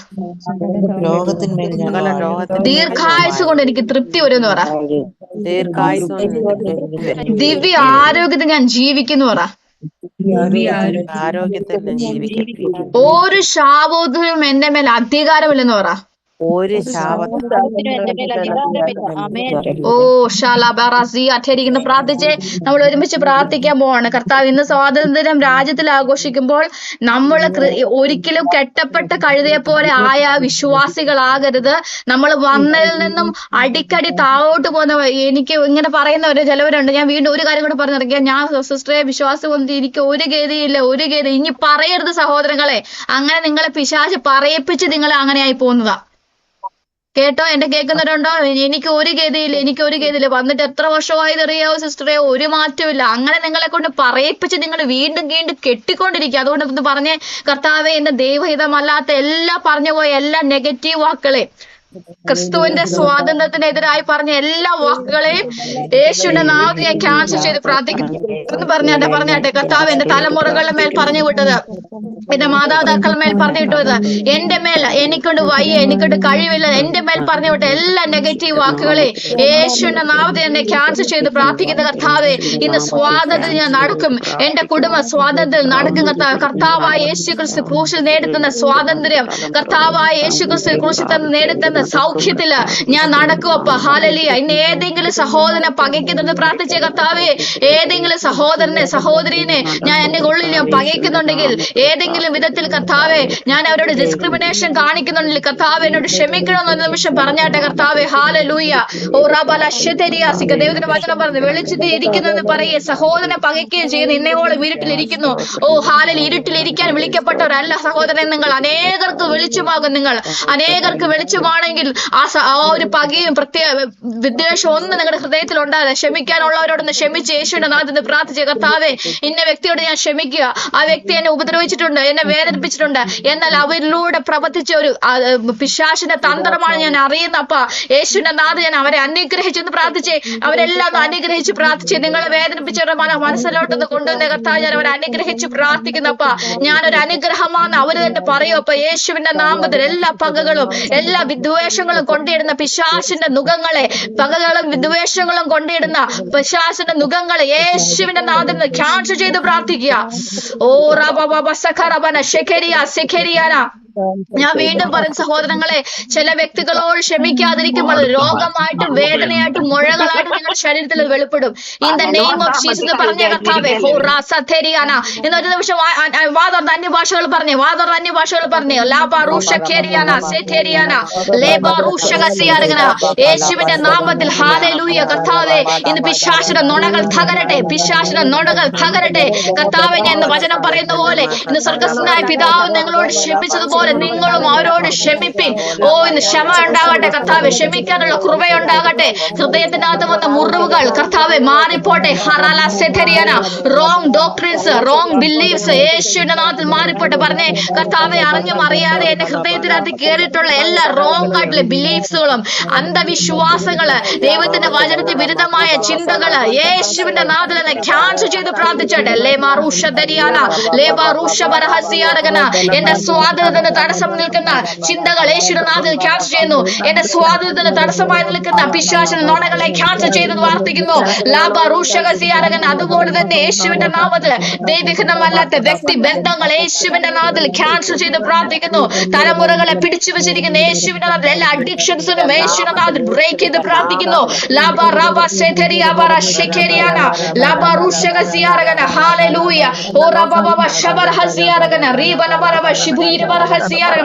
ദീർഘായുസ് കൊണ്ട് എനിക്ക് തൃപ്തി വരുമെന്ന് പറ. ദിവ്യ ആരോഗ്യത്തിൽ ഞാൻ ജീവിക്കുന്നു പറ. ഒരു ശാപത്തിനും എന്റെ മേൽ അധികാരമില്ലെന്ന് പറ. പ്രാർത്ഥിച്ച് നമ്മൾ ഒരുമിച്ച് പ്രാർത്ഥിക്കാൻ പോവാണ്. കർത്താവ്, ഇന്ന് സ്വാതന്ത്ര്യം രാജ്യത്തിൽ ആഘോഷിക്കുമ്പോൾ നമ്മൾ ഒരിക്കലും കെട്ടപ്പെട്ട കഴുതയെ പോലെ ആയ വിശ്വാസികളാകരുത്. നമ്മൾ വന്നതിൽ നിന്നും അടിക്കടി താഴോട്ട് പോകുന്ന, എനിക്ക് ഇങ്ങനെ പറയുന്നവര് ചിലവരുണ്ട്. ഞാൻ വീണ്ടും ഒരു കാര്യം കൂടെ പറഞ്ഞിറങ്ങിയ, ഞാൻ സിസ്റ്ററെ വിശ്വാസം വന്നിട്ട് എനിക്ക് ഒരു ഗതിയില്ല, ഒരു ഗതി. ഇനി പറയരുത് സഹോദരങ്ങളെ. അങ്ങനെ നിങ്ങളെ പിശാച് പറയിപ്പിച്ച് നിങ്ങളെ അങ്ങനെയായി പോകുന്നതാ. കേട്ടോ, എന്റെ കേൾക്കുന്നവരുണ്ടോ? എനിക്ക് ഒരു ഗതിയില്ല, വന്നിട്ട് എത്ര വർഷമായത് അറിയാവോ സിസ്റ്ററെ, ഒരു മാറ്റമില്ല. അങ്ങനെ നിങ്ങളെ കൊണ്ട് പറയിപ്പിച്ച് നിങ്ങൾ വീണ്ടും കെട്ടിക്കൊണ്ടിരിക്കുക. അതുകൊണ്ട് പറഞ്ഞേ, കർത്താവെ, എന്റെ ദൈവഹിതമല്ലാത്ത എല്ലാം പറഞ്ഞു പോയ എല്ലാ നെഗറ്റീവ് വാക്കുകളെ, ക്രിസ്തുവിന്റെ സ്വാതന്ത്ര്യത്തിനെതിരായി പറഞ്ഞ എല്ലാ വാക്കുകളെയും യേശുവിന്റെ നാമത്തിൽ ഞാൻ ക്യാൻസൽ ചെയ്ത് പ്രാർത്ഥിക്കുന്നു. ഒന്ന് പറഞ്ഞാട്ടെ. കർത്താവ്, എന്റെ തലമുറകളുടെ മേൽ പറഞ്ഞു വിട്ടത്, എന്റെ മാതാപിതാക്കളുടെ മേൽ പറഞ്ഞു വിട്ടത്, എന്റെ മേൽ എനിക്കൊണ്ട് വയ്യ, എനിക്കൊണ്ട് കഴിവില്ല, എന്റെ മേൽ പറഞ്ഞു വിട്ട എല്ലാ നെഗറ്റീവ് വാക്കുകളെ യേശുവിന്റെ നാമത്തിൽ എന്നെ ക്യാൻസൽ ചെയ്ത് പ്രാർത്ഥിക്കുന്ന കർത്താവെ, ഇന്ന് സ്വാതന്ത്ര്യം ഞാൻ നടക്കും. എന്റെ കുടുംബ സ്വാതന്ത്ര്യം നടക്കും കർത്താവ്. കർത്താവായ യേശു ക്രിസ്തു ക്രൂശിൽ നേടുത്തുന്ന സ്വാതന്ത്ര്യം, കർത്താവായ യേശു ക്രിസ്തു ക്രൂശിൽ തന്നെ നേടുത്തുന്ന സൗഖ്യത്തില് ഞാൻ നടക്കുവപ്പ. ഹല്ലേലൂയ. ഇന്ന് ഏതെങ്കിലും സഹോദരനെ പകയ്ക്കുന്നെന്ന് പ്രാർത്ഥിച്ച കർത്താവെ, ഏതെങ്കിലും സഹോദരീനെ ഞാൻ എന്റെ ഉള്ളിൽ ഞാൻ പകയ്ക്കുന്നുണ്ടെങ്കിൽ, ഏതെങ്കിലും വിധത്തിൽ കർത്താവെ ഞാൻ അവരോട് ഡിസ്ക്രിമിനേഷൻ കാണിക്കുന്നുണ്ടെങ്കിൽ, കർത്താവ് എന്നോട് ക്ഷമിക്കണമെന്ന് നിമിഷം പറഞ്ഞാട്ടെ കർത്താവെ. ഹല്ലേലൂയ. ഓ റബല ശതരിയാസിക, ദൈവത്തിന്റെ വചനം പറഞ്ഞു, വെളിച്ചത്തിൽ ഇരിക്കുന്നെന്ന് പറയേ സഹോദരനെ പകയ്ക്കുകയും ചെയ്യുന്നു. ഇന്നയോളം ഇരുട്ടിലിരിക്കുന്നു. ഓ ഹാലൽ, ഇരുട്ടിലിരിക്കാൻ വിളിക്കപ്പെട്ടവരല്ല സഹോദരൻ നിങ്ങൾ. അനേകർക്ക് വെളിച്ചമാകും നിങ്ങൾ. അനേകർക്ക് വെളിച്ചമാണ്. ആ ഒരു പകയും വിദ്വേഷം ഒന്നും നിങ്ങളുടെ ഹൃദയത്തിൽ ഉണ്ടാകില്ല. ക്ഷമിക്കാനുള്ളവരോടൊന്ന് ക്ഷമിച്ച് യേശുവിന്റെ നാമത്തിൽ പ്രാർത്ഥിച്ച കർത്താവെ, ഇന്ന വ്യക്തിയോട് ഞാൻ ക്ഷമിക്കുക. ആ വ്യക്തി എന്നെ ഉപദ്രവിച്ചിട്ടുണ്ട്, എന്നെ വേദനിപ്പിച്ചിട്ടുണ്ട്, എന്നാൽ അവരിലൂടെ പ്രവർത്തിച്ച ഒരു പിശാചിന്റെ തന്ത്രമാണ് ഞാൻ അറിയുന്നപ്പ. യേശുവിന്റെ നാമത്തിൽ ഞാൻ അവരെ അനുഗ്രഹിച്ചെന്ന് പ്രാർത്ഥിച്ചേ. അവരെല്ലാം അനുഗ്രഹിച്ച് പ്രാർത്ഥിച്ച് നിങ്ങളെ വേദനിപ്പിച്ചവരുടെ മനസ്സിലോട്ടൊന്ന് കൊണ്ടുവന്ന കർത്താവ്, ഞാൻ അവരെ അനുഗ്രഹിച്ച് പ്രാർത്ഥിക്കുന്നപ്പ. ഞാനൊരു അനുഗ്രഹമാണെന്ന് അവര് തന്നെ പറയുമപ്പ. യേശുവിന്റെ നാമത്തിൽ എല്ലാ പകകളും, എല്ലാ വിദ്വേഷങ്ങളും കൊണ്ടിടുന്ന പിശാചിന്റെ നുഖങ്ങളെ, പകകളും വിദ്വേഷങ്ങളും കൊണ്ടിടുന്ന പിശാചിന്റെ നുഖങ്ങളെ യേശുവിന്റെ നാമത്തിൽ ക്യാൻസൽ ചെയ്ത് പ്രാർത്ഥിക്കുക. ഓ റബബ സഖറബന ശെഖരിയ സെഖരിയാന ഞാൻ വീണ്ടും പറയും സഹോദരങ്ങളെ, ചില വ്യക്തികളോട് ക്ഷമിക്കാതിരിക്കുമ്പോൾ രോഗമായിട്ടും വേദനയായിട്ടും മുഴകളായിട്ടും നിങ്ങളുടെ ശരീരത്തിൽ അത് വെളിപ്പെടും. In the name of Jesus പറഞ്ഞ കർത്താവേ, ഇന്നൊരു നിമിഷം വാതോർന്ന അന്യഭാഷകൾ പറഞ്ഞേ, വാതോർന്ന അന്യഭാഷകൾ പറഞ്ഞേ. യേശുവിന്റെ നാമത്തിൽ ഹല്ലേലൂയ. കർത്താവേ, ഇന്ന് പിശാചിന്റെ നുണകൾ തകരട്ടെ, പിശാചിന്റെ നുണകൾ തകരട്ടെ. കർത്താവേ, ഞാൻ ഇന്ന് വചനം പറയുന്ന പോലെ ഇന്ന് സ്വർഗ്ഗസ്ഥനായ പിതാവ് നിങ്ങളോട് ക്ഷമിച്ചതുപോലെ നിങ്ങളും അവരോട് ക്ഷമിപ്പിൻ. ഇന്ന് ക്ഷമ ഉണ്ടാകട്ടെ കർത്താവെ, ക്ഷമിക്കാനുള്ള കൃപയുണ്ടാകട്ടെ. ഹൃദയത്തിനകത്ത് വന്ന മുറിവുകൾ കർത്താവെ മാറിപ്പോട്ടെ. റോങ് ഡോക്ട്രിൻസ്, റോങ് ബിലീഫ്സ് യേശുവിന്റെ നാമത്തിൽ മാറിപ്പോട്ടെ. പറഞ്ഞേ കർത്താവെ, അറിഞ്ഞും അറിയാതെ എന്റെ ഹൃദയത്തിനകത്ത് കയറിയിട്ടുള്ള എല്ലാ റോങ് ആയിട്ടുള്ള ബിലീഫ്സുകളും അന്ധവിശ്വാസങ്ങള്, ദൈവത്തിന്റെ വചനത്തിന് വിരുദ്ധമായ ചിന്തകള് യേശുവിന്റെ നാമത്തിൽ ക്യാൻസൽ ചെയ്ത് പ്രാർത്ഥിച്ചോട്ടെ. എന്റെ സ്വാതന്ത്ര്യത്തിന് തടസ്സം നിൽക്കുന്ന ചിന്തകൾ യേശുവിന്റെ നാമത്തിൽ ക്യാൻസൽ ചെയ്യുന്നു. എന്റെ സ്വാതന്ത്ര്യത്തിന് തടസ്സമായി നിൽക്കുന്ന പിശാചിന്റെ നുണകളെ ക്യാൻസൽ ചെയ്ത് പ്രാർത്ഥിക്കുന്നു. അതുപോലെ തന്നെ യേശുവിന്റെ നാമത്തിൽ ദൈവികമല്ലാത്ത വ്യക്തി ബന്ധങ്ങൾ യേശുവിന്റെ നാമത്തിൽ ക്യാൻസൽ ചെയ്ത് പ്രാർത്ഥിക്കുന്നു. തലമുറകളെ പിടിച്ചു വെച്ചിരിക്കുന്ന യേശുവിന്റെ നാമത്തിൽ എല്ലാ അഡിക്ഷൻസിനും യേശുവിന്റെ നാമത്തിൽ ബ്രേക്ക് ചെയ്ത് പ്രാർത്ഥിക്കുന്നു.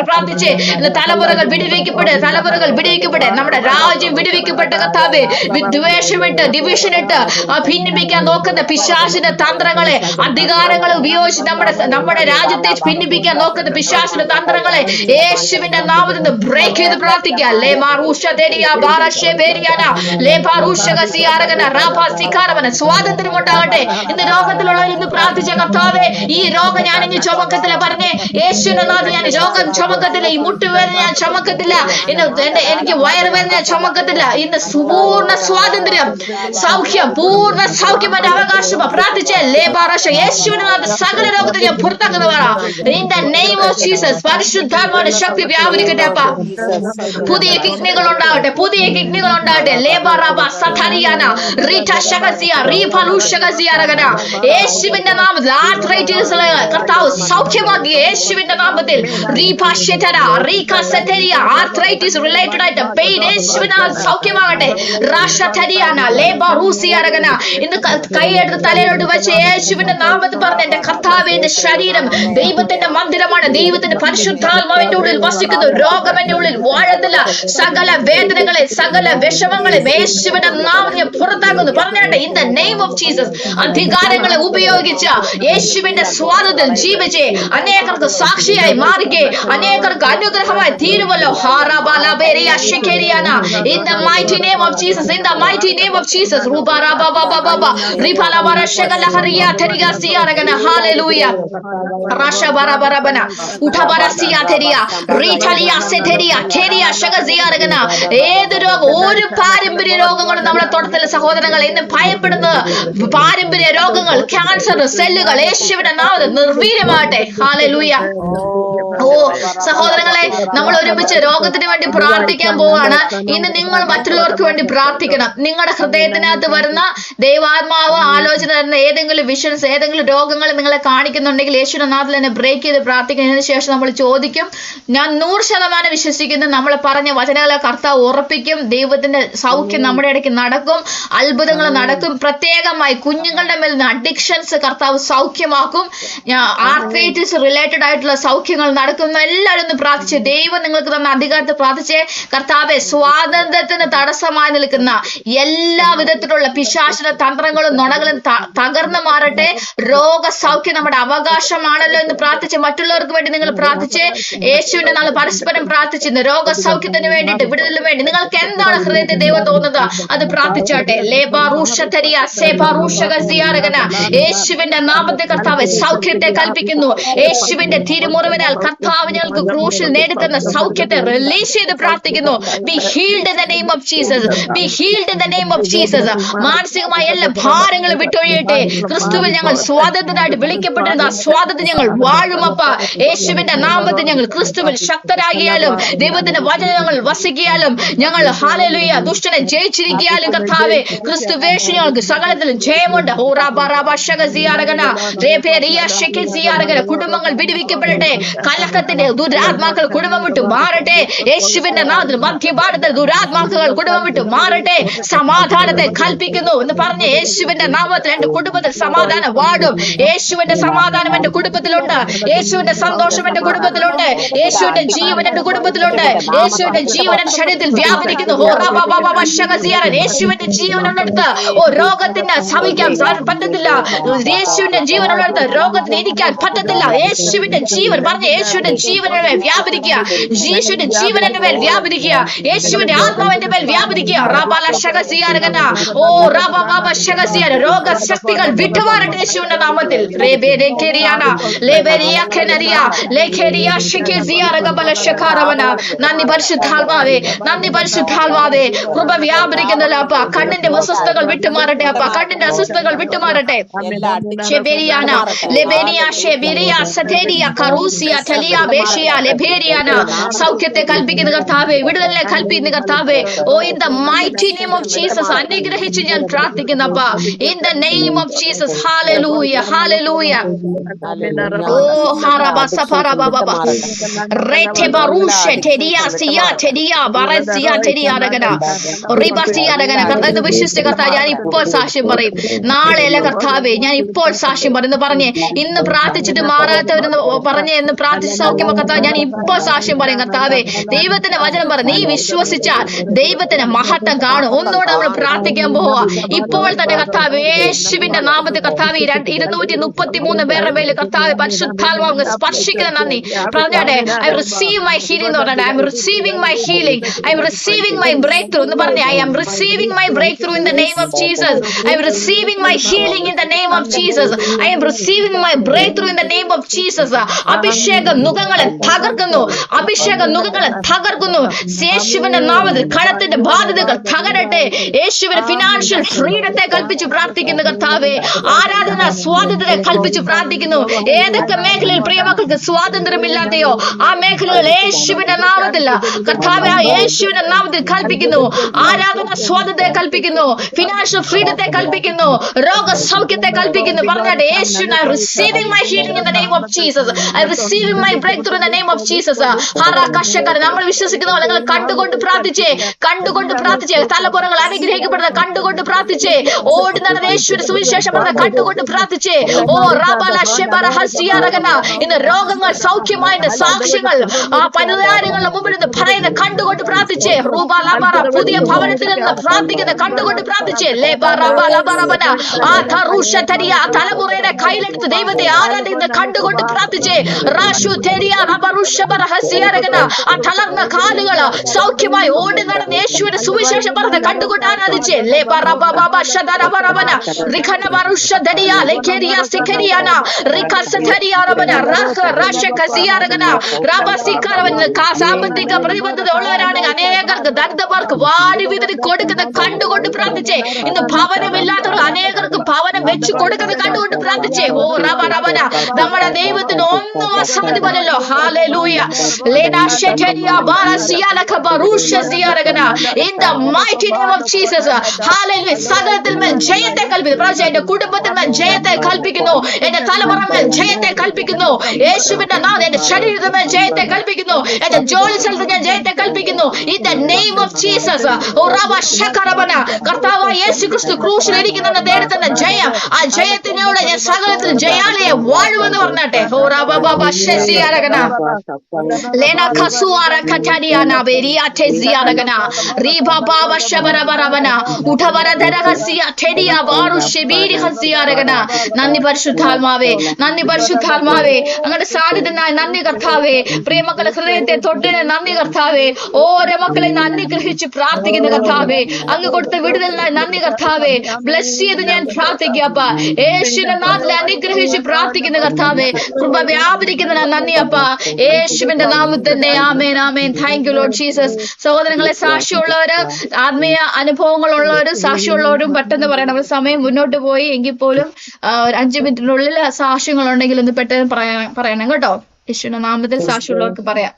പ്രാർത്ഥിച്ച് തലമുറകൾ വിടുവിക്കപ്പെട്ട്, തലമുറകൾ വിടുവിക്കപ്പെട്ട്, നമ്മുടെ രാജ്യം വിടുവിക്കപ്പെട്ട കർത്താവേ, വിദ്വേഷം ഇട്ട് ഡിവിഷൻ ഇട്ട് ഭിന്നിപ്പിക്കാൻ നോക്കുന്ന പിശാചിന്റെ തന്ത്രങ്ങളെ, അധികാരങ്ങളെ ഉപയോഗിച്ച് നമ്മുടെ രാജ്യത്തെ ഭിന്നിപ്പിക്കാൻ നോക്കുന്ന പിശാചിന്റെ തന്ത്രങ്ങളെ യേശുവിന്റെ നാമത്തിൽ ബ്രേക്ക് ചെയ്ത് പ്രാർത്ഥിക്കുക. സ്വാതന്ത്ര്യം ഉണ്ടാകട്ടെ. ഇന്ന് രോഗത്തിലുള്ളവർ ഇന്ന് പ്രാർത്ഥിച്ച കർത്താവേ, ഈ രോഗം ഞാൻ ഇനി ചുമക്കത്തില്ല. പറഞ്ഞേ യേശുവിന്റെ നാമത്തിൽ ഞാൻ രോഗം ചുമക്കത്തില്ല, ഈ മുട്ടുവേദന ഞാൻ ചുമക്കത്തില്ല, എനിക്ക് വയറുവേദന ഞാൻ ചുമക്കത്തില്ല. ഇന്ന് പൂർണ്ണ സ്വാതന്ത്ര്യം, സൗഖ്യം, പൂർണ്ണ സൗഖ്യം എന്റെ അവകാശമാണ്. പ്രാർത്ഥിച്ചേ യേശുവിന്റെ നാമത്തിൽ സകല രോഗത്തെ ഞാൻ പുറത്താക്കുന്നതാണ്. In the name of Jesus പരിശുദ്ധാത്മാവിന്റെ ശക്തി വ്യാപരിക്കട്ടെ. അപ്പ പുതിയ കിഡ്നികൾ ഉണ്ടാകട്ടെ, പുതിയ കിഡ്നികൾ ഉണ്ടാകട്ടെ. യേശുവിന്റെ നാമത്തിൽ ആർത്രൈറ്റിസ് കർത്താവ് സൗഖ്യമാക്കി. യേശുവിന്റെ നാമത്തിൽ ആർത്രൈറ്റിസ് റിലേറ്റഡ് ആയിട്ട് പെയിൻ യേശുവിന് സൗഖ്യമാകട്ടെ. ഇന്ന് കൈയെടുത്ത് തലയിലോട്ട് വെച്ച് യേശുവിന്റെ നാമത്തിൽ പറഞ്ഞ എന്റെ കർത്താവ്, എന്റെ ശരീരം ദൈവത്തിന്റെ മന്ദിരമാണ്, ദൈവത്തിന്റെ പരിശുദ്ധാത്മാവിന്റെ ഉള്ളിൽ വസിക്കുന്നു. രോഗം എന്റെ ഉള്ളിൽ വാഴത്തില്ല. സകല വേദനകളെ, സകല വിഷമങ്ങളെ യേശുവിന്റെ നാമത്തിൽ പുറത്താക്കുന്നു. പറഞ്ഞാട്ടെ, in the name of Jesus അധികാരങ്ങളെ ഉപയോഗിച്ച് യേശുവിന്റെ സ്വാതന്ത്ര്യം ജീവിച്ച് അനേകർക്ക് സാക്ഷിയായി മാറിക്കേ, അനേകർക്ക് അനുഗ്രഹമായി തീരുമല്ലോ. In the mighty name of Jesus, in the mighty name of Jesus. Hallelujah. Rasha barabarabana utabarasia teria ritalia seteria keria shagaziaragana. ഏത് രോഗം, ഒരു പാരമ്പര്യ രോഗങ്ങളും നമ്മുടെ തോട്ടത്തിലെ സഹോദരങ്ങൾ ഇന്ന് ഭയപ്പെടുന്നത് പാരമ്പര്യ രോഗങ്ങൾ, ക്യാൻസർ സെല്ലുകൾ യേശുവിന്റെ നാമത്തിൽ നിർവീര്യമാകട്ടെ. ഹല്ലേലൂയ. സഹോദരങ്ങളെ, നമ്മൾ ഒരുമിച്ച് രോഗത്തിന് വേണ്ടി പ്രാർത്ഥിക്കാൻ പോവാണ്. ഇന്ന് നിങ്ങൾ മറ്റുള്ളവർക്ക് വേണ്ടി പ്രാർത്ഥിക്കണം. നിങ്ങളുടെ ഹൃദയത്തിനകത്ത് വരുന്ന ദൈവാത്മാവ് ആലോചന തരുന്ന ഏതെങ്കിലും വിഷൻസ്, ഏതെങ്കിലും രോഗങ്ങൾ നിങ്ങളെ കാണിക്കുന്നുണ്ടെങ്കിൽ യേശുവിന്റെ നാമത്തിൽ തന്നെ ബ്രേക്ക് ചെയ്ത് പ്രാർത്ഥിക്കുന്നതിന് ശേഷം നമ്മൾ ചോദിക്കും. ഞാൻ 100% വിശ്വസിക്കുന്നു, നമ്മൾ പറഞ്ഞ വചനങ്ങളെ കർത്താവ് ഉറപ്പിക്കും. ദൈവത്തിന്റെ സൗഖ്യം നമ്മുടെ ഇടയ്ക്ക് നടക്കും, അത്ഭുതങ്ങൾ നടക്കും. പ്രത്യേകമായി കുഞ്ഞുങ്ങളുടെ മേൽ നിന്ന് അഡിക്ഷൻസ് കർത്താവ് സൗഖ്യമാക്കും. ആർത്രൈറ്റിസ് റിലേറ്റഡ് ആയിട്ടുള്ള സൗഖ്യങ്ങൾ നടക്കുന്ന എല്ലാവരും ഒന്ന് പ്രാർത്ഥിച്ച്, ദൈവം നിങ്ങൾക്ക് തന്ന അധികാരത്തെ പ്രാർത്ഥിച്ച്, കർത്താവെ, സ്വാതന്ത്ര്യത്തിന് തടസ്സമായി നിൽക്കുന്ന എല്ലാ വിധത്തിലുള്ള പിശാചിന്റെ തന്ത്രങ്ങളും നുണകളും തകർന്നു മാറട്ടെ. രോഗസൗഖ്യം നമ്മുടെ അവകാശമാണല്ലോ എന്ന് പ്രാർത്ഥിച്ച് മറ്റുള്ളവർക്ക് വേണ്ടി നിങ്ങൾ പ്രാർത്ഥിച്ച് യേശുവിന്റെ നാൾ പരസ്പരം പ്രാർത്ഥിച്ചിരുന്നു. രോഗസൗഖ്യത്തിന് വേണ്ടിയിട്ട്, വിടുതലിന് വേണ്ടി നിങ്ങൾക്ക് എന്താണ് ഹൃദയത്തിൽ ദൈവം തോന്നുന്നത് അത് പ്രാർത്ഥിച്ചോട്ടെ. യേശുവിന്റെ നാമത്തെ കർത്താവ് സൗഖ്യത്തെ കൽപ്പിക്കുന്നു. യേശുവിന്റെ തിരുമുറിവിനാൽ കർത്താവ് ഞങ്ങൾക്ക് ക്രൂശിൽ നേടിത്തന്ന സൗഖ്യത്തെ റിലീസ് ചെയ്ത് പ്രാർത്ഥിക്കുന്നു. Be healed in the name of Jesus. Be healed in the name of Jesus. മാനസികമായ എല്ലാ ഭാരങ്ങളും വിട്ടൊഴിയട്ടെ. ക്രിസ്തുവിൽ ഞങ്ങൾ സ്വാതന്ത്ര്യമായിട്ട് വിളിക്കപ്പെട്ടിരുന്ന സ്വാതന്ത്ര്യം ഞങ്ങൾ വാഴുമപ്പ. യേശുവിന്റെ നാമത്തിൽ ഞങ്ങൾ ക്രിസ്തുവിൽ ശക്തരാകിയാലും ദൈവത്തിന്റെ വചനം ഞങ്ങൾ വസിക്കിയാലും ഞങ്ങൾ ഹല്ലേലൂയ ദുഷ്ടനെ ജയിച്ചിരിക്കിയാലും കർത്താവേ, ക്രിസ്തുവേശു ഞങ്ങൾക്ക് സകലത്തിലും ജയമുണ്ട്. കുടുംബങ്ങൾ വിടുവിക്കപ്പെടട്ടെ. കലഹങ്ങൾ കലഹത്തിന്റെ ദുരാത്മാക്കൾ കുടുംബം വിട്ട് മാറട്ടെ. യേശുവിന്റെ നാമത്തിൽ മധ്യഭാരത ദുരാത്മാക്കൾ കുടുംബം വിട്ട് മാറട്ടെ. സമാധാനത്തെ കൽപ്പിക്കുന്നു എന്ന് പറഞ്ഞ് യേശുവിന്റെ നാമത്തിൽ എന്റെ കുടുംബത്തിൽ സമാധാനം വാടും. യേശുവിന്റെ സമാധാനം എന്റെ കുടുംബത്തിലുണ്ട്. യേശുവിന്റെ സന്തോഷം എന്റെ കുടുംബത്തിലുണ്ട്. യേശുവിന്റെ ജീവൻ എന്റെ കുടുംബത്തിലുണ്ട്. യേശുവിന്റെ ജീവൻ എന്റെ ശരീരത്തിൽ വ്യാപരിക്കുന്നു. യേശുവിന്റെ ജീവനുള്ളടുത്ത് രോഗത്തിന് സഹിക്കാൻ പറ്റത്തില്ല. യേശുവിന്റെ ജീവനുള്ളടുത്ത് രോഗത്തിന് ഇരിക്കാൻ പറ്റത്തില്ല. യേശുവിന്റെ ജീവൻ പറഞ്ഞ യേശുവിന്റെ ജീവന്റെ മേൽ വ്യാപരിക്കുക. യേശുവിന്റെ ജീവന്റെ മേൽ വ്യാപരിക്കുക. യേശുവിന്റെ ആത്മാവിന്റെ മേൽ വ്യാപരിക്കുക. രോഗശക്തികൾ വിട്ടുമാറട്ടെ യേശുവിന്റെ നാമത്തിൽ. നന്ദി പരിശുദ്ധാത്മാവേ, നന്ദി പരിശുദ്ധാത്മാവേ. കൃപ വ്യാപരിക്കുന്നല്ലോ അപ്പ. കണ്ണിന്റെ അസ്വസ്ഥതകൾ വിട്ടുമാറട്ടെ അപ്പ. കണ്ണിന്റെ അസ്വസ്ഥതകൾ വിട്ടുമാറട്ടെ. സൗഖ്യത്തെ കൽപ്പിക്കുന്ന കർത്താവേ, വിടുതലിനെ കൽപ്പിക്കുന്ന കർത്താവേ. Oh in the mighty name of Jesus അനുഗ്രഹിച്ച് ഞാൻ പ്രാർത്ഥിക്കുന്നപ്പ. In the name of Jesus. Hallelujah, hallelujah. Oh ഹറബ സഫറബ ബബ റെറ്റെ ബറൂഷെ ടെരിയാ സിയാ ടെരിയാ ബറസിയാ ടെരിയാ രഗന റിബസിയാ രഗന. കർത്താവേ വിശ്വസിച്ച കർത്താവേ, ഞാൻ ഇപ്പോൾ സാക്ഷ്യം പറയും. നാളെയല്ല കർത്താവേ, ഞാൻ ഇപ്പോൾ സാക്ഷ്യം പറയുന്നു പറഞ്ഞേ. ഇന്ന് പ്രാർത്ഥിച്ചിട്ട് മാറാത്തവരെന്ന് പറഞ്ഞേ, എന്ന് പ്രാർത്ഥിച്ച സൗഖ്യം കർത്താവ്, ഞാൻ ഇപ്പോൾ സാക്ഷ്യം പറയും കർത്താവേ. ദൈവത്തിന്റെ വചനം പറ, നീ വിശ്വസിച്ചാൽ ദൈവത്തിന്റെ മഹത്വം കാണും. ഒന്നുകൂടെ നമ്മൾ പ്രാർത്ഥിക്കാൻ പോവുക ഇപ്പോൾ തന്നെ കർത്താവ്. യേശുവിന്റെ നാമത്തിൽ കർത്താവ് 233 പേരുടെ മേല് കർത്താവ് പരിശുദ്ധാത്മാവ് സ്പർശിക്കുന്ന നന്ദി പറഞ്ഞാട്ടെ. ഐ റിസീവ് മൈ ഹീലിംഗ് എന്ന് പറഞ്ഞാട്ടെ. I am receiving my healing. I am receiving my breakthrough എന്ന് പറഞ്ഞേ. I am receiving my breakthrough in the name of Jesus. I am receiving my healing in the name of Jesus. I am receiving my breakthrough in the name of Jesus. അഭിഷേക നുഖങ്ങളെ തകർക്കുന്നു. അഭിഷേക നുഖങ്ങളെ തകർക്കുന്നു. യേശുവിന്റെ നാമത്തിൽ കടത്തിന്റെ ബാധ്യതകൾ തകരട്ടെ. യേശുവിന്റെ ഫിനാൻഷ്യൽ ഫ്രീഡത്തെ കൽപ്പിച്ച് പ്രാർത്ഥിക്കുന്ന കർത്താവേ. ആരാധന സ്വാതന്ത്ര്യത്തെ കൽപ്പിച്ച് പ്രാർത്ഥിക്കുന്നു. ഏതൊക്കെ മേഖലയിൽ പ്രിയമക്കൾക്ക് സ്വാതന്ത്ര്യമില്ലാതെയോ ആ മേഖലകൾ യേശുവിന്റെ നാമത്തിൽ കർത്താവേ, യേശുവിന്റെ നാമത്തിൽ കൽപ്പിക്കുന്നു. ആരാധന സ്വാതന്ത്ര്യത്തെ കൽപ്പിക്കുന്നു. ഫിനാൻഷ്യൽ ഫ്രീഡത്തെ കൽപ്പിക്കുന്നു. രോഗസൗഖ്യത്തെ കൽപ്പിക്കുന്നു. പറഞ്ഞാട്ടെ യേശു, I receiving my healing in the name of Jesus. I receiving my breakthrough in the name of Jesus. കർഷകർ നമ്മൾ വിശ്വസിക്കുന്ന പോലെ നിങ്ങൾ കണ്ടുകൊണ്ട് പ്രാർത്ഥിച്ചേ, കണ്ടുകൊണ്ട് പ്രാർത്ഥിച്ചേ. തലമുറകൾ അനുഗ്രഹിക്കപ്പെടുന്ന കണ്ടുകൊണ്ട് പ്രാർത്ഥിച്ചേ. ഓടി നടന്ന യേശുവിന്റെ സുവിശേഷം പറഞ്ഞ കണ്ടുകൊണ്ട് പ്രാർത്ഥിച്ചേ. ഓ റബല ഷെബറ ഹസിയാരഗന. ഇന്ന് രോഗങ്ങൾ സൗഖ്യമായതിന്റെ സാക്ഷ്യങ്ങൾ ആ പരിഹാരങ്ങളുടെ മുമ്പിൽ നിന്ന് പറയുന്ന കണ്ടുകൊണ്ട് പ്രാർത്ഥിച്ചേ. റൂബലബറ പുതിയ ഭവനത്തിൽ നിന്ന് പ്രാർത്ഥിക്കുന്ന കണ്ടുകൊണ്ട് പ്രാർത്ഥിച്ചേ. ലേബറബലബറബന ആ തറുഷതരിയ തലമുറയുടെ കയ്യിലെടുത്ത് ദൈവത്തെ ആരാധിക്കുന്ന കണ്ടുകൊണ്ട് പ്രാർത്ഥിച്ചേ. റാഷു തെരിയ റബറുഷബറ ഹസിയാരഗന ആ തളർന്ന കാലുകൾ സൗഖ്യമായി ഓടി നടന്ന യേശുവിന്റെ സുവിശേഷം പറഞ്ഞ കണ്ടുകൊണ്ട് ആരാധിച്ചേ. ലേബറബബ ശദറബറബന റിഖന ബറുഷദരിയ ലേഖരിയ സിഖരിയാന റിഖസദരിയ റബന റഖ റാഷകസിയാരഗന റബസികറവൻ. സാമ്പത്തിക പ്രതിബദ്ധത ഉള്ളവരാണെങ്കിൽ അനേകർക്ക് ദരിദ്രർക്ക് വാരി വിതറി കൊടുക്കുന്ന കണ്ടുകൊണ്ട് പ്രാർത്ഥിച്ചേ. ഇന്ന് ഭവനമില്ലാത്തവർ അനേകർക്ക് ഭവനം വെച്ച് കൊടുക്കുന്നത് കണ്ടുകൊണ്ട് പ്രാർത്ഥിച്ചേ. ഓ റബ റബന. നമ്മുടെ ദൈവത്തിന് ഒന്നും അസാധ്യമല്ലല്ലോ. ഹല്ലേലൂയ. ലേനാ ഷെഖരിയ ബറസിയാലക ബറുഷസിയാരഗന in the mighty name of Jesus. Hallelujah. സകലത്തിൽ മേൽ ജയത്തെ കൽപ്പിക്കുന്നു. പ്രാർത്ഥിച്ചേ. എന്റെ കുടുംബത്തിൽ മേൽ ജയത്തെ കൽപ്പിക്കുന്നു. എന്റെ തലമുറ മേൽ ജയത്തെ കൽപ്പിക്കുന്നു. യേശുവിന്റെ നാമത്തിൽ എന്റെ ശരീരത്തിൽ മേൽ ജയത്തെ കൽപ്പിക്കുന്നു. എന്റെ ജോലി സ്ഥലത്ത് ഞാൻ ജയത്തെ കൽപ്പിക്കുന്നു. In the name of Jesus. Oh റബ ശകറബന. കർത്താവായ യേശു ക്രിസ്തു ക്രൂശിൽ ഇരിക്കുന്ന നേടുന്ന ജയം, ആ ജയത്തിനോട് ഞാൻ സകലത്തിൽ ജയാളിയെ വാഴുമെന്ന് പറഞ്ഞാട്ടെ. ഓ റബ ബബ ശസിയാരഗന ലേന ഖസുആര ഖഠരിയാന ബെരിയാതെ സിയാരഗന റീബ ബാബ ശബറബറബന ഉഠവരധര ഹസിയ ഠെഡിയ ബാറു ഷെബീരി ഹസിയാരഗന. നന്ദി പരിശുദ്ധാത്മാവേ, നന്ദി പരിശുദ്ധാത്മാവേ. അങ്ങയുടെ സാന്നിധ്യത്തിനായി നന്ദി കർത്താവേ. പ്രിയമക്കളുടെ ഹൃദയത്തെ തൊട്ടിന് നന്ദി കർത്താവേ. ഓരോ മക്കളെ അനുഗ്രഹിച്ച് പ്രാർത്ഥിക്കുന്ന കർത്താവേ. അങ്ങ് കൊടുത്ത വിടുതലിനായി നന്ദി കർത്താവേ. ബ്ലസ് ചെയ്ത് ഞാൻ പ്രാർത്ഥിക്കപ്പ. യേശുവിന്റെ നാമത്തിൽ അനുഗ്രഹിച്ച് പ്രാർത്ഥിക്കുന്ന കർത്താവേ. കൃപ വ്യാപരിക്കുന്നതിന് നന്ദി അപ്പ. യേശുവിന്റെ നാമത്തിൽ തന്നെ. Amen, amen. Thank you Lord Jesus. സഹോദരങ്ങളെ, സാക്ഷിയുള്ളവര്, ആത്മീയ അനുഭവങ്ങളുള്ളവരും സാക്ഷിയുള്ളവരും പെട്ടെന്ന് പറയണം. നമ്മൾ സമയം മുന്നോട്ട് പോയി എങ്കിൽ പോലും ഒരു 5 മിനിറ്റിനുള്ളിൽ സാക്ഷ്യങ്ങളുണ്ടെങ്കിൽ ഒന്ന് പെട്ടെന്ന് പറയണം കേട്ടോ. യേശുവിന്റെ നാമത്തിൽ സാക്ഷിയുള്ളവർക്ക് പറയാം.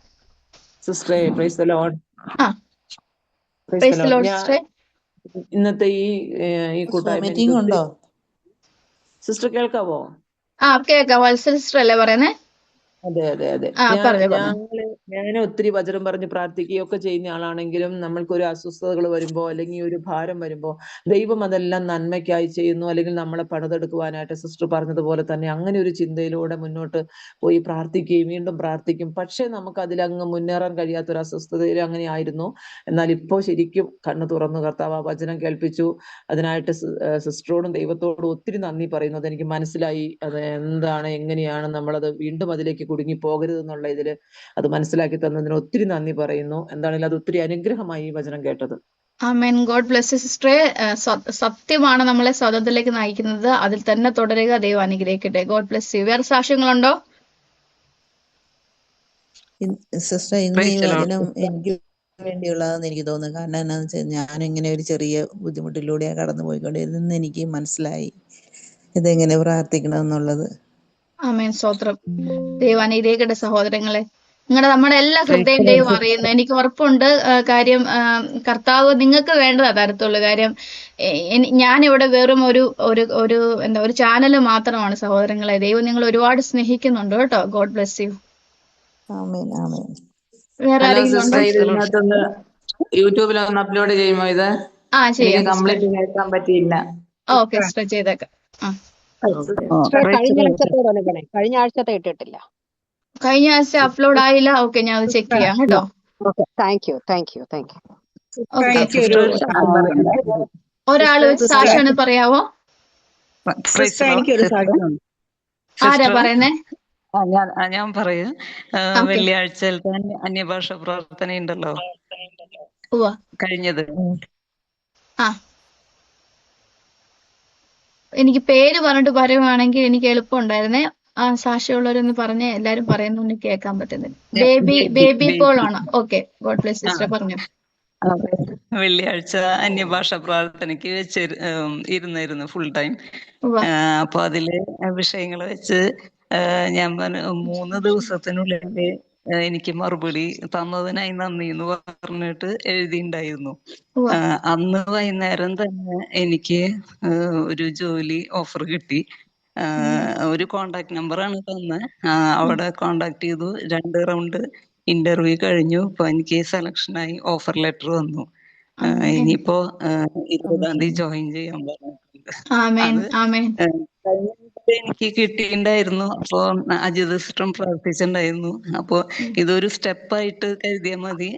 സിസ്റ്ററെ, praise the Lord. Praise the Lord sister. ഇന്നത്തെ ഈ മീറ്റിംഗ് ഉണ്ടോ സിസ്റ്റർ? കേൾക്കാവോ? കേൾക്കാം. വത്സല സിസ്റ്റർ അല്ലേ പറയുന്നേ? അതെ അതെ അതെ പറഞ്ഞു ഞാൻ ഒത്തിരി വചനം പറഞ്ഞ് പ്രാർത്ഥിക്കുകയൊക്കെ ചെയ്യുന്ന ആളാണെങ്കിലും നമ്മൾക്കൊരു അസ്വസ്ഥതകൾ വരുമ്പോ അല്ലെങ്കിൽ ഒരു ഭാരം വരുമ്പോ ദൈവം അതെല്ലാം നന്മയ്ക്കായി ചെയ്യുന്നു, അല്ലെങ്കിൽ നമ്മളെ പണിതെടുക്കുവാനായിട്ട് സിസ്റ്റർ പറഞ്ഞതുപോലെ തന്നെ അങ്ങനെ ഒരു ചിന്തയിലൂടെ മുന്നോട്ട് പോയി പ്രാർത്ഥിക്കുകയും വീണ്ടും പ്രാർത്ഥിക്കും. പക്ഷെ നമുക്ക് അതിലങ്ങ് മുന്നേറാൻ കഴിയാത്തൊരു അസ്വസ്ഥതയിൽ അങ്ങനെ ആയിരുന്നു. എന്നാൽ ഇപ്പോൾ ശരിക്കും കണ്ണ് തുറന്നു കർത്താവ് ആ വചനം കേൾപ്പിച്ചു. അതിനായിട്ട് സിസ്റ്ററോടും ദൈവത്തോടും ഒത്തിരി നന്ദി പറയുന്നു. അതെനിക്ക് മനസ്സിലായി അത് എന്താണ് എങ്ങനെയാണ് നമ്മളത് വീണ്ടും അതിലേക്ക് കുടുങ്ങി പോകരുത് എന്നുള്ള ഇതിൽ അത് മനസ്സിലാക്കി തന്നതിന് ഒത്തിരി നന്ദി പറയുന്നു. എന്താണെങ്കിലും അത് ഒത്തിരി അനുഗ്രഹമായി ഈ വചനം കേട്ടത്. ആമേൻ. ഗോഡ് ബ്ലെസ് സിസ്റ്ററെ. സത്യമാണ് നമ്മളെ സ്വാതന്ത്ര്യത്തിലേക്ക് നയിക്കുന്നത്. അതിൽ തന്നെ തുടരുക. ദൈവം അനുഗ്രഹിക്കട്ടെ. God bless U. വേറെ സാക്ഷ്യങ്ങളുണ്ടോ? സിസ്റ്റർ, ഇന്ന് ഈ വചനം എനിക്ക് വേണ്ടിയുള്ളതെന്ന് എനിക്ക് തോന്നുന്നു. കാരണം എന്താണെന്ന് വെച്ചാൽ ഞാൻ ഇങ്ങനെ ഒരു ചെറിയ ബുദ്ധിമുട്ടിലൂടെയാണ് കടന്നു പോയിക്കൊണ്ടിരുന്നത്. എനിക്ക് മനസ്സിലായി ഇതെങ്ങനെ പ്രാർത്ഥിക്കണം എന്നുള്ളത്. ആമേൻ. സ്തോത്രം. ദൈവം അനുഗ്രഹിക്കട്ടെ സഹോദരങ്ങളെ. നമ്മുടെ എല്ലാ ഹൃദയം ദൈവം അറിയുന്നു. എനിക്ക് ഉറപ്പുണ്ട്. കാര്യം കർത്താവ് നിങ്ങൾക്ക് വേണ്ടതാ തരത്തുള്ളൂ. കാര്യം ഞാനിവിടെ വെറും ഒരു ചാനൽ മാത്രമാണ് സഹോദരങ്ങളെ. ദൈവം നിങ്ങൾ ഒരുപാട് സ്നേഹിക്കുന്നുണ്ട് കേട്ടോ. God bless you. Amen amen. വേറെ ആരെങ്കിലും ഉണ്ടോ? ഇതിനകത്തൊന്ന് യൂട്യൂബിൽ ഒന്ന് അപ്ലോഡ് ചെയ്യുമോ ഇത്? എനിക്ക് കംപ്ലീറ്റ് കേൾക്കാൻ പറ്റിയില്ല. ഓക്കെ സിസ്റ്റർ, ചെയ്തേക്കാം. കഴിഞ്ഞ ആഴ്ചത്തെ ഇട്ടിട്ടില്ല. കഴിഞ്ഞ ആഴ്ച അപ്ലോഡ് ആയില്ല. ഓക്കെ, ഞാൻ അത് ചെക്ക് ചെയ്യാം കേട്ടോ. Thank you. ഒരാള് സാക്ഷ്യം പറയാവോ? എനിക്കൊരു സാക്ഷ്യമുണ്ട്. ആരാ പറയുന്നേ? ഞാൻ പറയും. വെള്ളിയാഴ്ചയിലത്തെ അന്യഭാഷ പ്രാർത്ഥന ഉണ്ടല്ലോ കഴിഞ്ഞത്. എനിക്ക് പേര് പറഞ്ഞിട്ട് പറയുവാണെങ്കിൽ എനിക്ക് എളുപ്പം ഉണ്ടായിരുന്നേ. സാക്ഷ്യമുള്ളവരൊന്ന് പറഞ്ഞ് എല്ലാരും പറയുന്നൊന്നും കേൾക്കാൻ പറ്റുന്നില്ല. ബേബി കോൾ ആണ്. ഓക്കെ, ഗോഡ് ബ്ലെസ് സിസ്റ്റർ പറഞ്ഞു. വെള്ളിയാഴ്ച അന്യഭാഷ പ്രാർത്ഥനയ്ക്ക് ഇരുന്നായിരുന്നു ഫുൾ ടൈം. അപ്പൊ അതില് വിഷയങ്ങൾ വെച്ച് ഞാൻ 3 ദിവസത്തിനുള്ളിൽ എനിക്ക് മറുപടി തന്നതിനായി നന്ദി എന്ന് പറഞ്ഞിട്ട് എഴുതിയിട്ടുണ്ടായിരുന്നു. അന്ന് വൈകുന്നേരം തന്നെ എനിക്ക് ഒരു ജോലി ഓഫർ കിട്ടി. ഒരു കോണ്ടാക്ട് നമ്പറാണ് തന്നെ. അവിടെ കോണ്ടാക്ട് ചെയ്തു. 2 റൗണ്ട് ഇന്റർവ്യൂ കഴിഞ്ഞു. ഇപ്പൊ എനിക്ക് സെലക്ഷനായി ഓഫർ ലെറ്റർ വന്നു. ഇനിയിപ്പോ 20-ാം തീയതി ജോയിൻ ചെയ്യാൻ പറഞ്ഞിട്ടുണ്ട്. എനിക്ക് കിട്ടിയിട്ടുണ്ടായിരുന്നു. അപ്പൊ അജിത് സിസ്റ്റം പ്രാർത്ഥിച്ചിട്ടുണ്ടായിരുന്നു. അപ്പൊ ഇതൊരു സ്റ്റെപ്പായിട്ട് കരുതിയാൽ മതി.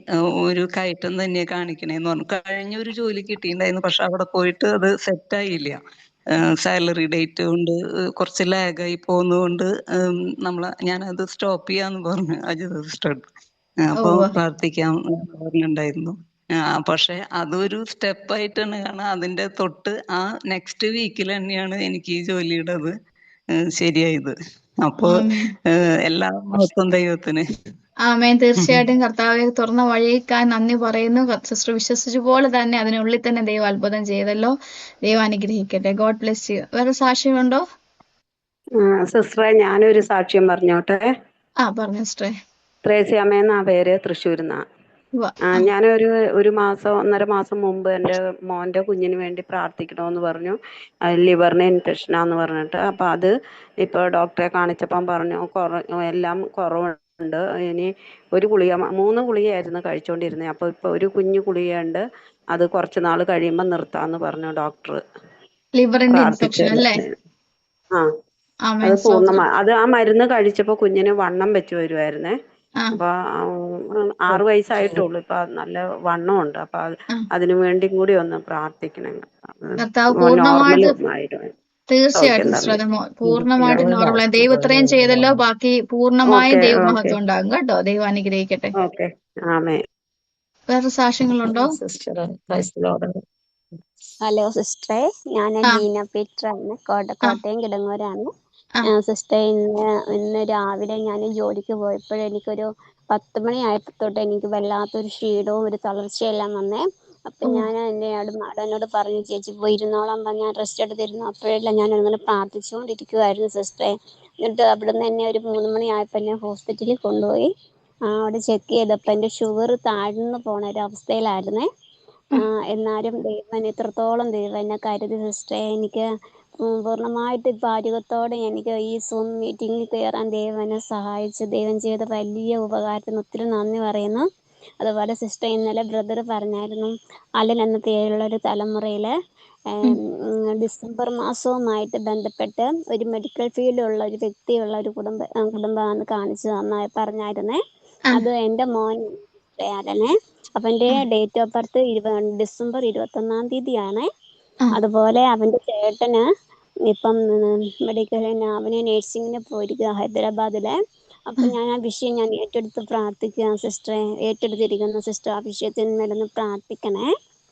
ഒരു കയറ്റം തന്നെ കാണിക്കണേന്ന് പറഞ്ഞു. കഴിഞ്ഞൊരു ജോലി കിട്ടിയിട്ടുണ്ടായിരുന്നു. പക്ഷെ അവിടെ പോയിട്ട് അത് സെറ്റായില്ല. സാലറി ഡേറ്റ് കൊണ്ട് കുറച്ച് ലാഗായി പോകുന്നതുകൊണ്ട് ഞാനത് സ്റ്റോപ്പ് ചെയ്യാന്ന് പറഞ്ഞു അജിത് സിസ്റ്റർ. അപ്പൊ പ്രാർത്ഥിക്കാൻ പറഞ്ഞിട്ടുണ്ടായിരുന്നു. പക്ഷെ അതൊരു സ്റ്റെപ്പായിട്ടാണ്. കാരണം അതിന്റെ തൊട്ട് ആ നെക്സ്റ്റ് വീക്കിൽ തന്നെയാണ് എനിക്ക് ഈ ജോലിയുടെ അത് ശരിയായത്. അപ്പോ എല്ലാ മഹത്വം ദൈവത്തിന്. ആമേൻ. തീർച്ചയായിട്ടും കർത്താവെ തുറന്ന വഴിക്കാൻ നന്ദി പറയുന്നു. സിസ്റ്റർ വിശ്വസിച്ച പോലെ തന്നെ അതിനുള്ളിൽ തന്നെ ദൈവം അത്ഭുതം ചെയ്തല്ലോ. ദൈവം അനുഗ്രഹിക്കട്ടെ. God bless U. വേറെ സാക്ഷ്യമുണ്ടോ? സിസ്റ്ററെ, ഞാനൊരു സാക്ഷ്യം പറഞ്ഞോട്ടെ. പറഞ്ഞു സിസ്റ്ററെ. ത്രേസ്യ അമ്മേന്നാ പേര്, തൃശ്ശൂരിന്നാ. ഞാനൊരു 1.5 മാസം മുമ്പ് എൻ്റെ മോൻ്റെ കുഞ്ഞിന് വേണ്ടി പ്രാർത്ഥിക്കണമെന്ന് പറഞ്ഞു. ലിവറിന് ഇൻഫെക്ഷനാന്ന് പറഞ്ഞിട്ട്. അപ്പം അത് ഇപ്പോൾ ഡോക്ടറെ കാണിച്ചപ്പം പറഞ്ഞു എല്ലാം കുറവുണ്ട്. ഇനി ഒരു ഗുളിക 3 ഗുളികയായിരുന്നു കഴിച്ചുകൊണ്ടിരുന്നത്. അപ്പോൾ ഇപ്പോൾ ഒരു കുഞ്ഞു ഗുളികയുണ്ട്, അത് കുറച്ച് നാൾ കഴിയുമ്പോൾ നിർത്താമെന്ന് പറഞ്ഞു ഡോക്ടർ. ലിവറിന്റെ ഇൻഫെക്ഷൻ അല്ലേ? അത് പൂർണ്ണമായി. അത് ആ മരുന്ന് കഴിച്ചപ്പോൾ കുഞ്ഞിന് വണ്ണം വെച്ച് വരുമായിരുന്നേ. അപ്പൊ 6 വയസ്സായിട്ടുള്ളൂ. ഇപ്പൊ നല്ല വണ്ണമുണ്ട്. അപ്പൊ അതിനു വേണ്ടി കൂടി ഒന്ന് പ്രാർത്ഥിക്കണം. തീർച്ചയായിട്ടും പൂർണ്ണമായിട്ട് നോർമൽ. ദൈവം ഇത്രയും ചെയ്തല്ലോ, ബാക്കി പൂർണ്ണമായും ദൈവമഹത്വം ഉണ്ടാകും കേട്ടോ. ദൈവം അനുഗ്രഹിക്കട്ടെ. വേറെ സാക്ഷ്യങ്ങളുണ്ടോ? ഹലോ സിസ്റ്ററെ, ഞാൻ ലീന പീറ്ററാണ്. കോട്ടയം കിടങ്ങൂരാണ്. സിസ്റ്റർ, ഇന്ന് രാവിലെ ഞാൻ ജോലിക്ക് പോയപ്പോൾ എനിക്കൊരു 10 മണിയായപ്പോൾ തൊട്ട് എനിക്ക് വല്ലാത്തൊരു ക്ഷീണവും ഒരു തളർച്ചയെല്ലാം വന്നേ. അപ്പം ഞാൻ എന്നോട് പറഞ്ഞു, ചേച്ചി പോയി ഇരുന്നോളാൻ പറഞ്ഞു. ഞാൻ റെസ്റ്റ് എടുത്തിരുന്നു. അപ്പോഴെല്ലാം ഞാൻ അങ്ങനെ പ്രാർത്ഥിച്ചുകൊണ്ടിരിക്കുമായിരുന്നു സിസ്റ്ററെ. എന്നിട്ട് അവിടെ നിന്ന് തന്നെ ഒരു 3 മണിയായപ്പോൾ എന്നെ ഹോസ്പിറ്റലിൽ കൊണ്ടുപോയി. അവിടെ ചെക്ക് ചെയ്തപ്പോൾ എൻ്റെ ഷുഗർ താഴ്ന്നു പോണ ഒരു അവസ്ഥയിലായിരുന്നേ. എന്നാലും ദൈവം എത്രത്തോളം ദൈവം എന്നെ കരുതി സിസ്റ്ററെ. എനിക്ക് പൂർണ്ണമായിട്ട് പാചകത്തോടെ എനിക്ക് ഈ സൂം മീറ്റിങ്ങിൽ കയറാൻ ദൈവം എന്നെ സഹായിച്ചു. ദൈവം ചെയ്ത വലിയ ഉപകാരത്തിന് ഒത്തിരി നന്ദി പറയുന്നു. അതുപോലെ സിസ്റ്റർ ഇന്നലെ ബ്രദർ പറഞ്ഞായിരുന്നു, അലൻ എന്ന പേരുള്ള ഒരു തലമുറയിൽ ഡിസംബർ മാസവുമായിട്ട് ബന്ധപ്പെട്ട് ഒരു മെഡിക്കൽ ഫീൽഡിലുള്ള ഒരു വ്യക്തിയുള്ള ഒരു കുടുംബമാണ് കാണിച്ചു നന്നായി പറഞ്ഞായിരുന്നേ. അത് എൻ്റെ മോൻ അലനെ. അപ്പം എൻ്റെ ഡേറ്റ് ഓഫ് ബർത്ത് ഡിസംബർ 21-ാം തീയതിയാണ്. അതുപോലെ അവൻ്റെ ചേട്ടന് ഇപ്പം മെഡിക്കലിന് അവന് നേഴ്സിങ്ങിന് പോയിരിക്കുക ഹൈദരാബാദിലെ. അപ്പം ഞാൻ ആ വിഷയം ഞാൻ ഏറ്റെടുത്ത് പ്രാർത്ഥിക്കുക സിസ്റ്ററെ, ഏറ്റെടുത്തിരിക്കുന്ന സിസ്റ്റർ ആ വിഷയത്തിന്മേലൊന്ന് പ്രാർത്ഥിക്കണേ.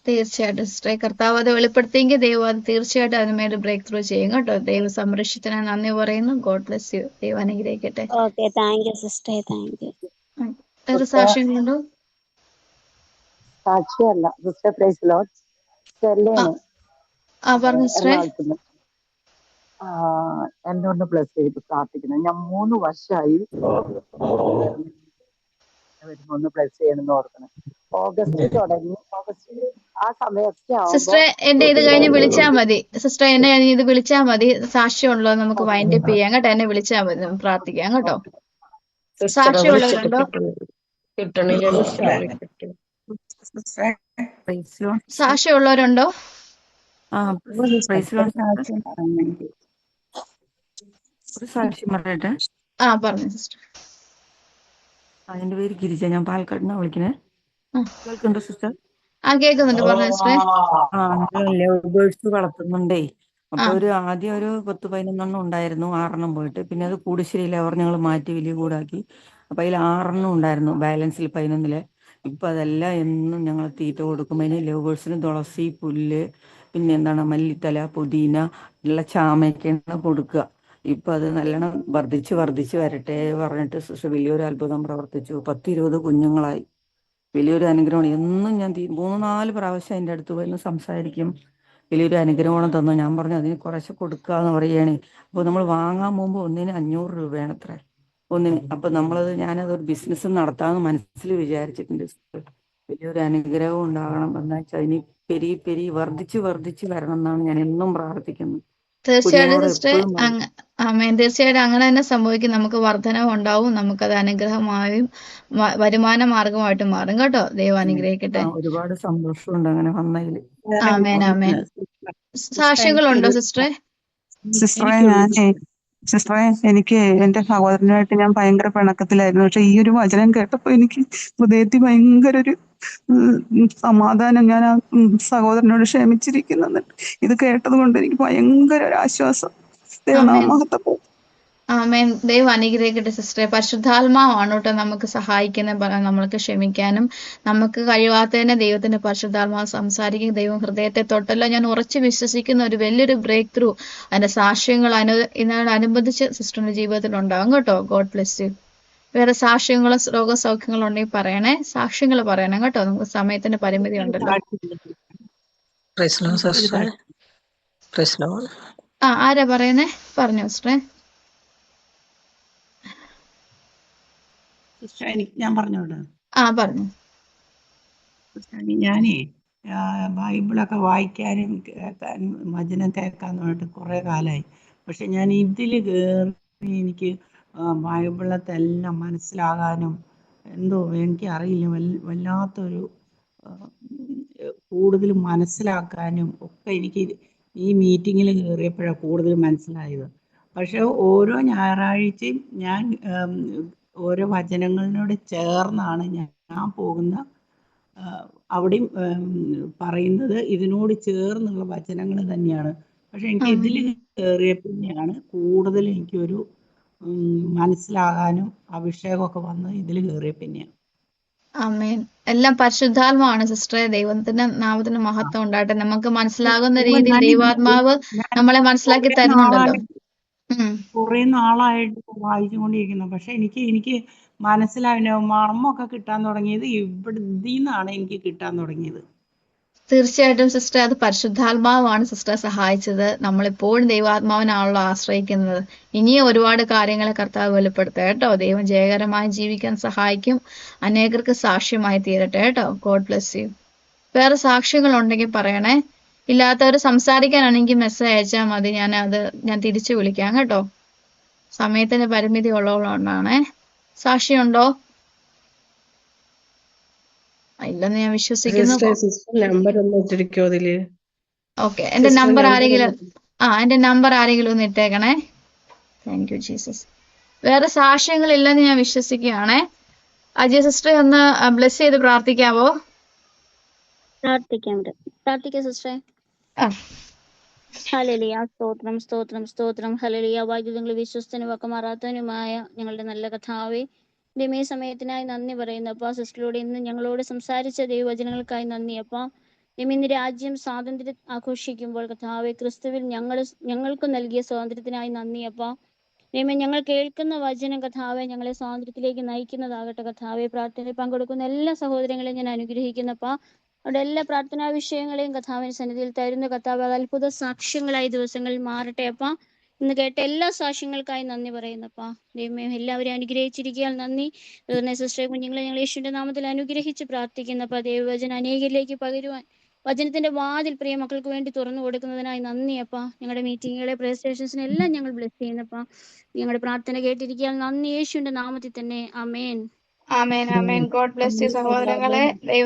തീർച്ചയായിട്ടും സിസ്റ്ററെ, കർത്താവ് അത് വെളിപ്പെടുത്തിയെങ്കിൽ ദൈവം അത് തീർച്ചയായിട്ടും അതിനുമേൽ ബ്രേക്ക് ത്രൂ ചെയ്യും കേട്ടോ. ദൈവ സംരക്ഷണത്തിന് നന്ദി പറയുന്നു. God bless U. ദൈവം അനുഗ്രഹിക്കട്ടെ. ഓക്കെ, താങ്ക് യു സിസ്റ്ററെ, താങ്ക് യു. വേറെ സാക്ഷ്യങ്ങളുണ്ടോ? സാക്ഷിയല്ല സിസ്റ്റർ, പ്രൈസ് ലോർഡ്. പറഞ്ഞു സിസ്റ്ററെ. എറണാകുളത്തുനിന്ന് എന്നെ ഒന്ന് ബ്ലെസ് ചെയ്ത് പ്രാർത്ഥിക്കണം. ഞാൻ 3 വർഷമായി ഒന്ന് ബ്ലെസ് ചെയ്യണമെന്ന് ഓർക്കണം. ഓഗസ്റ്റ് തുടങ്ങി, ഓഗസ്റ്റ് ആ സമയമൊക്കെ സിസ്റ്ററെ എന്റെ ഇത് കഴിഞ്ഞ് വിളിച്ചാൽ മതി. സിസ്റ്റർ എന്നെ ഇത് വിളിച്ചാൽ മതി. സാക്ഷ്യമുള്ളോ നമുക്ക് വൈൻഡപ്പ് ചെയ്യാം കേട്ടോ. എന്നെ വിളിച്ചാൽ മതി, നമുക്ക് പ്രാർത്ഥിക്കാം കേട്ടോ. സാക്ഷ്യമുള്ളവരുണ്ടോ? സാക്ഷ്യമുള്ളവരുണ്ടോ? ഒരു സാക്ഷ്യം പറയട്ടെ. പറഞ്ഞു സിസ്റ്റർ. എന്റെ പേര് ഗിരിജ, ഞാൻ പാലക്കാടിനാ വിളിക്കണേ. കേൾക്കുന്നുണ്ടോ സിസ്റ്റർ? കേൾക്കുന്നുണ്ട്, പറഞ്ഞു സിസ്റ്ററെ. ലവ് ബേർഡ്സ് വളർത്തുന്നുണ്ടേ. അപ്പൊ ആദ്യം ഒരു 10-11 ഉണ്ടായിരുന്നു, 6 പോയിട്ട്. പിന്നെ അത് കൂടിശ്ശേരിയിലെ അവർ ഞങ്ങൾ മാറ്റി വലിയ കൂടാക്കി. അപ്പൊ അതിൽ 6 ഉണ്ടായിരുന്നു, ബാലൻസിൽ 11. ഇപ്പൊ അതെല്ലാം എന്നും ഞങ്ങൾ തീറ്റ കൊടുക്കും. അതിന് ലവ് ബേർഡ്സിന് തുളസി, പുല്ല്, പിന്നെ എന്താണ് മല്ലിത്തല, പുതിന ഉള്ള ചാമയൊക്കെയാണ് കൊടുക്കുക. ഇപ്പൊ അത് നല്ലോണം വർദ്ധിച്ച് വരട്ടെ പറഞ്ഞിട്ട് സിസ്റ്റർ വലിയൊരു അത്ഭുതം പ്രവർത്തിച്ചു. 10-20 കുഞ്ഞുങ്ങളായി. വലിയൊരു അനുഗ്രഹമാണ്. എന്നും ഞാൻ 3-4 പ്രാവശ്യം അതിൻ്റെ അടുത്ത് പോയി സംസാരിക്കും. വലിയൊരു അനുഗ്രഹമാണ് തന്നു. ഞാൻ പറഞ്ഞു അതിന് കുറച്ച് കൊടുക്കാന്ന് പറയുകയാണ്. അപ്പോൾ നമ്മൾ വാങ്ങാൻ പോകുമ്പോൾ ഒന്നിന് 500 രൂപയാണ് അത്ര ഒന്നിന്. അപ്പൊ ഞാനതൊരു ബിസിനസ് നടത്താമെന്ന് മനസ്സിൽ വിചാരിച്ചിട്ടുണ്ട്. വലിയൊരു അനുഗ്രഹം ഉണ്ടാകണം. എന്താ വെച്ചാൽ അതിന് പെരി വർദ്ധിച്ച് വരണം എന്നാണ് ഞാൻ എന്നും പ്രാർത്ഥിക്കുന്നത്. തീർച്ചയായിട്ടും സിസ്റ്റർ, തീർച്ചയായിട്ടും അങ്ങനെ തന്നെ സംഭവിക്കും. നമുക്ക് വർധനവ് ഉണ്ടാവും, നമുക്കത് അനുഗ്രഹമായും വരുമാന മാർഗമായിട്ട് മാറും കേട്ടോ. ദൈവം അനുഗ്രഹിക്കട്ടെ. ഒരുപാട് സന്തോഷമുണ്ട് അങ്ങനെ വന്നതിൽ. ആമേൻ. സാക്ഷ്യങ്ങളുണ്ടോ സിസ്റ്ററെ? സിസ്റ്ററെ എനിക്ക് എന്റെ സഹോദരനായിട്ട് ഞാൻ ഭയങ്കര പിണക്കത്തിലായിരുന്നു. പക്ഷെ ഈ ഒരു വചനം കേട്ടപ്പോ എനിക്ക് ഹൃദയത്തിൽ ഭയങ്കര ഒരു സമാധാനം. ഞാൻ ആ സഹോദരനോട് ക്ഷമിച്ചിരിക്കുന്നുണ്ട്. ഇത് കേട്ടത് കൊണ്ട് എനിക്ക് ഭയങ്കര ഒരു ആശ്വാസം. ദൈവനാമത്തെ ആമേൻ. ദൈവം അനുഗ്രഹിക്കട്ടെ സിസ്റ്ററെ. പരിശുദ്ധാത്മാവാണ് കേട്ടോ നമുക്ക് സഹായിക്കുന്ന, നമ്മൾക്ക് ക്ഷമിക്കാനും. നമുക്ക് കഴിയാത്തതിനെ ദൈവത്തിന്റെ പരിശുദ്ധാത്മാവ് സംസാരിക്കും. ദൈവം ഹൃദയത്തെ തൊട്ടല്ലോ. ഞാൻ ഉറച്ചു വിശ്വസിക്കുന്ന ഒരു വലിയൊരു ബ്രേക്ക് ത്രൂ അതിന്റെ സാക്ഷ്യങ്ങൾ ഇതിനോടനുബന്ധിച്ച് സിസ്റ്ററിന്റെ ജീവിതത്തിൽ ഉണ്ടാകും കേട്ടോ. God bless U. വേറെ സാക്ഷ്യങ്ങളോ രോഗസൗഖ്യങ്ങളോ ഉണ്ടെങ്കിൽ പറയണേ. സാക്ഷ്യങ്ങൾ പറയണം കേട്ടോ, നമുക്ക് സമയത്തിന്റെ പരിമിതി ഉണ്ടല്ലോ. ആരാ പറയുന്നേ? പറഞ്ഞോ സിസ്റ്ററെ. ഞാൻ പറഞ്ഞോട്ടെ? പറഞ്ഞു. ഞാനേ ബൈബിളൊക്കെ വായിക്കാനും കേൾക്കാനും വചനം കേൾക്കാന്നുമായിട്ട് കുറെ കാലമായി. പക്ഷെ ഞാൻ ഇതില് കയറി എനിക്ക് ബൈബിളത്തെ എല്ലാം മനസ്സിലാകാനും എന്തോ എനിക്ക് അറിയില്ല, വല്ലാത്തൊരു കൂടുതൽ മനസ്സിലാക്കാനും ഒക്കെ എനിക്ക് ഈ മീറ്റിങ്ങിൽ കയറിയപ്പോഴാണ് കൂടുതൽ മനസ്സിലായത്. പക്ഷെ ഓരോ ഞായറാഴ്ചയും ഞാൻ ഓരോ വചനങ്ങളിനോട് ചേർന്നാണ് ഞാൻ പോകുന്ന. അവിടെയും പറയുന്നത് ഇതിനോട് ചേർന്നുള്ള വചനങ്ങൾ തന്നെയാണ്. പക്ഷെ എനിക്ക് ഇതിൽ കയറിയപ്പോഴാണ് കൂടുതൽ എനിക്കൊരു മനസ്സിലാകാനും അഭിഷേകമൊക്കെ വന്ന് ഇതിൽ കയറിയ പിന്നെയാണ്. ആമേൻ. എല്ലാം പരിശുദ്ധാത്മാവാണ് സിസ്റ്ററെ. ദൈവത്തിന്റെ നാമത്തിന് മഹത്വം ഉണ്ടാകട്ടെ. നമുക്ക് മനസ്സിലാകുന്ന രീതിയിൽ ദൈവാത്മാവ് നമ്മളെ മനസ്സിലാക്കി തരുന്നുണ്ടല്ലോ. കുറെ നാളായിട്ട് വായിച്ചുകൊണ്ടിരിക്കുന്നു. പക്ഷെ എനിക്ക് മനസ്സിലാവില്ല. മർമ്മൊക്കെ കിട്ടാൻ തുടങ്ങിയത് ഇതിന്നാണ് എനിക്ക് കിട്ടാൻ തുടങ്ങിയത്. തീർച്ചയായിട്ടും സിസ്റ്റർ, അത് പരിശുദ്ധാത്മാവാണ് സിസ്റ്ററെ സഹായിച്ചത്. നമ്മളെപ്പോഴും ദൈവാത്മാവിനാണല്ലോ ആശ്രയിക്കുന്നത്. ഇനിയും ഒരുപാട് കാര്യങ്ങളെ കർത്താവ് വെളിപ്പെടുത്തുക കേട്ടോ. ദൈവം ജയകരമായി ജീവിക്കാൻ സഹായിക്കും. അനേകർക്ക് സാക്ഷ്യമായി തീരട്ടെ കേട്ടോ. God bless U. വേറെ സാക്ഷ്യങ്ങൾ ഉണ്ടെങ്കിൽ പറയണേ. ഇല്ലാത്തവർ സംസാരിക്കാനാണെങ്കിൽ മെസ്സേജ് അയച്ചാൽ മതി. ഞാൻ തിരിച്ചു വിളിക്കാം കേട്ടോ. സമയത്തിന് പരിമിതി ഉള്ളതുകൊണ്ടാണേ. സാക്ഷിയുണ്ടോ? ഇല്ലെന്ന് ഞാൻ വിശ്വസിക്കുന്നു. നമ്പർ ഒന്ന് ഇട്ടിരിക്കോ അതില്? ഓക്കെ, എന്റെ നമ്പർ ആരെങ്കിലും ഒന്ന് ഇട്ടേക്കണേ. Thank you Jesus. വേറെ സാക്ഷ്യങ്ങളില്ലെന്ന് ഞാൻ വിശ്വസിക്കുകയാണേ. അജയ സിസ്റ്ററെ ഒന്ന് ബ്ലെസ് ചെയ്ത് പ്രാർത്ഥിക്കാവോ? പ്രാർത്ഥിക്കാം സിസ്റ്ററെ. ഹല്ലേലൂയ. സ്തോത്രം സ്തോത്രം സ്തോത്രം. ഹല്ലേലൂയ. വൈദ്യുതങ്ങളിൽ വിശ്വസ്തനും വക്കമാറാത്തവനുമായ ഞങ്ങളുടെ നല്ല കർത്താവേ, ദൈവമേ സമയത്തിനായി നന്ദി പറയുന്നപ്പാ. സിസ്റ്ററിലൂടെ ഇന്ന് ഞങ്ങളോട് സംസാരിച്ച ദൈവവചനങ്ങൾക്കായി നന്ദി അപ്പാ. ഇന്ന് രാജ്യം സ്വാതന്ത്ര്യം ആഘോഷിക്കുമ്പോൾ കർത്താവേ, ക്രിസ്തുവിൽ ഞങ്ങൾക്ക് നൽകിയ സ്വാതന്ത്ര്യത്തിനായി നന്ദി അപ്പാ. ദൈവമേ, ഞങ്ങൾ കേൾക്കുന്ന വചനം കർത്താവേ ഞങ്ങളെ സ്വാതന്ത്ര്യത്തിലേക്ക് നയിക്കുന്നതാകട്ടെ കർത്താവേ. പ്രാർത്ഥനയിൽ പങ്കെടുക്കുന്ന എല്ലാ സഹോദരങ്ങളെയും ഞാൻ അനുഗ്രഹിക്കുന്നപ്പാ. അവിടെ എല്ലാ പ്രാർത്ഥനാ വിഷയങ്ങളെയും കർത്താവിന്റെ സന്നിധിയിൽ തരുന്ന കർത്താവ് അത് അത്ഭുത സാക്ഷ്യങ്ങളായി ദിവസങ്ങളിൽ മാറട്ടെ അപ്പാ. ഇന്ന് കേട്ട എല്ലാ സാക്ഷ്യങ്ങൾക്കായി നന്ദി പറയുന്നപ്പാ. ദൈവമേ, എല്ലാവരെയും അനുഗ്രഹിച്ചിരിക്കാൻ നന്ദി. സിസ്റ്ററെ കുഞ്ഞുങ്ങളെ ഞങ്ങൾ യേശുവിന്റെ നാമത്തിൽ അനുഗ്രഹിച്ച് പ്രാർത്ഥിക്കുന്നപ്പാ. ദൈവവചനം അനേകരിലേക്ക് പകരുവാൻ വചനത്തിന്റെ വാതിൽ പ്രിയ മക്കൾക്ക് വേണ്ടി തുറന്നു കൊടുക്കുന്നതിനായി നന്ദി അപ്പാ. ഞങ്ങളുടെ മീറ്റിങ്ങുകളെ പ്രയർ സ്റ്റേഷൻസിനെല്ലാം ഞങ്ങൾ ബ്ലെസ് ചെയ്യുന്നപ്പാ. ഞങ്ങളുടെ പ്രാർത്ഥന കേട്ടിരിക്കാൻ നന്ദി. യേശുവിന്റെ നാമത്തിൽ തന്നെ ആമേൻ. ആമേൻ ആമേൻ. ഗോഡ് ബ്ലെസ് യു സഹോദരങ്ങളെ. ദൈവം